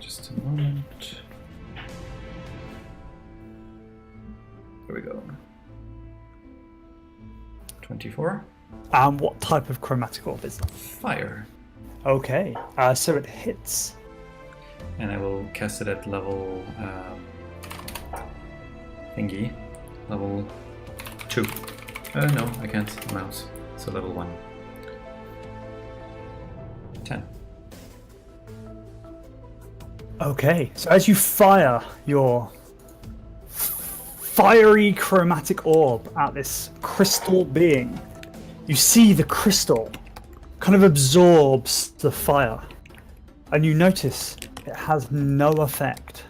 Just a moment. Here we go. 24. What type of chromatic orb is that? Fire. Okay, so it hits. And I will cast it at level thingy. Level 2. No, I can't mouse. So level 1. 10. Okay, so as you fire your fiery chromatic orb at this crystal being, you see the crystal kind of absorbs the fire, and you notice it has no effect.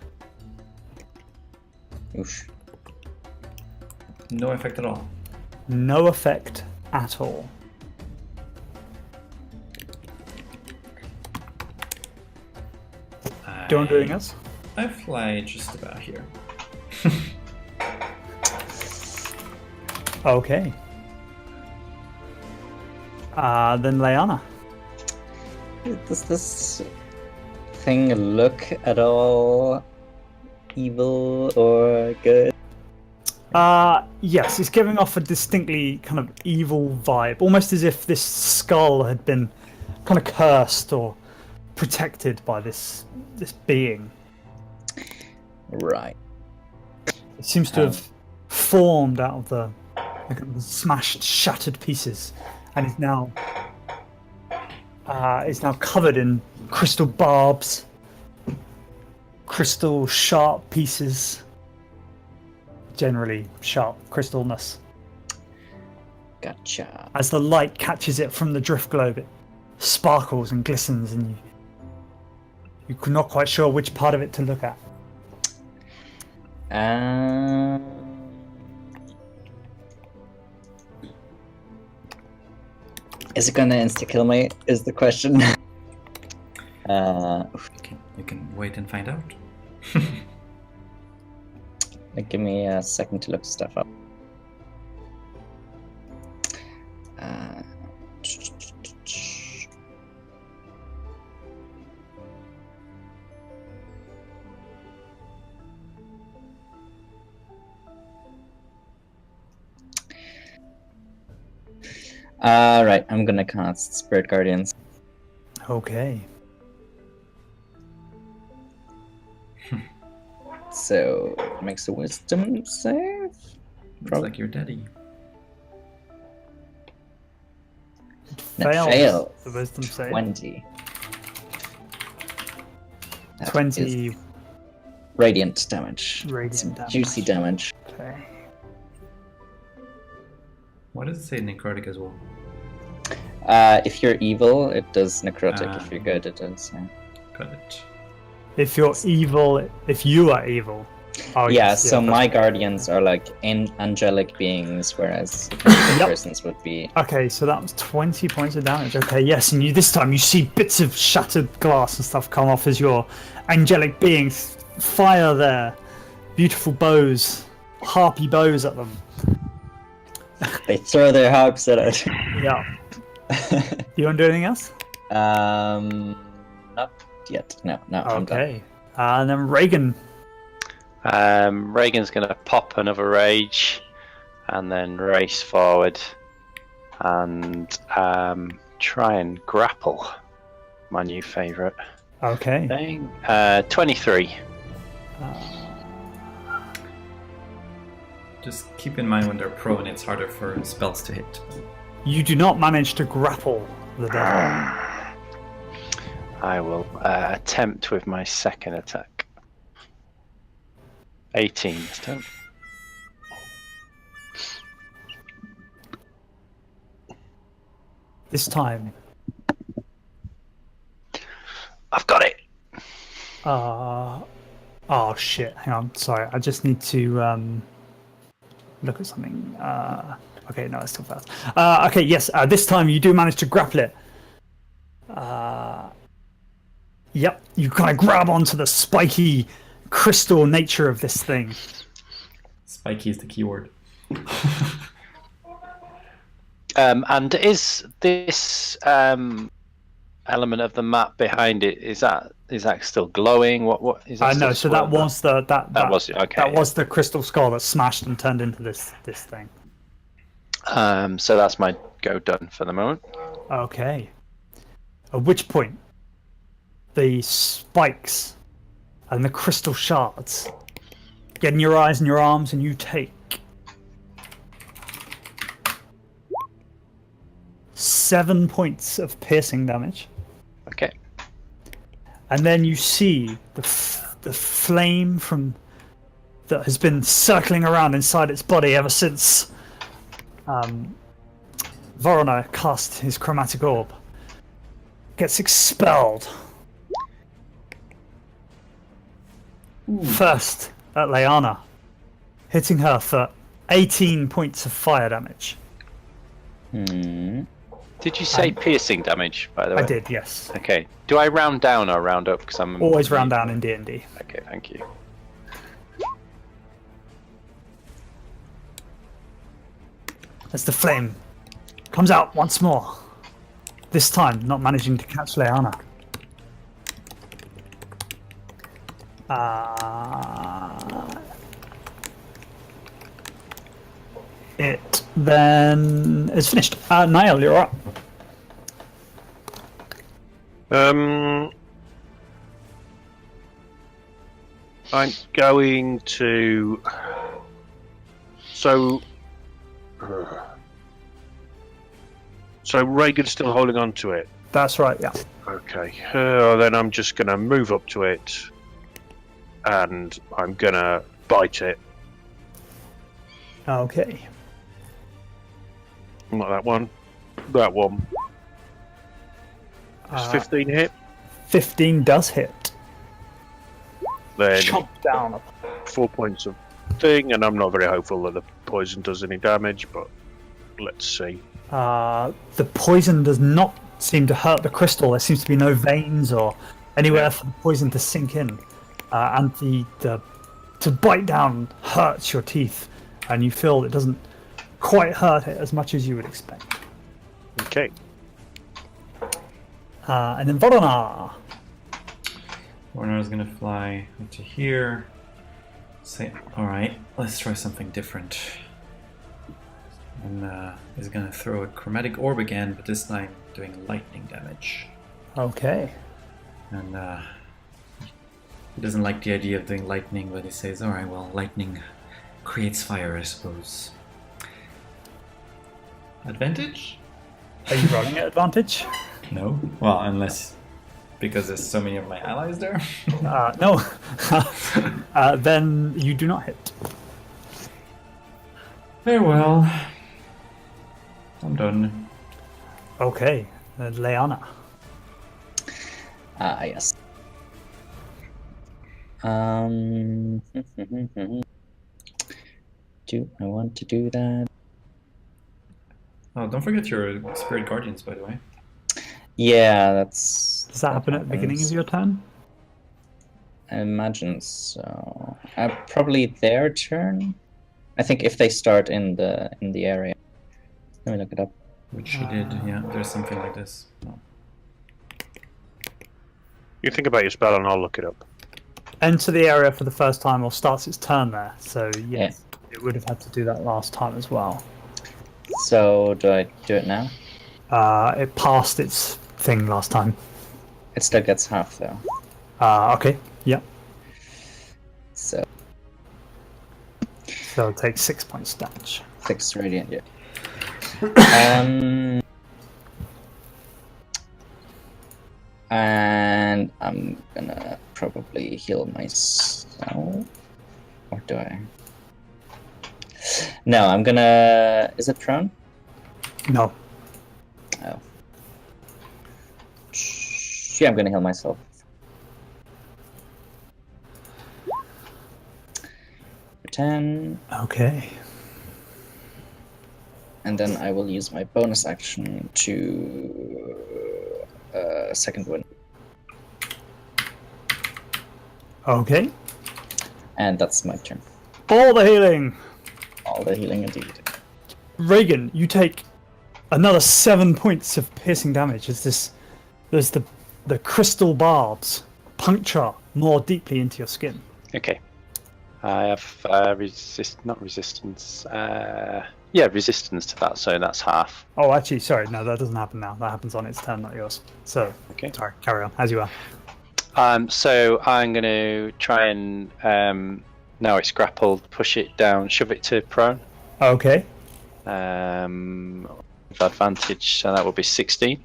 Oosh. No effect at all. No effect at all. Do you want to do anything else? I fly just about here. Okay. Then Leanna. Does this thing look at all evil or good? Yes, it's giving off a distinctly kind of evil vibe, almost as if this skull had been kind of cursed or protected by this being. Right. It seems to have formed out of the smashed, shattered pieces, and is now covered in crystal barbs, crystal sharp pieces, generally sharp crystalness. Gotcha. As the light catches it from the drift globe, it sparkles and glistens, and you're not quite sure which part of it to look at. Is it gonna insta-kill me? Is the question. You can wait and find out. Give me a second to look stuff up. Right, I'm gonna cast Spirit Guardians. Okay. So, makes a wisdom save? Looks like your daddy. That fails. The wisdom save. 20. That 20 is radiant damage. radiant Some damage. juicy damage. Okay. Why does it say necrotic as well? If you're evil, it does necrotic. If you're good, it does. Got it. If you're evil, if you are evil. Oh, Yeah, yes, so yeah, my guardians are like angelic beings, whereas other persons would be. Okay, so that was 20 points of damage. Okay, yes, and this time you see bits of shattered glass and stuff come off as your angelic beings fire their beautiful bows, harpy bows at them. They throw their harps at it. Yeah. You want to do anything else? Not yet. No, I'm done. Okay. And then Reagan. Reagan's going to pop another rage and then race forward and try and grapple. My new favourite Okay. thing. 23. Just keep in mind when they're prone, it's harder for spells to hit. You do not manage to grapple the devil. I will attempt with my second attack. 18 this time. This time. I've got it! Oh shit, hang on, sorry, I just need to look at something. Okay, no, it's still fast. Okay, yes, this time you do manage to grapple it. Yep, you kind of grab onto the spiky crystal nature of this thing. Spiky is the keyword. And is this element of the map behind it, is that still glowing? What is that? No, so that was that was okay. That was the crystal skull that smashed and turned into this thing. So that's my go done for the moment. Okay. At which point, the spikes and the crystal shards get in your eyes and your arms, and you take 7 points of piercing damage. Okay. And then you see the flame from that has been circling around inside its body ever since Vorona cast his chromatic orb. Gets expelled. First at Leanna, hitting her for 18 points of fire damage. Did you say piercing damage, by the way? I did, yes. Okay. Do I round down or round up? Because I'm Always round down in D&D. Okay, thank you. As the flame comes out once more. This time, not managing to catch Leanna. It then is finished. Niall, you're up. I'm going to. So Reagan's still holding on to it. That's right, yeah. Okay. Then I'm just going to move up to it, and I'm going to bite it. Okay. Not that one. That one. Does 15 hit? 15 does hit. Then Chomp down. 4 points of thing, and I'm not very hopeful that the poison does any damage, but let's see. The poison does not seem to hurt the crystal. There seems to be no veins or anywhere for the poison to sink in. And the to bite down hurts your teeth, and you feel it doesn't quite hurt it as much as you would expect. Okay. And then Vorona. Warner's gonna fly up to here. Say, alright, let's try something different. And is gonna throw a chromatic orb again, but this time doing lightning damage. Okay. And he doesn't like the idea of doing lightning, but he says, alright, well, lightning creates fire, I suppose. Advantage? Are you rolling at advantage? No. Well, unless because there's so many of my allies there. No. Then you do not hit. Very well. I'm done. Okay. Leanna. Yes. Do I want to do that? Oh, don't forget your spirit guardians, by the way. Yeah, that's... Does that happen at the beginning of your turn? I imagine so. Probably their turn. I think if they start in the area. Let me look it up. Which he did, yeah. There's something like this. Oh. You think about your spell and I'll look it up. Enter the area for the first time or starts its turn there. So yes, it would have had to do that last time as well. So do I do it now? It passed its thing last time. It still gets half though. Okay, yeah. So it'll take 6 points damage. 6 radiant, yeah. And I'm gonna probably heal myself. Or do I? No, I'm gonna... Is it prone? No. Oh. Yeah, I'm gonna heal myself. For 10. Okay. And then I will use my bonus action to second wind. Okay. And that's my turn. All the healing! All the healing indeed. Reagan, you take another 7 points of piercing damage as there's the crystal barbs puncture more deeply into your skin. Okay. I have not resistance. Yeah, resistance to that, so that's half. Oh, actually, sorry, no, that doesn't happen now. That happens on its turn, not yours. So, Okay. sorry, carry on, as you are. So I'm going to try and, now it's grappled, push it down, shove it to prone. Okay. With advantage, so that will be 16.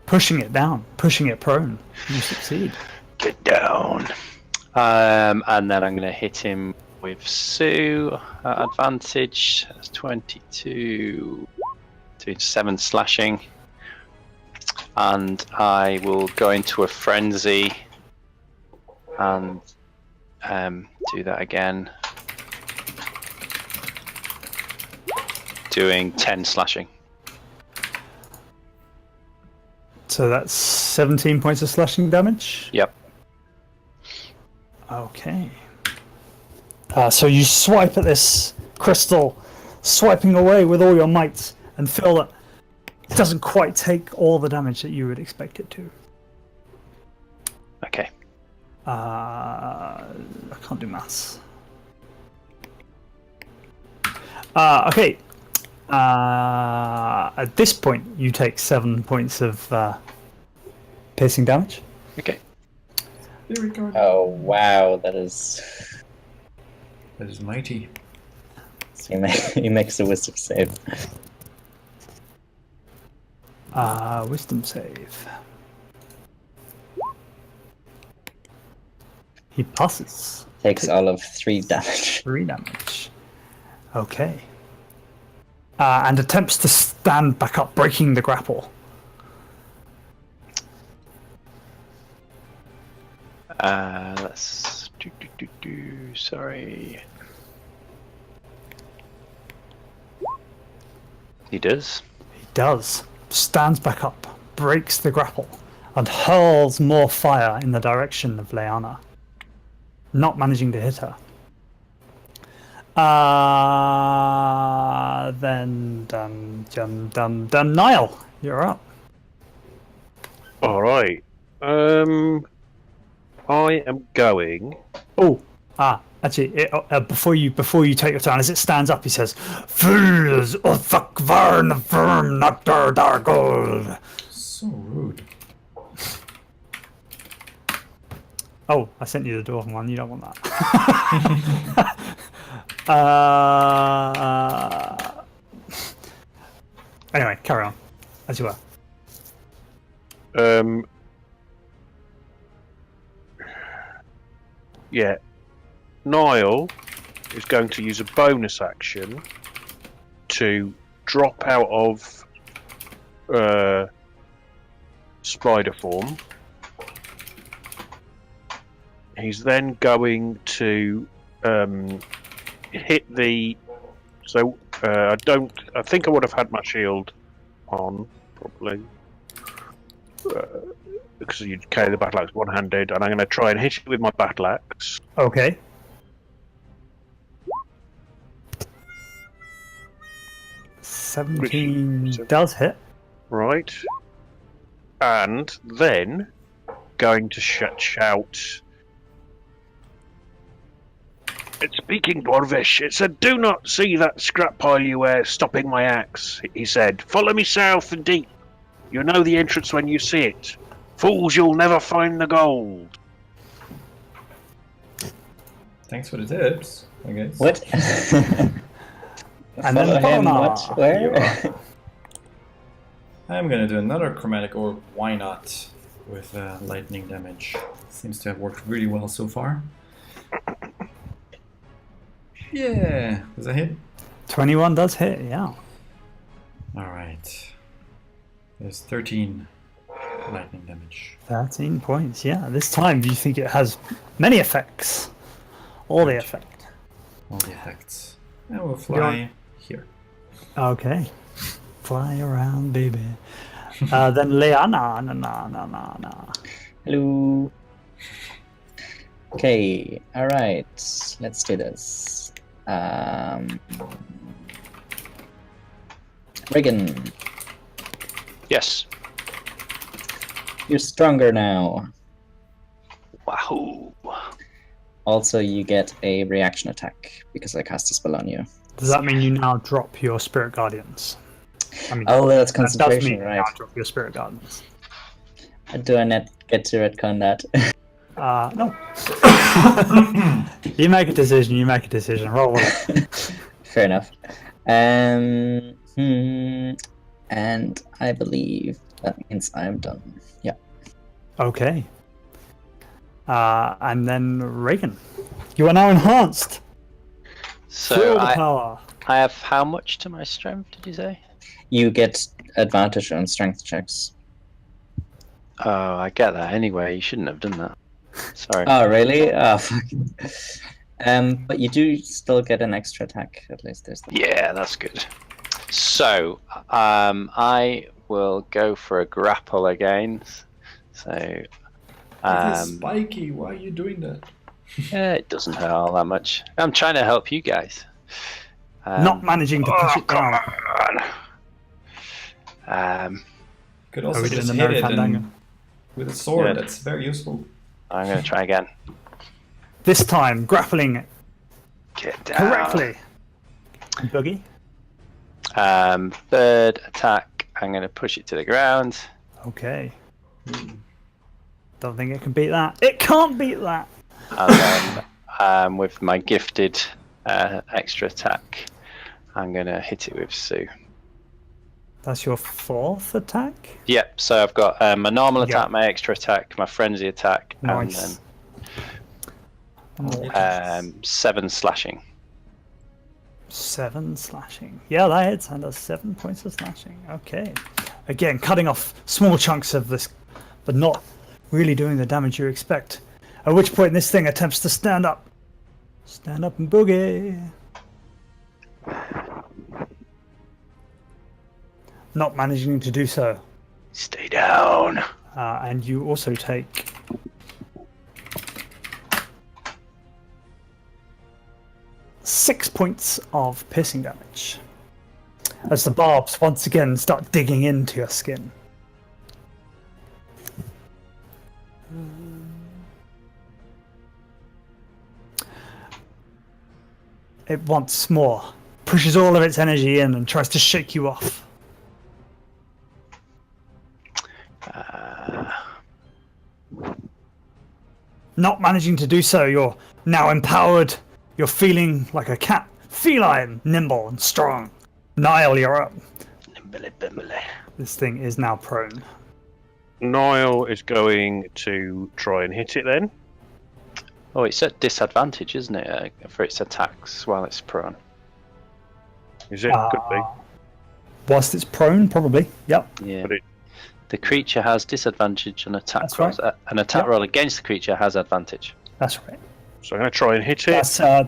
Pushing it down, pushing it prone. You succeed. Get down. And then I'm going to hit him with Sue at advantage. That's 22. Doing 7 slashing. And I will go into a frenzy and do that again. Doing 10 slashing. So that's 17 points of slashing damage? Yep. Okay. So you swipe at this crystal, swiping away with all your might, and feel that it doesn't quite take all the damage that you would expect it to. Okay. I can't do maths. Okay. At this point, you take 7 points of piercing damage. Okay. Oh wow, that is. That is mighty. So he makes a wisdom save. Wisdom save. He passes. Takes all of 3 damage. 3 damage. Okay. And attempts to stand back up, breaking the grapple. Let's sorry. He does. He does. Stands back up, breaks the grapple, and hurls more fire in the direction of Leanna, not managing to hit her. Then Niall, you're up. All right. I am going. Actually, before you take your turn, as it stands up, he says, "Fools, fuck varn firm nectar dargold." So rude. Oh, I sent you the dwarven one. You don't want that. Anyway, carry on, as you were. Yeah. Niall is going to use a bonus action to drop out of spider form. He's then going to hit the. So I think I would have had my shield on probably. Because you carry the battle axe one-handed, and I'm going to try and hit it with my battle axe. Okay. Seventeen does hit. Right. And then going to shout. It's speaking Dwarvish. It said, "Do not see that scrap pile you wear stopping my axe," he said. "Follow me south and deep. You know the entrance when you see it. Fools, you'll never find the gold." Thanks for the tips, I guess. What? And Follow then him. Fauna. What? Where? I'm gonna do another chromatic orb. Why not? With lightning damage. Seems to have worked really well so far. Yeah, does that hit? 21 does hit. Yeah. All right. There's 13 lightning damage. 13 points. Yeah. This time, you think it has many effects. All the effect. All the effects. And we'll fly here. Okay. Fly around, baby. Then Leanna. Na. Hello. Okay. All right. Let's do this. Regan, Yes. you're stronger now. Wahoo! Also, you get a reaction attack because I cast a spell on you. Does that mean you now drop your Spirit Guardians? I mean, Oh, that's that does concentration, mean you right? now drop your Spirit Guardians. Do I not get to retcon that? No. You make a decision. Roll with it. Fair enough. And I believe that means I'm done. Yeah. Okay. And then Reagan. You are now enhanced. So Feel the power. I have how much to my strength, did you say? You get advantage on strength checks. Oh, I get that anyway. You shouldn't have done that. Sorry. Oh, really? Oh, fuck. But you do still get an extra attack. At least there's that. Yeah, that's good. So, I will go for a grapple again. So, It is spiky. Why are you doing that? it doesn't hurt all that much. I'm trying to help you guys. Not managing to push it down. Could Are also we doing just the hit Merry it Fandango? with a sword. Yeah. That's very useful. I'm going to try again. This time, grappling it Get down. correctly. Boogie. Third attack. I'm going to push it to the ground. Okay. Don't think it can beat that. It can't beat that. And then with my gifted extra attack, I'm going to hit it with Sue. That's your fourth attack? Yep, so I've got my normal Yeah. attack, my extra attack, my frenzy attack, Nice. and then 7 slashing. 7 slashing. Yeah, that hits and does 7 points of slashing. Okay. Again, cutting off small chunks of this, but not really doing the damage you expect. At which point this thing attempts to stand up. Stand up and boogie. Not managing to do so. Stay down. And you also take 6 points of piercing damage as the barbs once again start digging into your skin. It once more pushes all of its energy in and tries to shake you off. Not managing to do so, you're now empowered. You're feeling like a cat, feline, nimble and strong. Niall, you're up. Nimbly bimbly. This thing is now prone. Niall is going to try and hit it then. Oh, it's at disadvantage, isn't it, for its attacks while it's prone? Is it? Could be. Whilst it's prone, probably. Yep. Yeah. But it- The creature has disadvantage on attack That's rolls. right. An attack Yep. roll against the creature has advantage. That's right. So I'm going to try and hit it.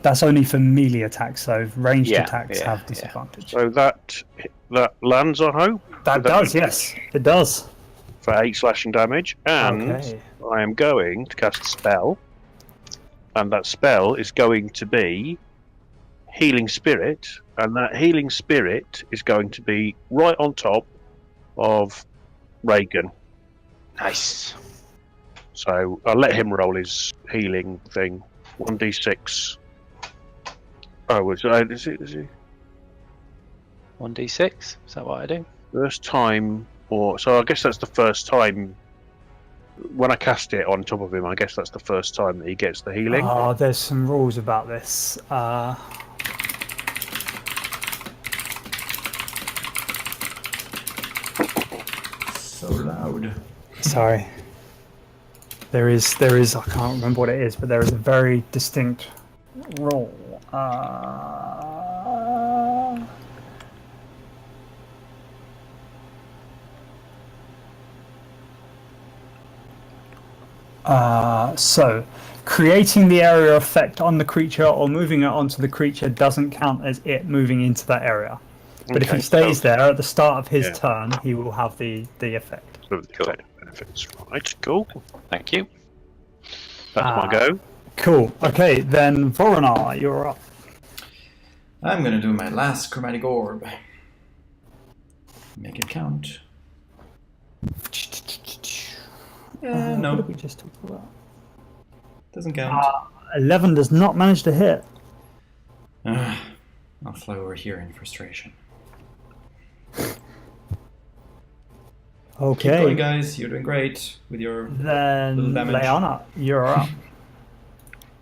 That's only for melee attacks, so ranged Yeah, attacks yeah, have disadvantage. So that lands, I hope, That does, yes. It does. for 8 slashing damage. And Okay. I am going to cast a spell. And that spell is going to be Healing Spirit. And that Healing Spirit is going to be right on top of Reagan. Nice. So I'll let him roll his healing thing. 1d6. Oh, is it 1d6? Is that what I do? first time? Or so I guess that's the first time. When I cast it on top of him, I guess that's the first time that he gets the healing. Oh, there's some rules about this. So loud. Sorry. There is. I can't remember what it is, but there is a very distinct rule. So, creating the area effect on the creature or moving it onto the creature doesn't count as it moving into that area. But if Okay, he stays so- there at the start of his Yeah. turn, he will have the effect. Of the effect benefits. Right, cool. Thank you. That's my go. Cool. Okay, then Voronar, you're up. I'm gonna do my last chromatic orb. Make it count. What No. did we just talk about? Doesn't count. 11 does not manage to hit. I'll fly over here in frustration. Okay. Keep going, guys. You're doing great with your Then, little damage. Leanna, you're up.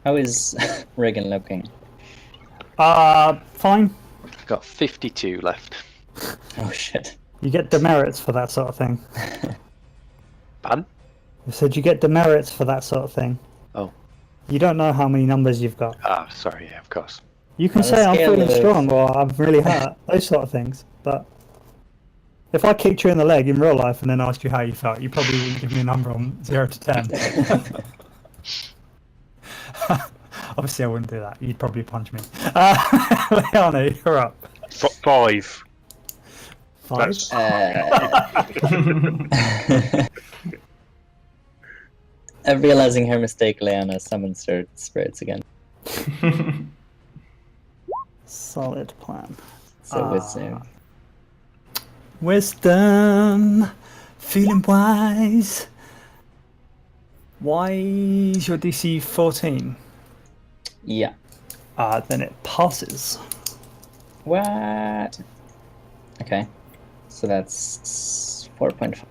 How is Reagan looking? Fine. Got 52 left. Oh shit. You get demerits for that sort of thing. Pardon? I said you get demerits for that sort of thing. Oh. You don't know how many numbers you've got. Ah, sorry, yeah, of course. You can On a say I'm scale feeling of- strong or I'm really hurt, those sort of things. But if I kicked you in the leg in real life and then asked you how you felt, you probably wouldn't give me a number on 0 to 10. Obviously, I wouldn't do that. You'd probably punch me. Leanna, you're up. 5. 5. That's- Realizing her mistake, Leanna summons her spirits again. Solid plan. So wisdom. Wisdom. Feeling wise. Why is your DC 14? Yeah. Then it passes. What? Okay. So that's 4.5.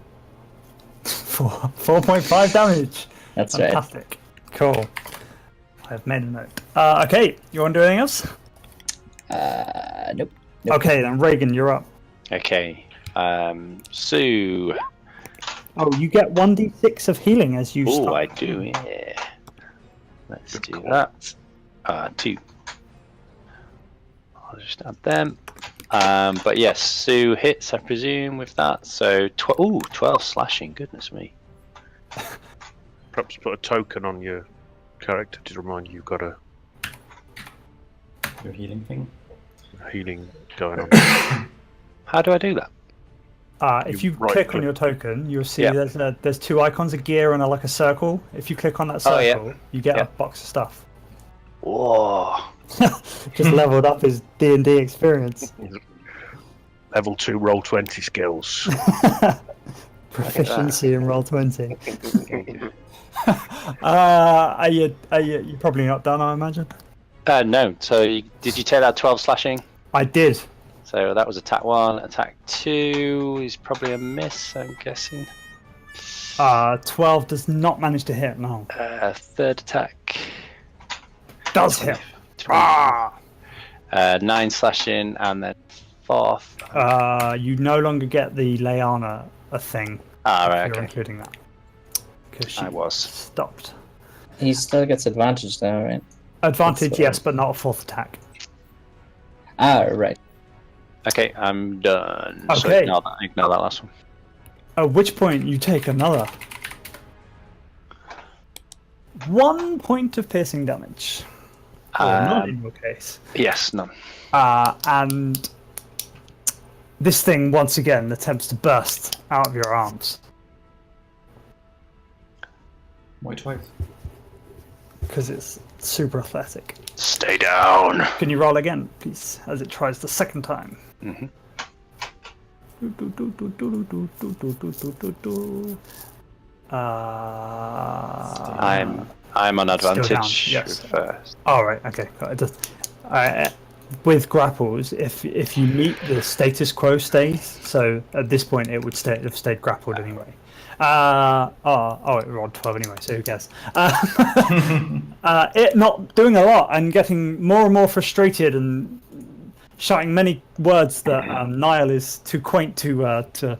4.5 damage. That's Fantastic. Cool. I've made a note. Okay, you want to do anything else? right. Nope. Nope. Okay, then Reagan, you're up. Okay. Sue. Oh, you get 1d6 of healing as you Oh, start. I do, yeah. Let's do that. 2. I'll just add them. But yes, Sue hits, I presume, with that. So, 12 slashing. Goodness me. Perhaps put a token on your character to remind you you've got a Your healing thing. healing going on. How do I do that? If you right click on click. your token, you'll see Yeah. there's 2 icons, a gear and like a circle. If you click on that circle, Oh, yeah. you get Yeah. a box of stuff. Whoa. Just leveled up his D&D experience. Level 2 Roll20 skills. Proficiency in Roll20. You're probably not done, I imagine. No. So, did you take that 12 slashing? I did. So that was attack 1. Attack 2 is probably a miss, I'm guessing. 12 does not manage to hit, no. Third attack. Does hit. 9 slashing, and then 4th. You no longer get the Leanna thing. Right, You're okay. including that. Because she I was. stopped. He still gets advantage though, right? Advantage, That's, yes, but not a 4th attack. Right. Okay, I'm done. So Okay. ignore that last one. At which point you take another 1 point of piercing damage. Or none in your case. Yes, none. And this thing once again attempts to burst out of your arms Why twice? because it's super athletic. Stay down. Can you roll again, please, as it tries the second time? Mhm. I'm on Still down, advantage. yes. First. All right, okay. Got it. With grapples, if you meet the status quo state, so at this point it would have stayed grappled anyway. It rolled 12 anyway, so who cares? It not doing a lot and getting more and more frustrated and shouting many words that Niall is too quaint to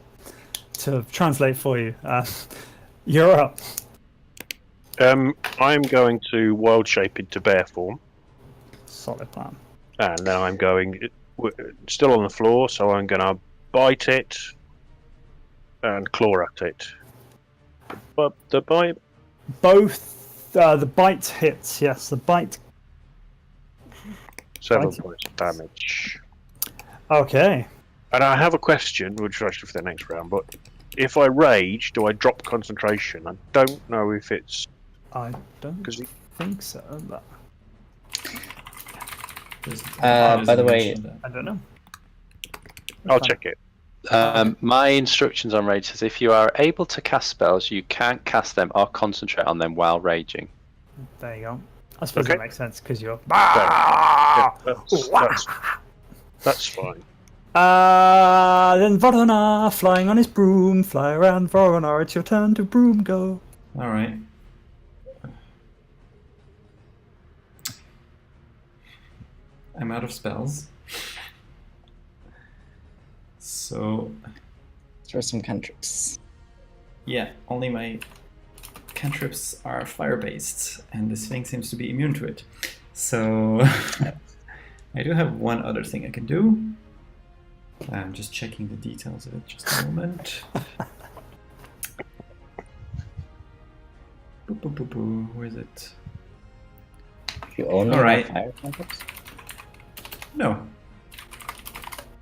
translate for you. You're up. I'm going to wild shape into bear form, Solid plan. and then I'm going still on the floor, so I'm going to bite it and claw at it. But the bite, Both the bite hits, yes. The bite. 7 Bite. points of damage. Okay. And I have a question, which is actually for the next round. But if I rage, do I drop concentration? I don't know if it's I don't because think so, but By the way- I don't know. I'll check it. My instructions on rage says if you are able to cast spells, you can't cast them or concentrate on them while raging. There you go. I suppose Okay. that makes sense because you're. Yeah, that's fine. Then Vorona, flying on his broom, fly around Vorona. It's your turn to broom go. All right. I'm out of spells. So, Throw some cantrips. yeah, only my cantrips are fire-based, and this thing seems to be immune to it. So, I do have one other thing I can do. I'm just checking the details of it. Just a moment. Boop, boop, boop, boop. Where is it? You only All right. have fire cantrips? No.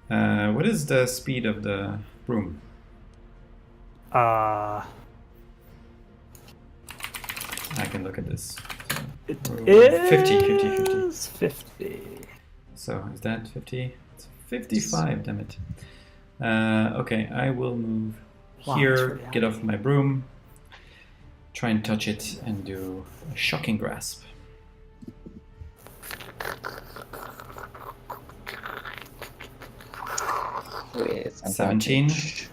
What is the speed of the broom? Uh, I can look at this. it So, is 50. 50. So is that 50? It's 55, damn it. Okay, I will move Wow, that's here, really get off my broom, try and touch it, and do a shocking grasp. With 17. advantage.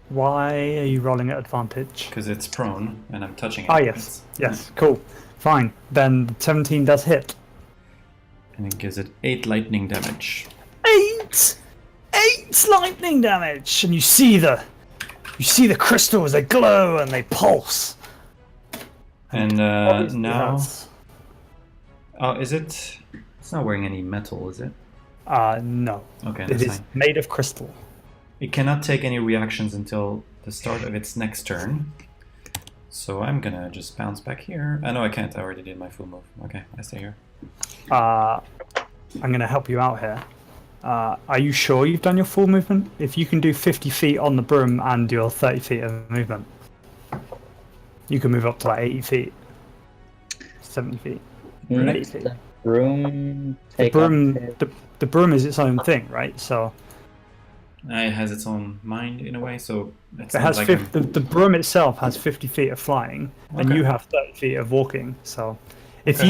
Why are you rolling at advantage? Because it's prone, and I'm touching it. Ah, yes. Yes, cool. Fine. Then 17 does hit. And it gives it 8 lightning damage. 8 lightning damage, and you see the crystals. They glow and they pulse. And Obviously now... that's- Oh, is it... It's not wearing any metal, is it? No. Okay, It that's is fine. made of crystal. It cannot take any reactions until the start of its next turn. So I'm gonna just bounce back here. No, I can't. I already did my full move. Okay, I stay here. I'm going to help you out here. Are you sure you've done your full movement? If you can do 50 feet on the broom and your 30 feet of movement, you can move up to like 80 feet, 70 feet. Let the broom take Broom, up the broom is its own thing, right? So It has its own mind in a way, so it's it not has like 50, the broom itself has 50 feet of flying, and Okay. you have 30 feet of walking. So if Okay.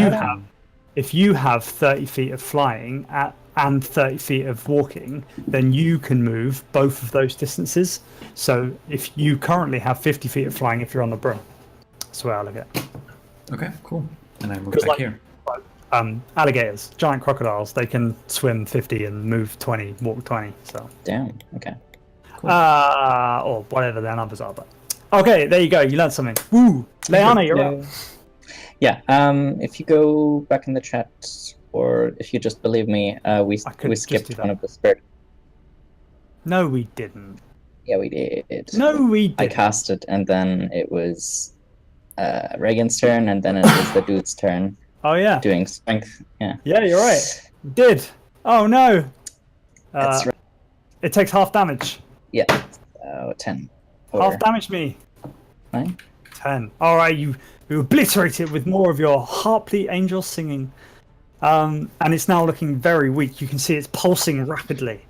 you have 30 feet of flying and 30 feet of walking, then you can move both of those distances. So if you currently have 50 feet of flying if you're on the broom. That's the way I look at it. Okay, cool. And I move 'Cause, back like- here. Alligators, giant crocodiles, they can swim 50 and move 20, walk 20. So, Damn. Okay. or whatever their numbers are. But okay, there you go. You learned something. Woo, Leanna, you're up. Yeah. If you go back in the chat, or if you just believe me, we could we just skipped do that. one of the spirit. No, we didn't. Yeah, we did. No, we I didn't. cast it, and then it was Reagan's turn, and then it was the dude's turn Oh yeah, doing strength. Yeah. yeah, you're right. You did. Oh no. That's right. It takes half damage. Yeah. 10. Half damage me. 9. 10. All right, you obliterate it with more of your harpy angel singing, and it's now looking very weak. You can see it's pulsing rapidly,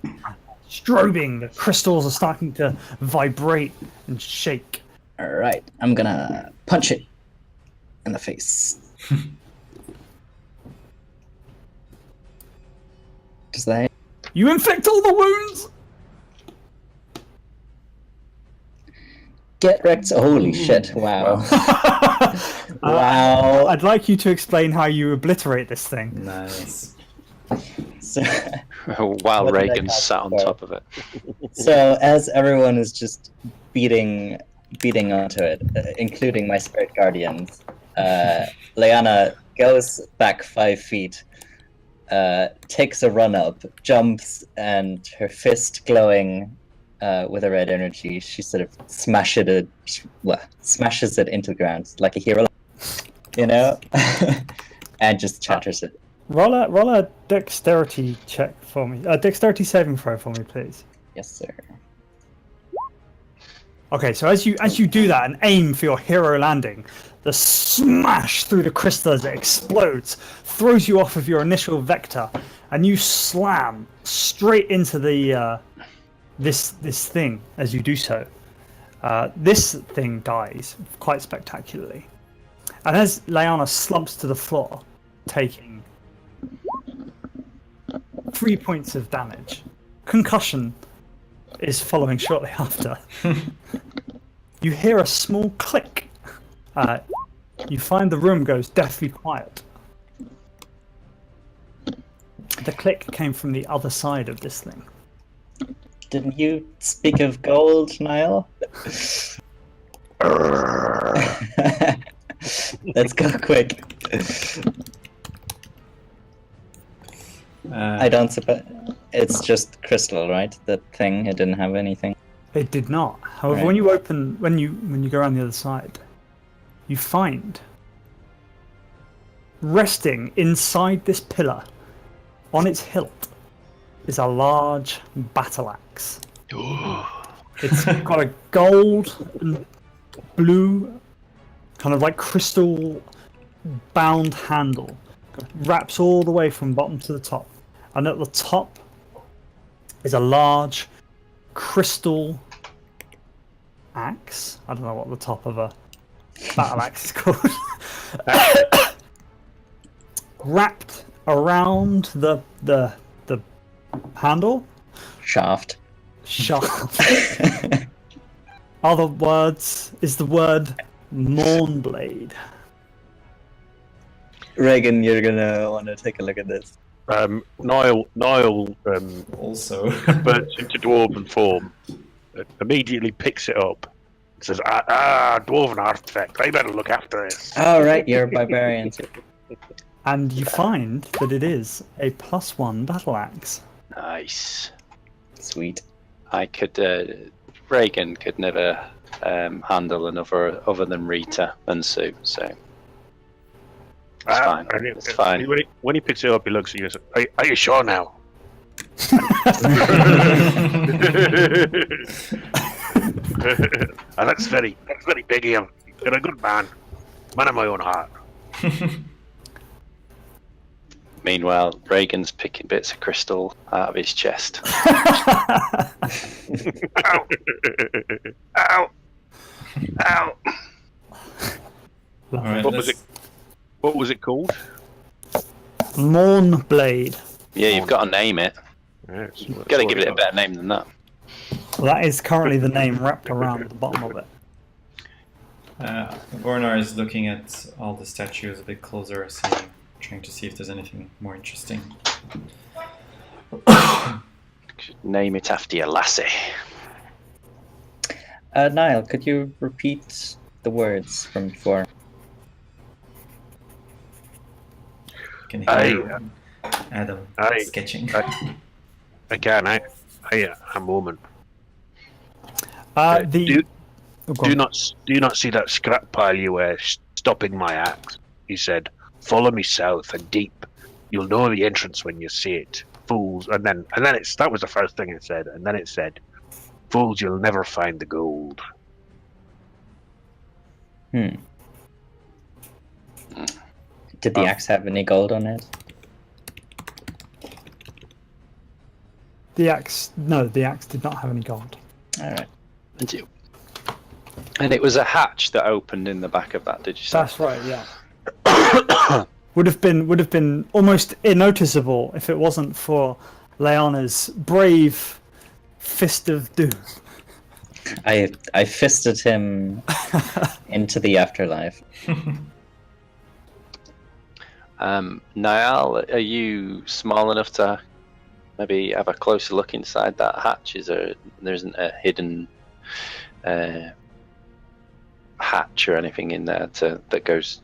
strobing. The crystals are starting to vibrate and shake. All right. I'm gonna punch it in the face. Does that? You inflict all the wounds. Get wrecked! Holy shit! Wow. Wow. I'd like you to explain how you obliterate this thing. Nice. So, While What did I Reagan cast sat on for? top of it. so as everyone is just beating onto it, including my spirit guardians, Leanna goes back 5 feet, takes a run up, jumps, and her fist glowing with a red energy, she sort of smashes it into the ground like a hero, you know, and just shatters it. Roll a dexterity check for me. A dexterity saving throw for me, please. Yes, sir. Okay, so as you do that and aim for your hero landing, the smash through the crystal as it explodes throws you off of your initial vector, and you slam straight into the this thing as you do so. This thing dies quite spectacularly, And as Leanna slumps to the floor, taking 3 points of damage, concussion is following shortly after. You hear a small click. You find the room goes deathly quiet. The click came from the other side of this thing. Didn't you speak of gold, Niall? Let's go quick. I don't suppose it's just crystal, right? That thing. It didn't have anything. It did not. However, Right. when you go around the other side, you find resting inside this pillar, on its hilt, is a large battle axe. It's got a gold and blue, kind of like crystal bound handle. Wraps all the way from bottom to the top. And at the top is a large crystal axe. I don't know what the top of a battle axe is called. Wrapped around the handle, Shaft. shaft, is the word Mournblade. Reagan, you're gonna want to take a look at this. Niall Also, bursts into dwarven form, immediately picks it up, and says, dwarven artifact, I better look after this. Oh, right, you're a barbarian. And you find that it is a +1 battle axe. Nice. Sweet. I could. Reagan could never handle another other than Rita and Sue, so it's fine. And It's fine. When he picks it up, he looks at you and says, are you sure now? That's very big of you. You're a good man. Man of my own heart. Meanwhile, Reagan's picking bits of crystal out of his chest. Ow! Ow! Ow! all right, What was let's- What was it called? Mournblade. Yeah, you've got to name it. Yes, You've got to give it a better name than that. That is currently the name wrapped around the bottom of it. Vornar is looking at all the statues a bit closer, trying to see if there's anything more interesting. Name it after your lassie. Niall, could you repeat the words from before? Can Aye. hear Adam Aye. sketching. Again, a moment. Do Do not see that scrap pile you were stopping my axe, he said. Follow me south and deep. You'll know the entrance when you see it. Fools, and then that was the first thing it said, and then it said, fools, you'll never find the gold. Did the axe have any gold on it? The axe did not have any gold. Alright. And it was a hatch that opened in the back of that, did you say? That's right, yeah. would have been almost noticeable if it wasn't for Leanna's brave fist of doom. I fisted him into the afterlife. Niall, are you small enough to maybe have a closer look inside that hatch? There isn't a hidden hatch or anything in there that goes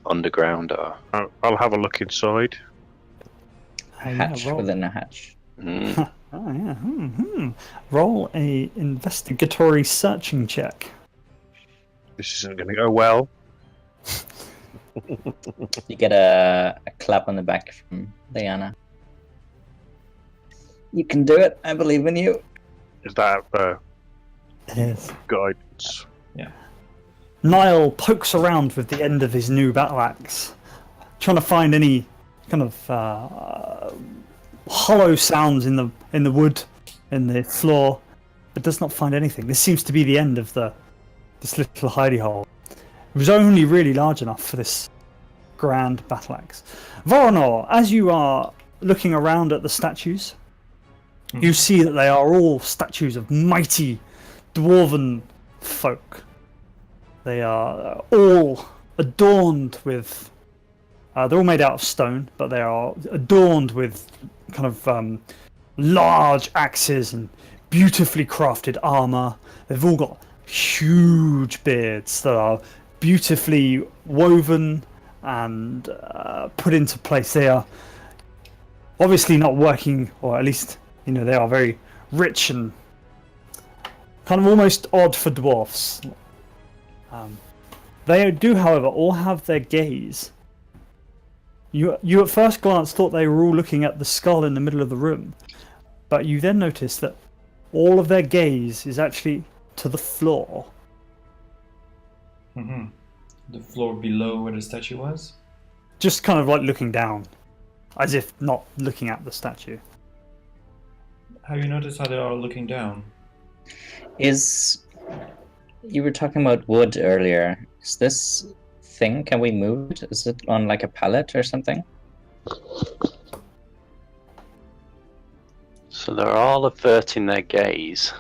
underground, or I'll have a look inside. Hatch roll. within a hatch. Mm. Oh, yeah. Roll a investigatory searching check. This isn't going to go well. You get a clap on the back from Diana. You can do it. I believe in you. Is that It is. guidance? Niall pokes around with the end of his new battle axe, trying to find any kind of hollow sounds in the wood, in the floor, but does not find anything. This seems to be the end of this little hidey hole. It was only really large enough for this grand battle axe. Voronor, as you are looking around at the statues, you see that they are all statues of mighty dwarven folk. They are all adorned with... they're all made out of stone, but they are adorned with kind of large axes and beautifully crafted armor. They've all got huge beards that are beautifully woven and put into place. They are obviously not working, or at least, they are very rich and kind of almost odd for dwarfs. They do, however, all have their gaze. You at first glance thought they were all looking at the skull in the middle of the room, but you then notice that all of their gaze is actually to the floor. Mm-hmm. The floor below where the statue was? Just kind of like looking down, as if not looking at the statue. Have you noticed how they are looking down? You were talking about wood earlier. Is this thing, can we move it? Is it on like a pallet or something? So they're all averting their gaze.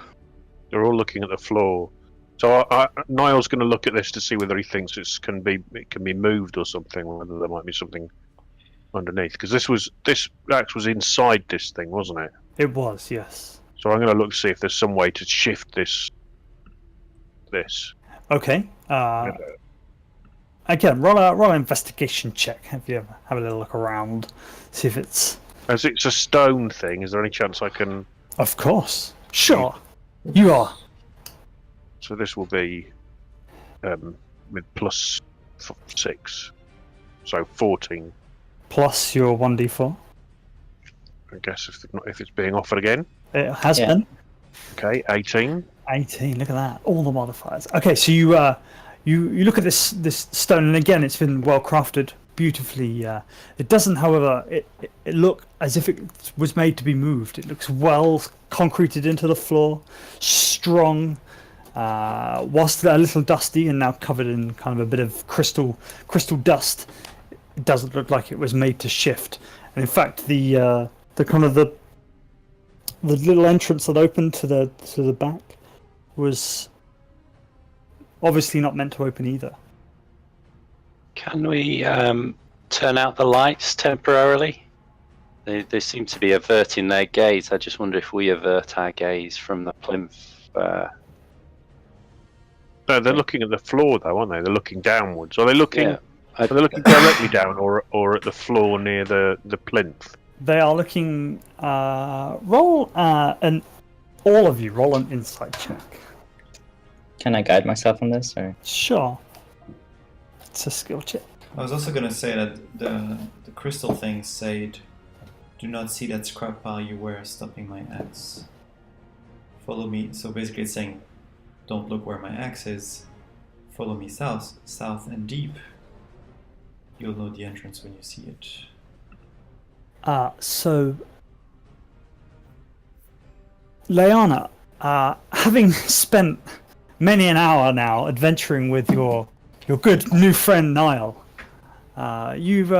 They're all looking at the floor. So Niall's going to look at this to see whether he thinks it can be moved or something, or whether there might be something underneath. Because this axe was inside this thing, wasn't it? It was, yes. So I'm going to look to see if there's some way to shift this. Okay. Again, roll an investigation check. Have you ever have a little look around, see if it's. As it's a stone thing, is there any chance I can? Of course. Sure. You are. So this will be with plus 6, so 14. Plus your 1d4. I guess if it's being offered again. It has been. Okay, 18. 18. Look at that. All the modifiers. Okay, so you look at this stone, and again, it's been well crafted, beautifully. It doesn't, however, it look as if it was made to be moved. It looks well concreted into the floor, strong. Whilst a little dusty and now covered in kind of a bit of crystal dust, it doesn't look like it was made to shift. And in fact, the kind of the little entrance that opened to the back was obviously not meant to open either. Can we turn out the lights temporarily? They seem to be averting their gaze. I just wonder if we avert our gaze from the plinth. No, they're looking at the floor, though, aren't they? They're looking downwards. Are they looking? Yeah. Are they looking directly down, or at the floor near the plinth? They are looking. Roll and all of you roll an insight check. Can I guide myself on this, or? Sure. It's a skill check. I was also going to say that the crystal things said, "Do not see that scrap pile you were stopping my axe. Follow me." So basically, it's saying, "Don't look where my axe is. Follow me south and deep. You'll know the entrance when you see it." So, Leanna, having spent many an hour now adventuring with your good new friend Niall, you've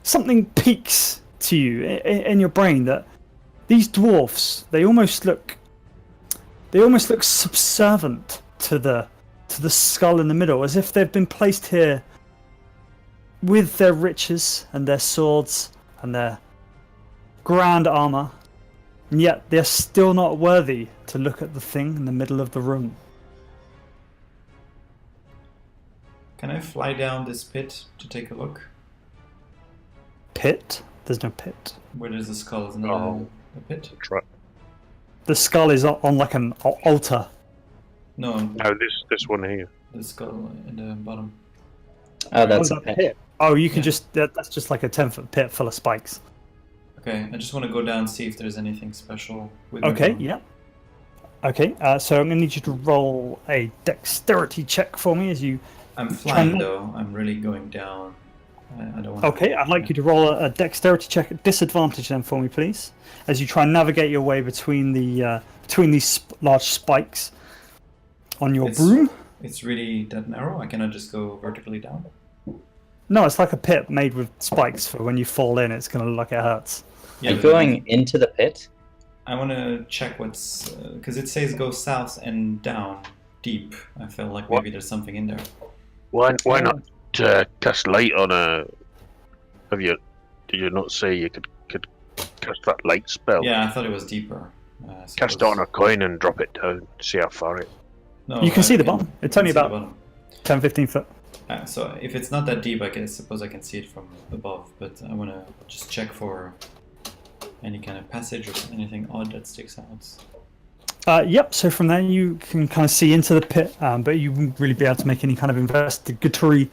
something peaks to you in your brain that these dwarfs, they almost look subservient to the skull in the middle, as if they've been placed here with their riches and their swords and their grand armor, and yet they're still not worthy to look at the thing in the middle of the room. Can I fly down this pit to take a look? Pit? There's no pit. Where there's a skull, isn't there a pit? The skull is on like an altar. No, this one here. the skull in the bottom. Oh, that's a pit. Oh, you can that's just like a 10-foot pit full of spikes. Okay, I just want to go down and see if there's anything special with Okay, me. yeah. Okay, so I'm going to need you to roll a dexterity check for me as you... I'm flying though, I'm really going down. I don't want Okay, I'd like you to roll a dexterity check at disadvantage then for me, please, as you try and navigate your way between these large spikes on your broom. it's really that narrow? I cannot just go vertically down? No, it's like a pit made with spikes for when you fall in. It's gonna look like it hurts. Are you but going into the pit? I want to check what's... Because it says go south and down, deep. I feel like maybe there's something in there. Why not cast light on a? Did you not say you could cast that light spell? Yeah, I thought it was deeper. Cast it on a coin and drop it down. See how far it. No, You can see the bottom. It's only see the about bottom. 10, 15 foot. So if it's not that deep, I suppose I can see it from above. But I want to just check for any kind of passage or anything odd that sticks out. Yep, so from there you can kind of see into the pit, but you wouldn't really be able to make any kind of investigatory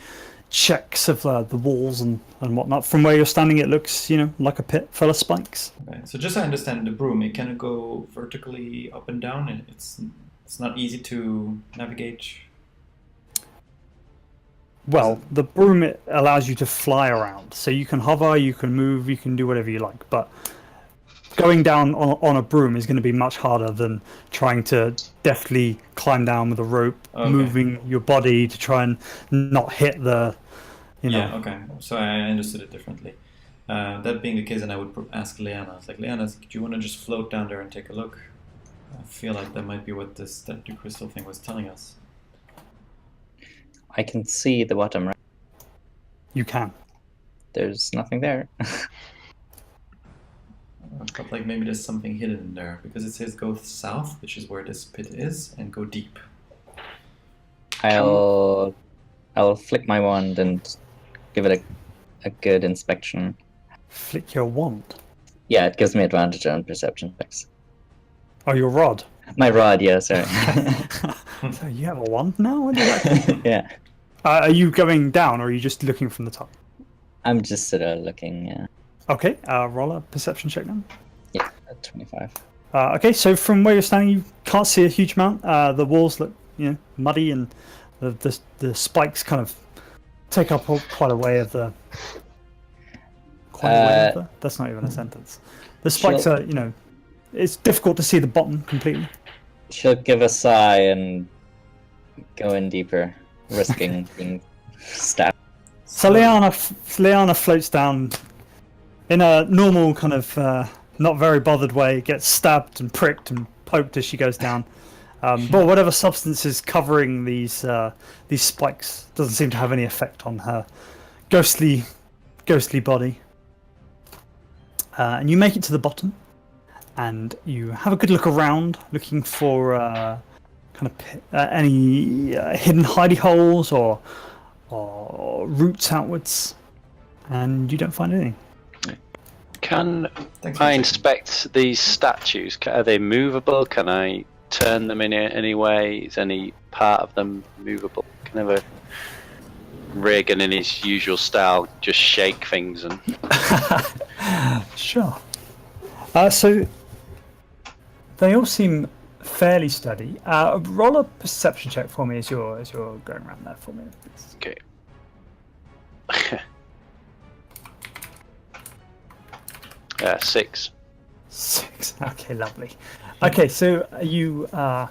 checks of the walls and whatnot. From where you're standing, it looks, like a pit full of spikes. Okay. So just so I understand, the broom, it can go vertically up and down, and it's not easy to navigate. Well, the broom, it allows you to fly around. So you can hover, you can move, you can do whatever you like. But going down on a broom is going to be much harder than trying to deftly climb down with a rope, moving your body to try and not hit the, Yeah, okay. So I understood it differently. That being the case, then I would ask Leanna. It's like, Leanna, do you want to just float down there and take a look? I feel like that might be what the crystal thing was telling us. I can see the bottom, right? You can. There's nothing there. I felt like maybe there's something hidden in there, because it says go south, which is where this pit is, and go deep. I'll flick my wand and give it a good inspection. Flick your wand. Yeah, it gives me advantage on perception checks. Oh, your rod. My rod, yeah, sorry. So you have a wand now? What does that do? Yeah. Are you going down, or are you just looking from the top? I'm just sort of looking, yeah. Okay, roll a perception check then. Yeah, at 25. Okay, so from where you're standing, you can't see a huge amount. The walls look, muddy, and the spikes kind of take up quite a way of the. That's not even a sentence. The spikes are, it's difficult to see the bottom completely. She'll give a sigh and go in deeper, risking being stabbed. So Leanna floats down in a normal kind of not very bothered way, gets stabbed and pricked and poked as she goes down. But whatever substance is covering these spikes doesn't seem to have any effect on her ghostly body. And you make it to the bottom, and you have a good look around, looking for any hidden hidey holes or routes outwards, and you don't find anything. Can I inspect these statues? Are they movable? Can I turn them in any way? Is any part of them movable? Can I have a Reagan in his usual style just shake things and... Sure. So they all seem fairly steady. Roll a perception check for me as you're going around there for me. Okay. Six. 6. Okay, lovely. Okay, so you have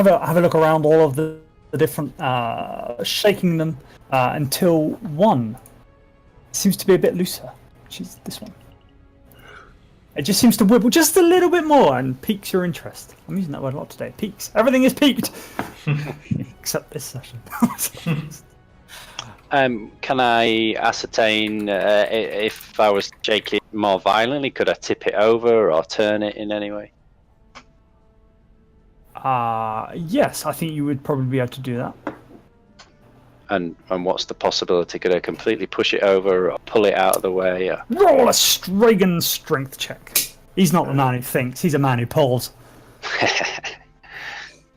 a look around all of the different shaking them until one seems to be a bit looser, which is this one. It just seems to wibble just a little bit more and piques your interest. I'm using that word a lot today. Piques. Everything is piqued, except this session. Can I ascertain if I was shaking more violently? Could I tip it over or turn it in any way? Yes, I think you would probably be able to do that. And what's the possibility? Could I completely push it over or pull it out of the way? Or... Roll a Stragan strength check. He's not the man who thinks, he's a man who pulls.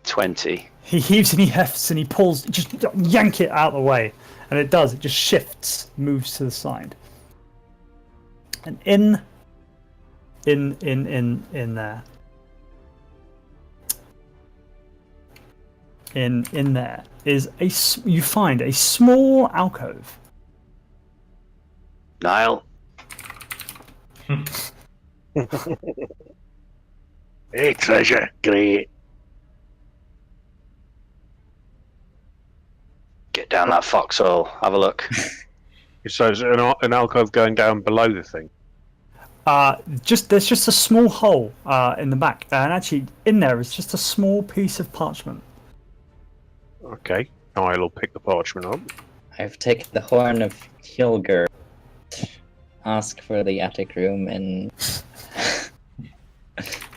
20. He heaves and he hefts and he pulls, just yank it out of the way. And it does, it just shifts, moves to the side. And in there. In there is you find a small alcove. Niall. Hey, treasure. Great. Get down that foxhole. Have a look. So is an alcove going down below the thing? There's just a small hole in the back, and actually in there is just a small piece of parchment. Okay. I'll pick the parchment up. I've taken the horn of Hilger. Ask for the attic room in.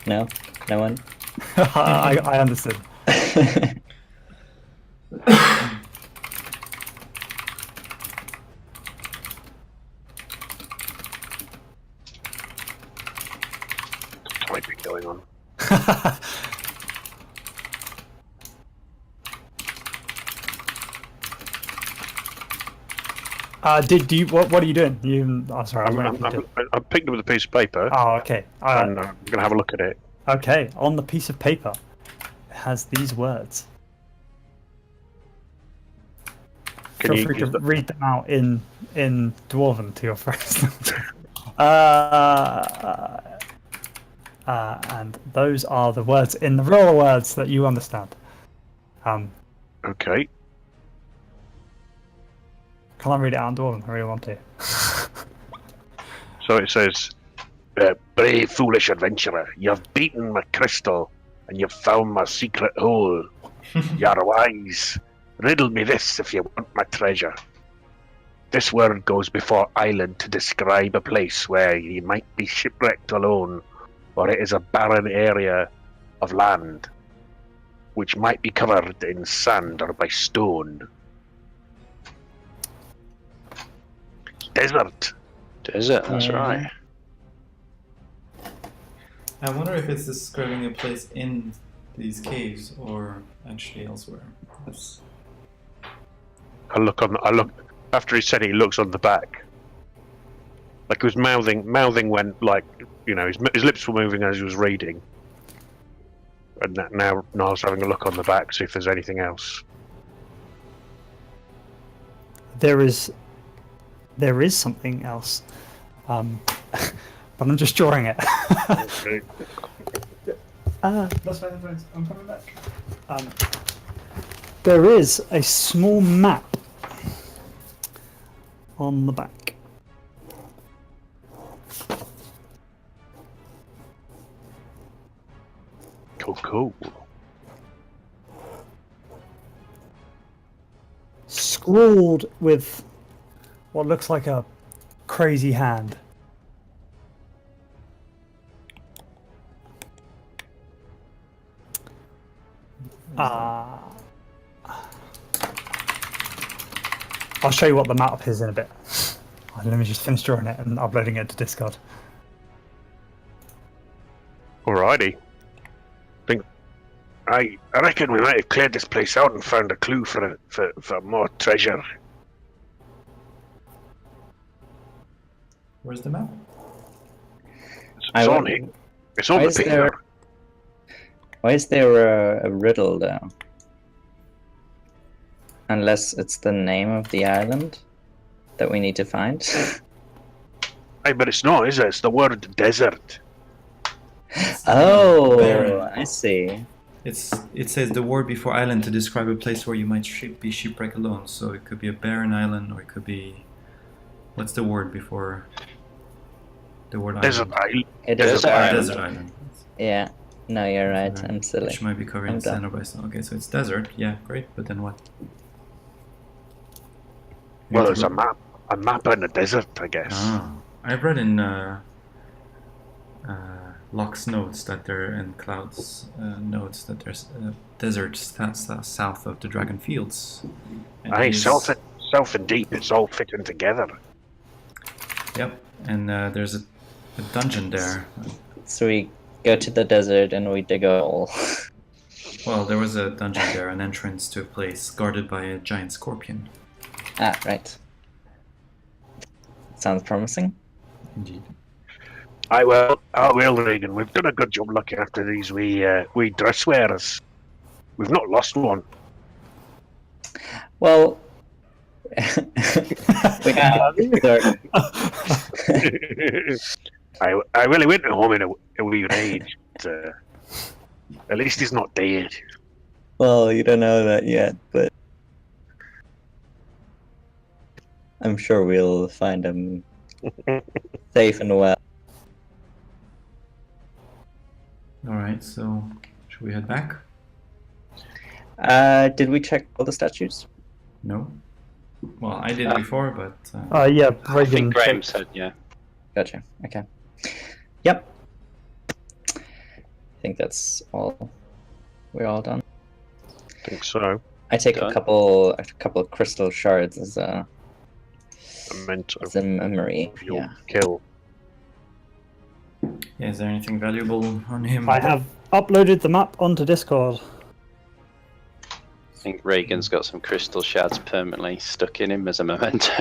No? No one? I understood. Typing going on. Do you what are you doing? Sorry, I'm picking up the piece of paper. Oh, okay. And I'm going to have a look at it. Okay, on the piece of paper, it has these words. Feel free to read them out in Dwarven to your friends. And those are the words in the roll words that you understand. Okay. Can I read it out in Dwarven? I really want to. So it says, brave, foolish adventurer, you've beaten my crystal, and you've found my secret hole. You're wise. Riddle me this if you want my treasure. This word goes before island to describe a place where you might be shipwrecked alone, or it is a barren area of land, which might be covered in sand or by stone. Desert. Desert, that's right. I wonder if it's describing a place in these caves or actually elsewhere. I look after he said it, he looks on the back. Like he was mouthing went like, you know, his lips were moving as he was reading. And now Niall's having a look on the back, see if there's anything else. There is something else, but I'm just drawing it. Okay. That's fine, friends. I'm coming back. There is a small map on the back. Cool. Scrawled with what looks like a crazy hand. I'll show you what the map is in a bit. Let me just finish drawing it and uploading it to Discord. Alrighty. I reckon we might have cleared this place out and found a clue for more treasure. Where's the map? It's on here. It's on the picture. Why is there a riddle though? Unless it's the name of the island that we need to find. Hey, but it's not, is it? It's the word desert. Oh, Barren. I see. It says the word before island to describe a place where you might be shipwrecked alone. So it could be a barren island, or it could be, what's the word before the word Desert island? island. It is Desert island. Desert island. Yeah. No, you're right. Desert I'm island, silly. which might be covered in I'm sand dumb. or by stone. Okay, so it's desert. Yeah, great. But then what? Well, there's a map in the desert, I guess. Ah, I've read in Locke's notes that there, and Cloud's notes that there's deserts that's south of the Dragon Fields. And Aye, he's- south and deep, it's all fitting together. Yep, and there's a dungeon there. So we go to the desert and we dig a hole. Well, there was a dungeon there, an entrance to a place guarded by a giant scorpion. Ah, right. Sounds promising. Indeed. Aye, well, Regan, we've done a good job looking after these wee dress wearers. We've not lost one. Well, we have. I really went home in a wee rage. But, at least he's not dead. Well, you don't know that yet, but I'm sure we'll find him safe and well. Alright, so should we head back? Did we check all the statues? No? Well, I did before, but... Yeah, I think Reagan. Graham said, yeah. Gotcha. Okay. Yep. I think that's all. We're all done. I think so. I take Done. a couple of crystal shards as a Memento memory. of your Yeah. kill. Yeah, is there anything valuable on him? I have uploaded the map onto Discord. I think Reagan's got some crystal shards permanently stuck in him as a memento.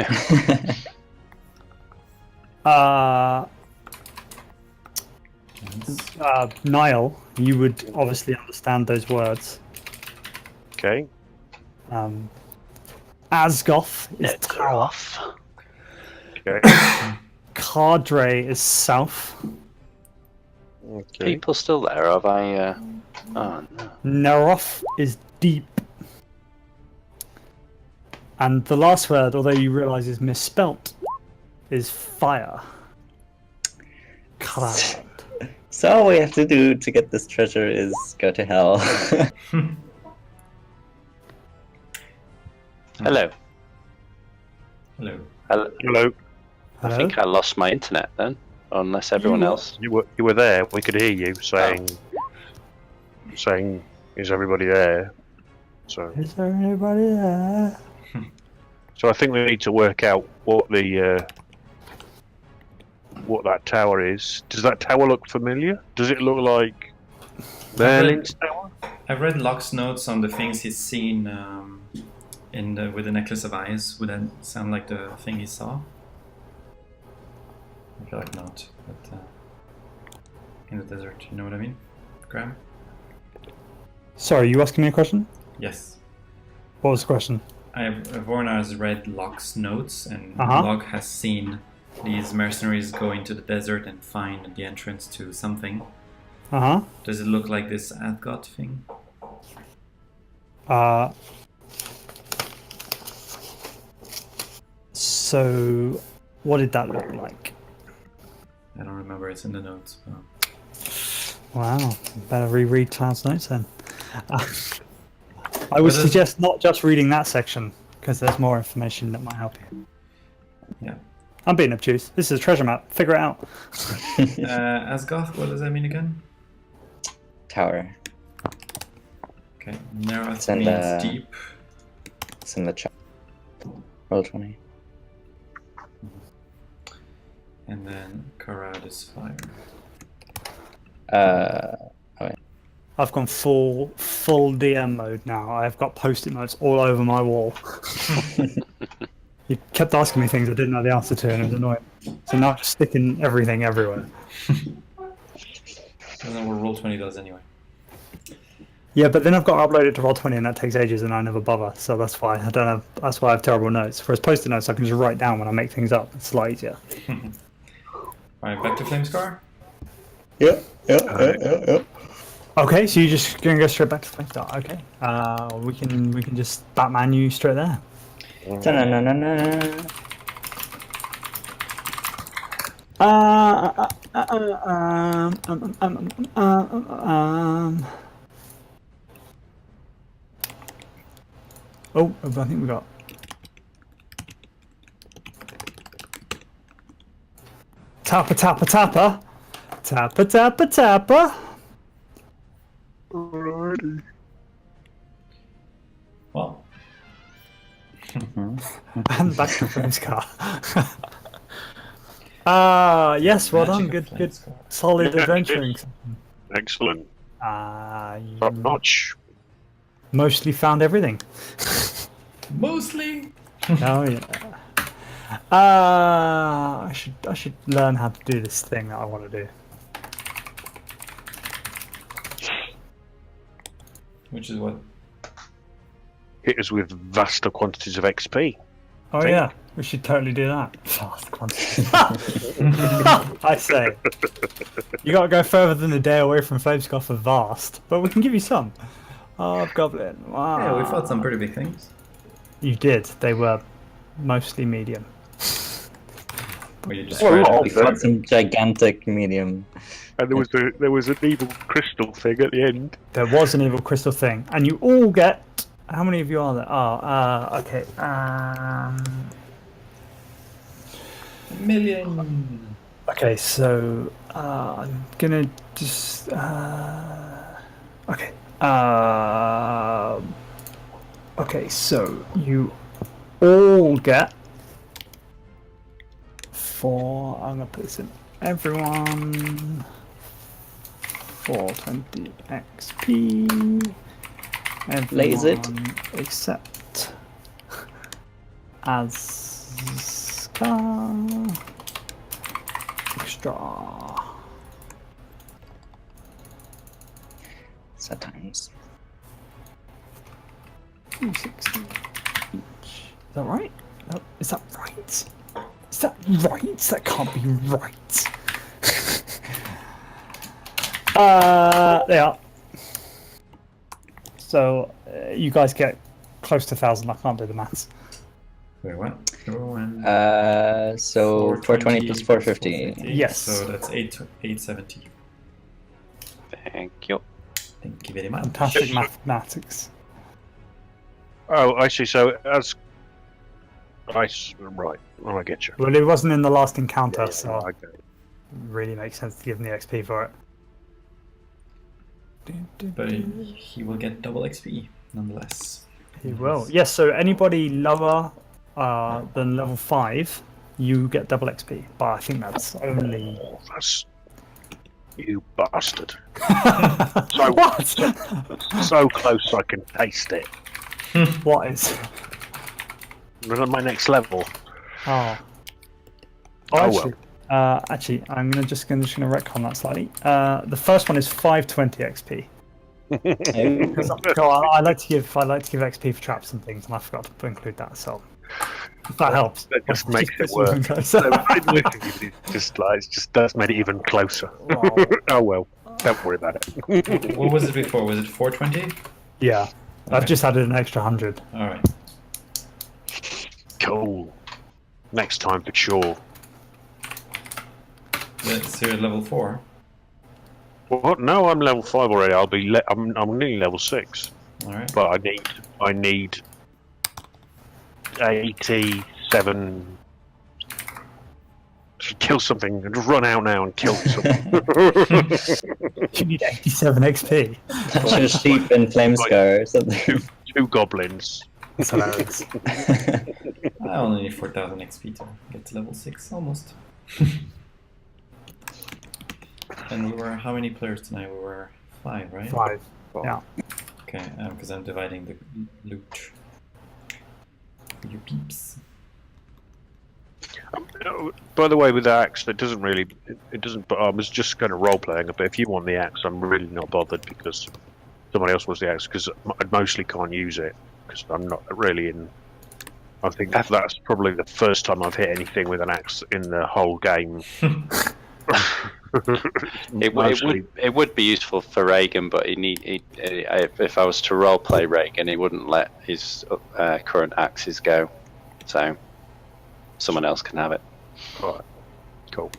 Niall, you would obviously understand those words. Okay. Asgoth is They're tower. off. Okay. Cardre is south. Okay. People still there? Have I? Oh no. Neroth is deep. And the last word, although you realise is misspelt, is fire. Cloud. So all we have to do to get this treasure is go to hell. Hello. Hello. Hello. I think I lost my internet then, unless everyone else. You were there. We could hear you saying, "Is everybody there?" So Is there anybody there? I think we need to work out what the what that tower is. Does that tower look familiar? Does it look like Merlin's tower? I've read Locke's notes on the things he's seen with the Necklace of Eyes. Would that sound like the thing he saw? I feel like not, but in the desert, you know what I mean? Graham? Sorry, you asking me a question? Yes. What was the question? Vornar has read Locke's notes, and Uh-huh. Locke has seen these mercenaries go into the desert and find the entrance to something. Uh-huh. Does it look like this Adgot thing? So what did that look like? I don't remember, it's in the notes. But... Wow, better reread Cloud's notes then. I would suggest not just reading that section, because there's more information that might help you. Yeah. I'm being obtuse. This is a treasure map. Figure it out. Asgoth, what does that mean again? Tower. Okay, Neroth It's in means the- deep. It's in the chat. Roll20. And then Karad is fire. I've gone full DM mode now. I've got post-it notes all over my wall. He kept asking me things I didn't know the answer to, and it was annoying. So now I'm just sticking everything everywhere. That's not what Roll20 does anyway. Yeah, but then I've got to upload it to Roll20, and that takes ages, and I never bother. So that's why I don't have. That's why I have terrible notes. Whereas post-it notes, I can just write down when I make things up. It's a lot easier. Alright, back to Flamescar? Yep. Okay, so you're just gonna go straight back to Flamestar. Okay. We can just Batman you straight there. Ta-na-na-na-na. Oh, I think we got. Tappa, tappa, tappa. Tappa, tappa, tappa. Alrighty. Well, And back to Frame's car. Yes, well done. Magic of Good, Flamescar. solid Yeah, adventuring. Excellent. You Top notch. mostly found everything. Mostly! Oh yeah. I should learn how to do this thing that I want to do. Which is what? Hit us with vaster quantities of XP. Oh Think. yeah, we should totally do that. Fast quantity. I say. You gotta go further than a day away from Flamescar for vast, but we can give you some. Oh, Goblin. Wow. Yeah, we fought some pretty big things. You did. They were mostly medium. Or you just Well, try a lot to- of We fought some gigantic medium. And there was an evil crystal thing at the end. There was an evil crystal thing, and you all get. How many of you are there? Oh, okay. million. Okay, so I'm gonna just. Okay. Okay, so you all get 4. I'm gonna put this in everyone. 420 XP. Everyone except Azka. Extra. Sometimes. 260 each. Is that right? No, is that right? Is that right? That can't be right. They are. So you guys get close to 1,000. I can't do the maths. Wait, what? So 420 plus 450. Yes. So that's 870. Thank you. Thank you very much. Fantastic mathematics. Oh, I see. So as right, well, I get you. Well, it wasn't in the last encounter, Yeah, so I get it. it really makes sense to give him the XP for it. But he will get double XP nonetheless. He will. Yes, so anybody lower than level 5, you get double XP. But I think that's only. Oh, that's you bastard. What? So close I can taste it. What is? We're on my next level. Oh. Oh, Actually, I'm just gonna retcon that slightly. The first one is 520 XP. I like to give XP for traps and things, and I forgot to include that. So if that helps. That just makes it puts you even worse. closer. That's made it even closer. Wow. Oh well, don't worry about it. What was it before? Was it 420? Yeah, I've Okay. just added an extra 100. All right. Cool. Next time for sure. Let's see at level 4. What? No, I'm level 5 already. I'm nearly level 6, All right. but I need 87. Should kill something. Just run out now and kill something. You need 87 XP. Touch a sheep in Flamescar or something. 2 goblins. That's hilarious. I only need 4,000 XP to get to level 6, almost. And we were, how many players tonight? We were 5, right? 5. Yeah. Okay, because I'm dividing the loot. For you peeps. By the way, with the axe, it doesn't really. It doesn't. But I was just kind of role playing it. But if you want the axe, I'm really not bothered because somebody else wants the axe because I mostly can't use it because I'm not really in. I think that's probably the first time I've hit anything with an axe in the whole game. It would be useful for Reagan, but if I was to roleplay Reagan, he wouldn't let his current axes go, so someone else can have it. Right. Cool.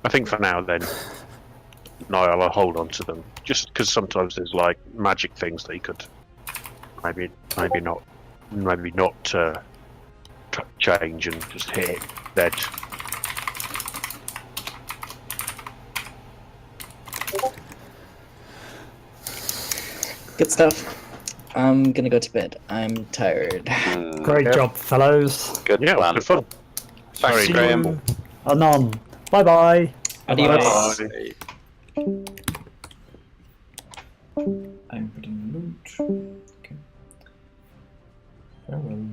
I think for now, then, Niall, I'll hold on to them just because sometimes there's like magic things that you could maybe not change and just hit it dead. Good stuff. I'm gonna go to bed. I'm tired. Great Yeah. job, fellows. Good Yeah, plan. it was good fun. Thanks, Sorry, Graham. Anon. Bye bye. Adios. Bye. I'm putting loot. Okay. Farewell.